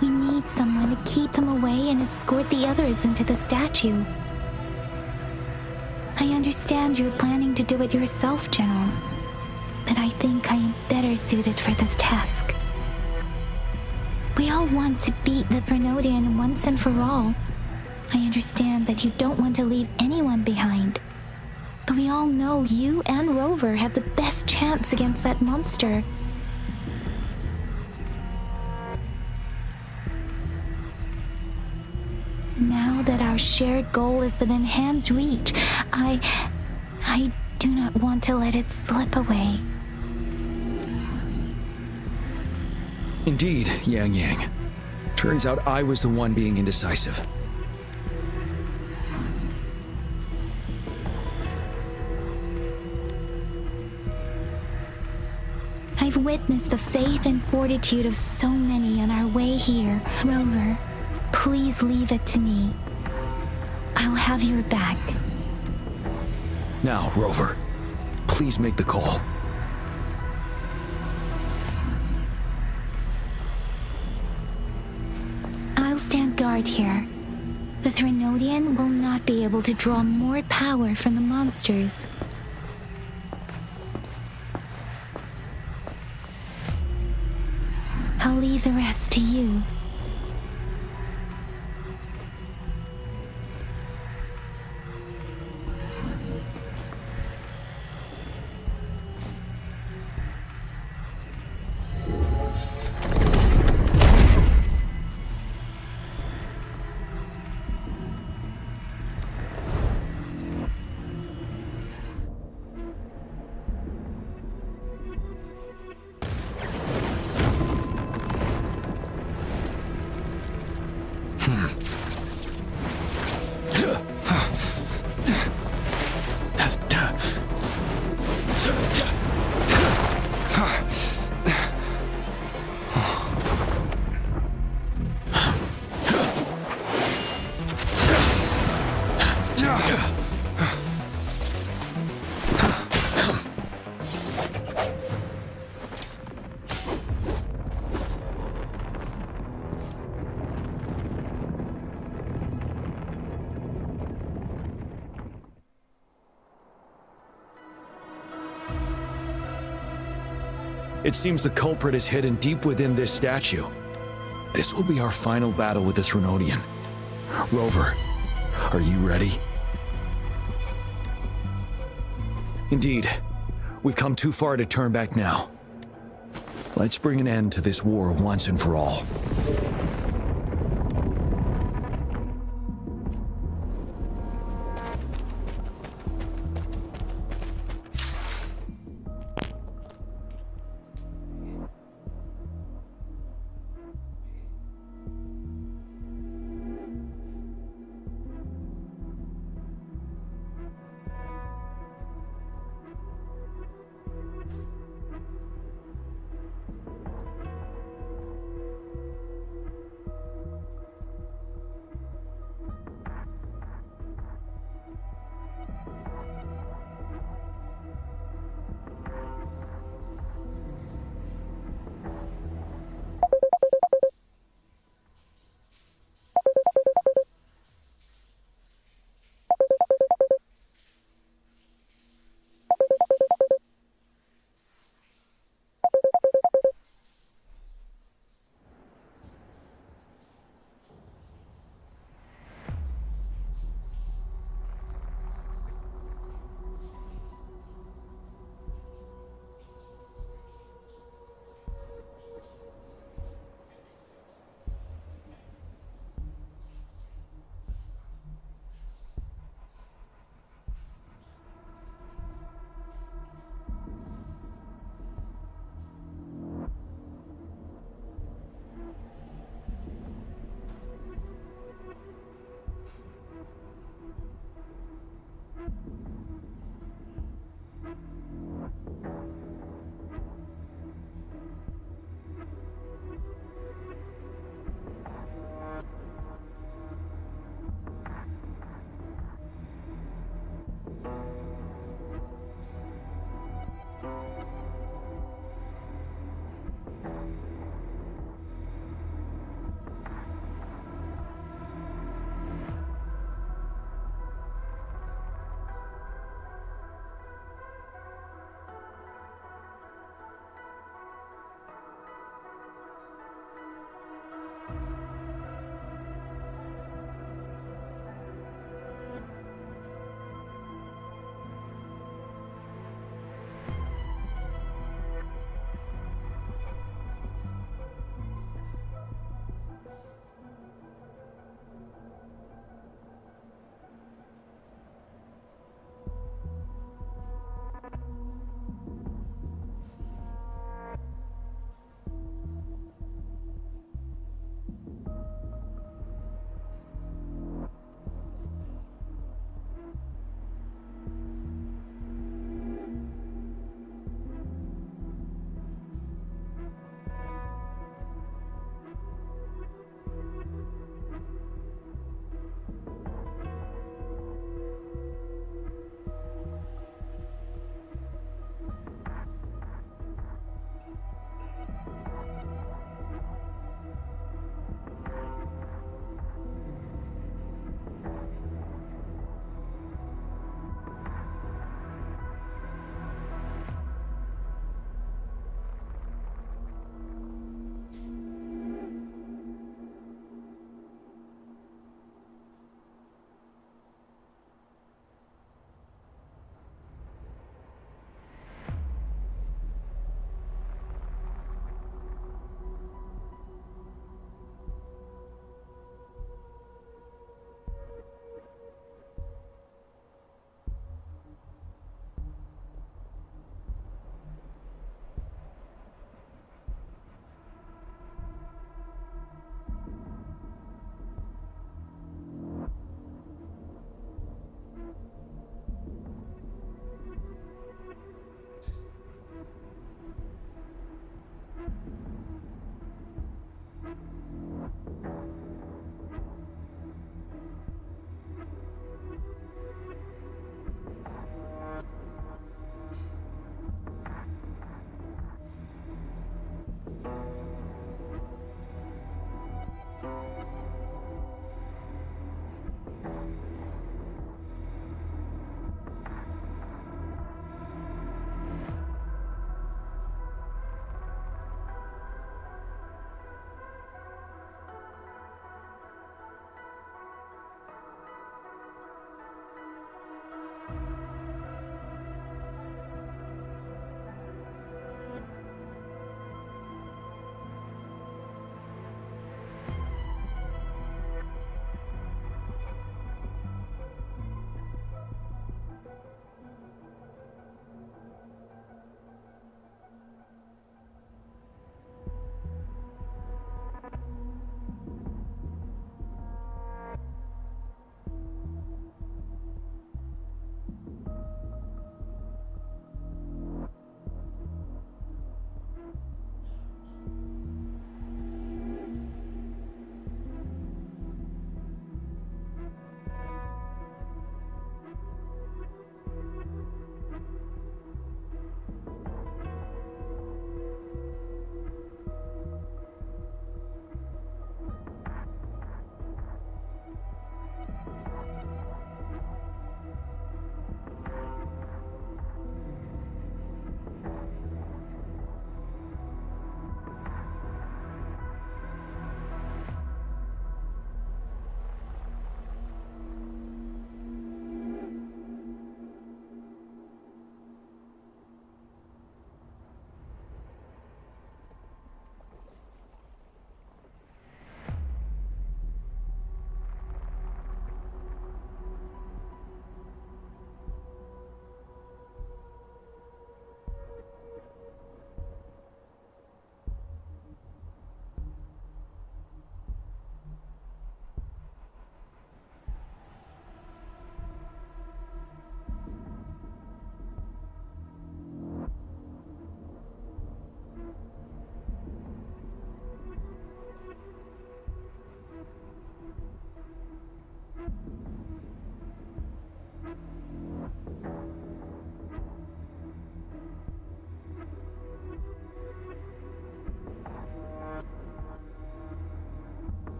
We need someone to keep them away and escort the others into the statue. I understand you're planning to do it yourself, General. But I think I am better suited for this task. We all want to beat the Threnodian once and for all. I understand that you don't want to leave anyone behind. But we all know you and Rover have the best chance against that monster. Now that our shared goal is within hand's reach, I do not want to let it slip away. Indeed, Yang. Turns out I was the one being indecisive. I've witnessed the faith and fortitude of so many on our way here. Rover, please leave it to me. I'll have your back. Now, Rover, please make the call. I'll stand guard here. The Threnodian will not be able to draw more power from the monsters. I'll leave the rest to you. It seems the culprit is hidden deep within this statue. This will be our final battle with the Threnodian. Rover, are you ready? Indeed, we've come too far to turn back now. Let's bring an end to this war once and for all.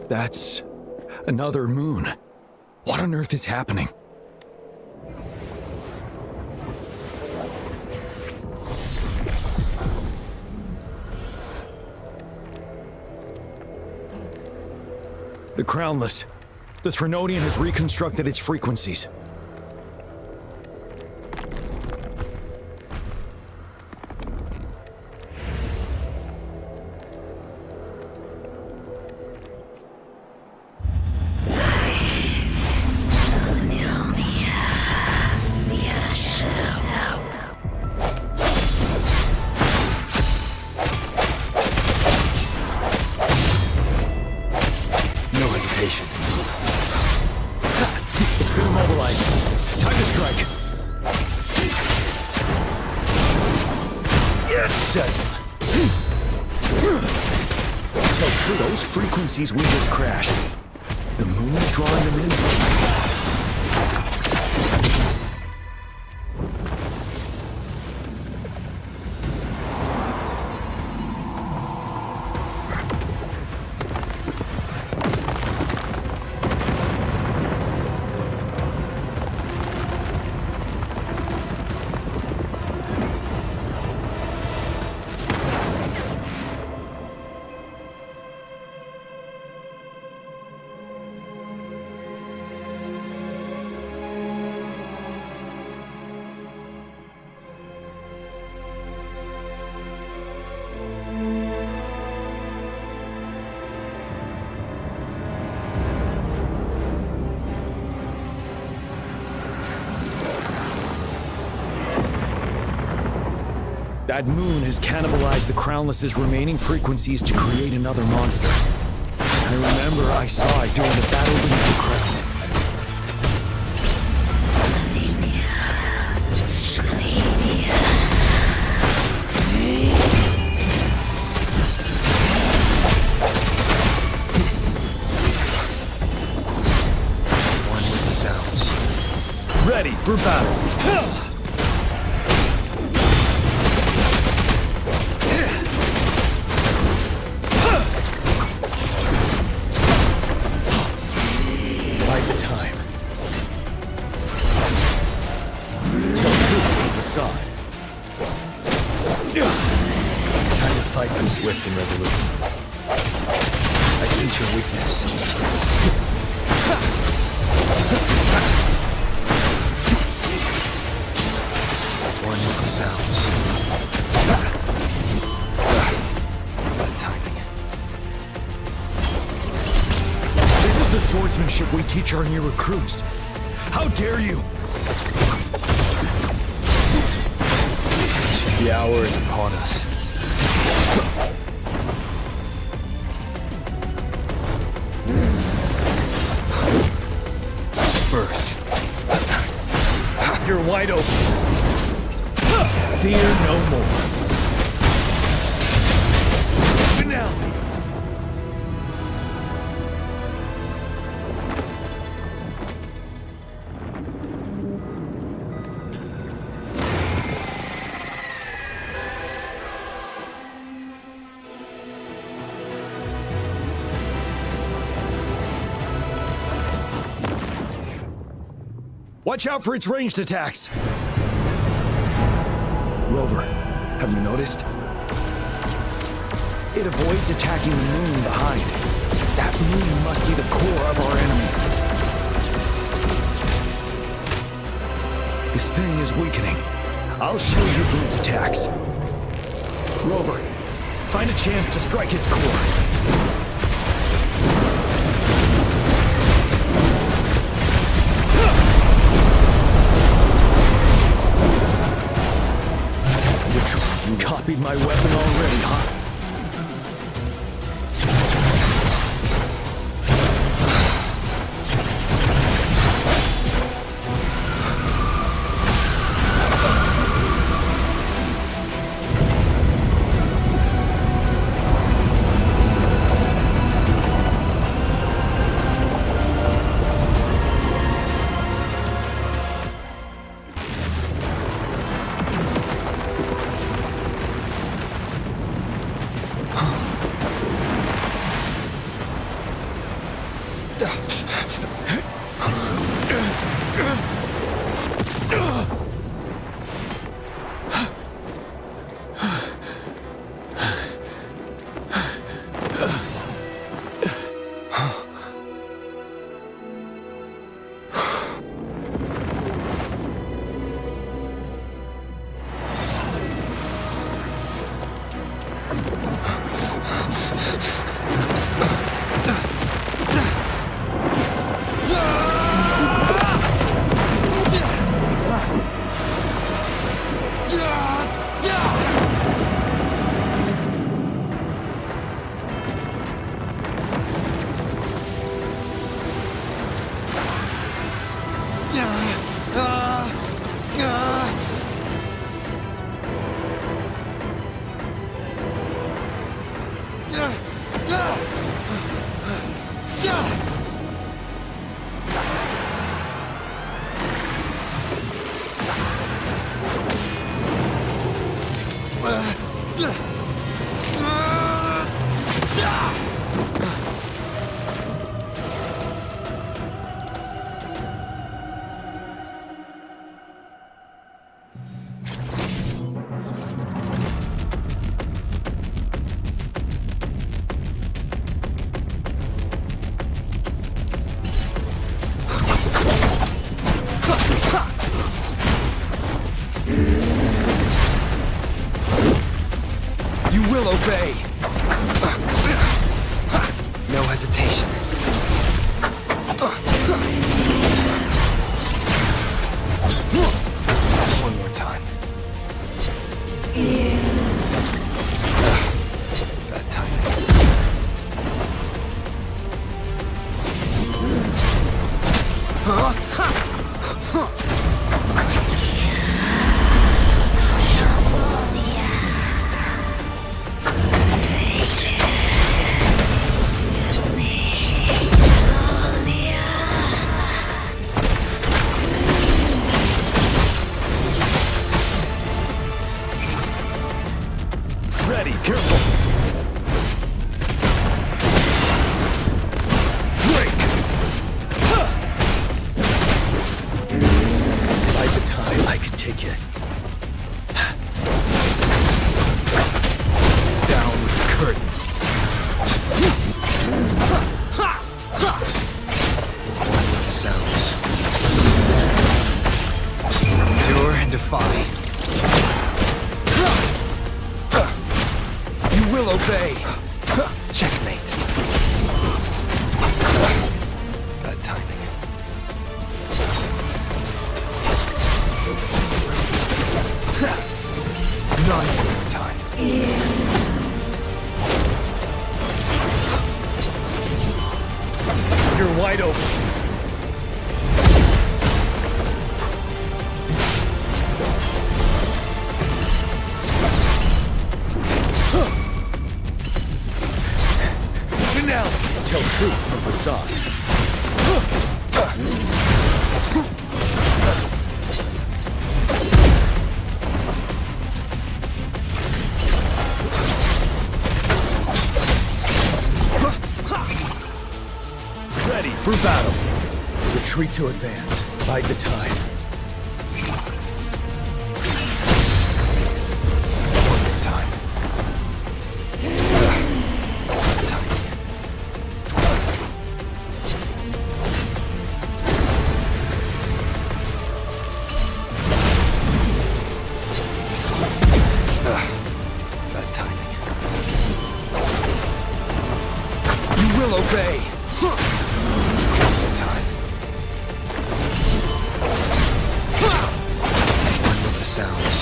That's another moon. What on earth is happening? The Crownless. The Threnodian has reconstructed its frequencies. No hesitation. It's been immobilized. Time to strike. It's settled. Tell true, those frequencies we just crashed. The moon is drawing them in. That moon has cannibalized the Crownless's remaining frequencies to create another monster. I remember I saw it during the battle beneath the crescent. One with the sounds. Ready for battle. Swift and resolute. I sense your weakness. One with the sounds. Bad timing. This is the swordsmanship we teach our new recruits. How dare you! The hour is upon us. Birth. You're wide open. Fear no more. Finale. Watch out for its ranged attacks! Rover, have you noticed? It avoids attacking the moon behind. That moon must be the core of our enemy. This thing is weakening. I'll shield you from its attacks. Rover, find a chance to strike its core. You copied my weapon already, huh? You will obey. No hesitation. One more time. Bad timing. Ready, careful. Break. By the time I can take it. Down with the curtain. What sounds. Endure and defy. You will obey. Checkmate. Bad timing. None more time. You're wide open. Tell truth from facade. Ready for battle. Retreat to advance. Bide the time. One more time. Bad timing. You will obey. Time. One with the sounds.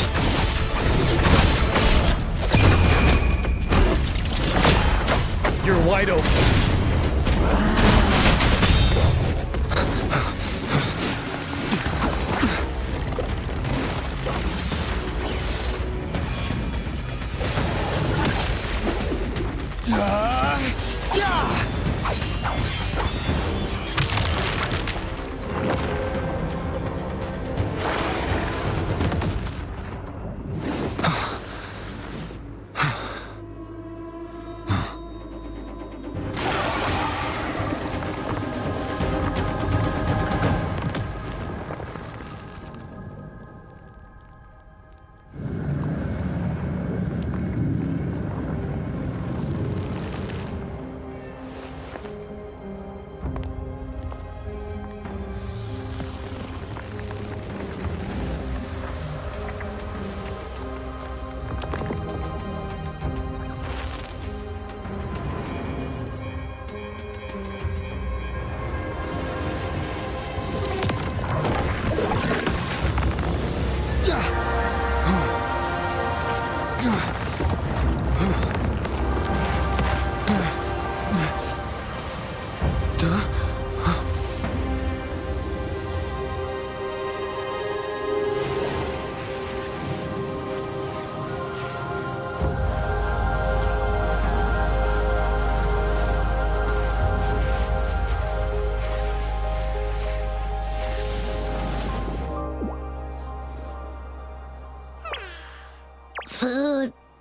You're wide open.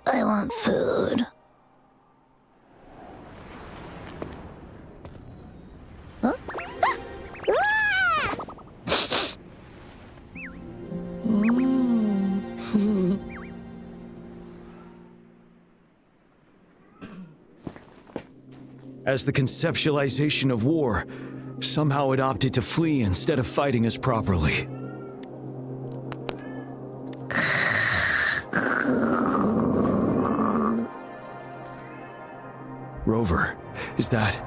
I want food. Huh? As the conceptualization of war, somehow it opted to flee instead of fighting us properly. Rover, is that...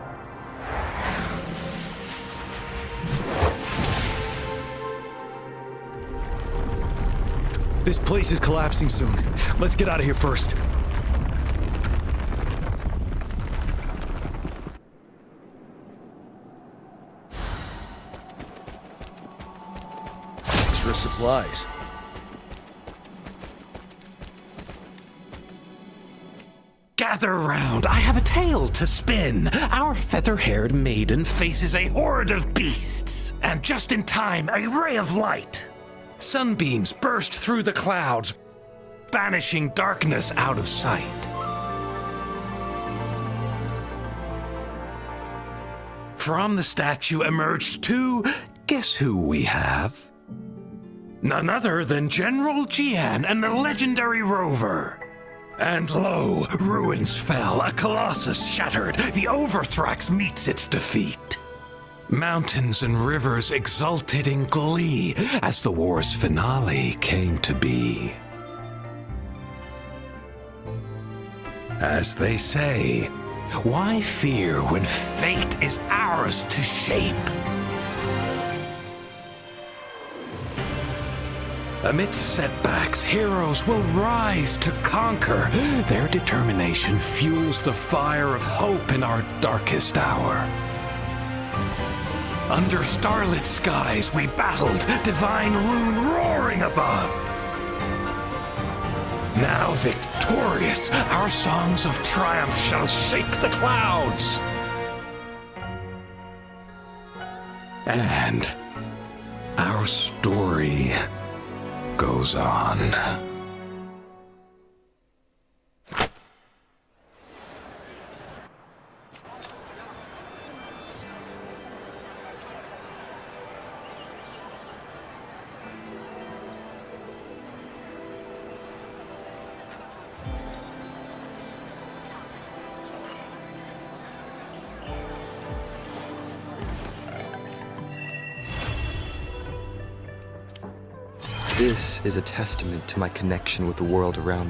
This place is collapsing soon. Let's get out of here first. Extra supplies. Gather round, I have a tale to spin. Our feather-haired maiden faces a horde of beasts. And just in time, a ray of light. Sunbeams burst through the clouds, banishing darkness out of sight. From the statue emerged two, guess who we have? None other than General Jian and the legendary Rover. And lo, ruins fell, a colossus shattered, the Overthrax meets its defeat. Mountains and rivers exulted in glee as the war's finale came to be. As they say, why fear when fate is ours to shape? Amidst setbacks, heroes will rise to conquer. Their determination fuels the fire of hope in our darkest hour. Under starlit skies we battled, divine rune roaring above. Now victorious, our songs of triumph shall shake the clouds. And our story goes on. This is a testament to my connection with the world around me.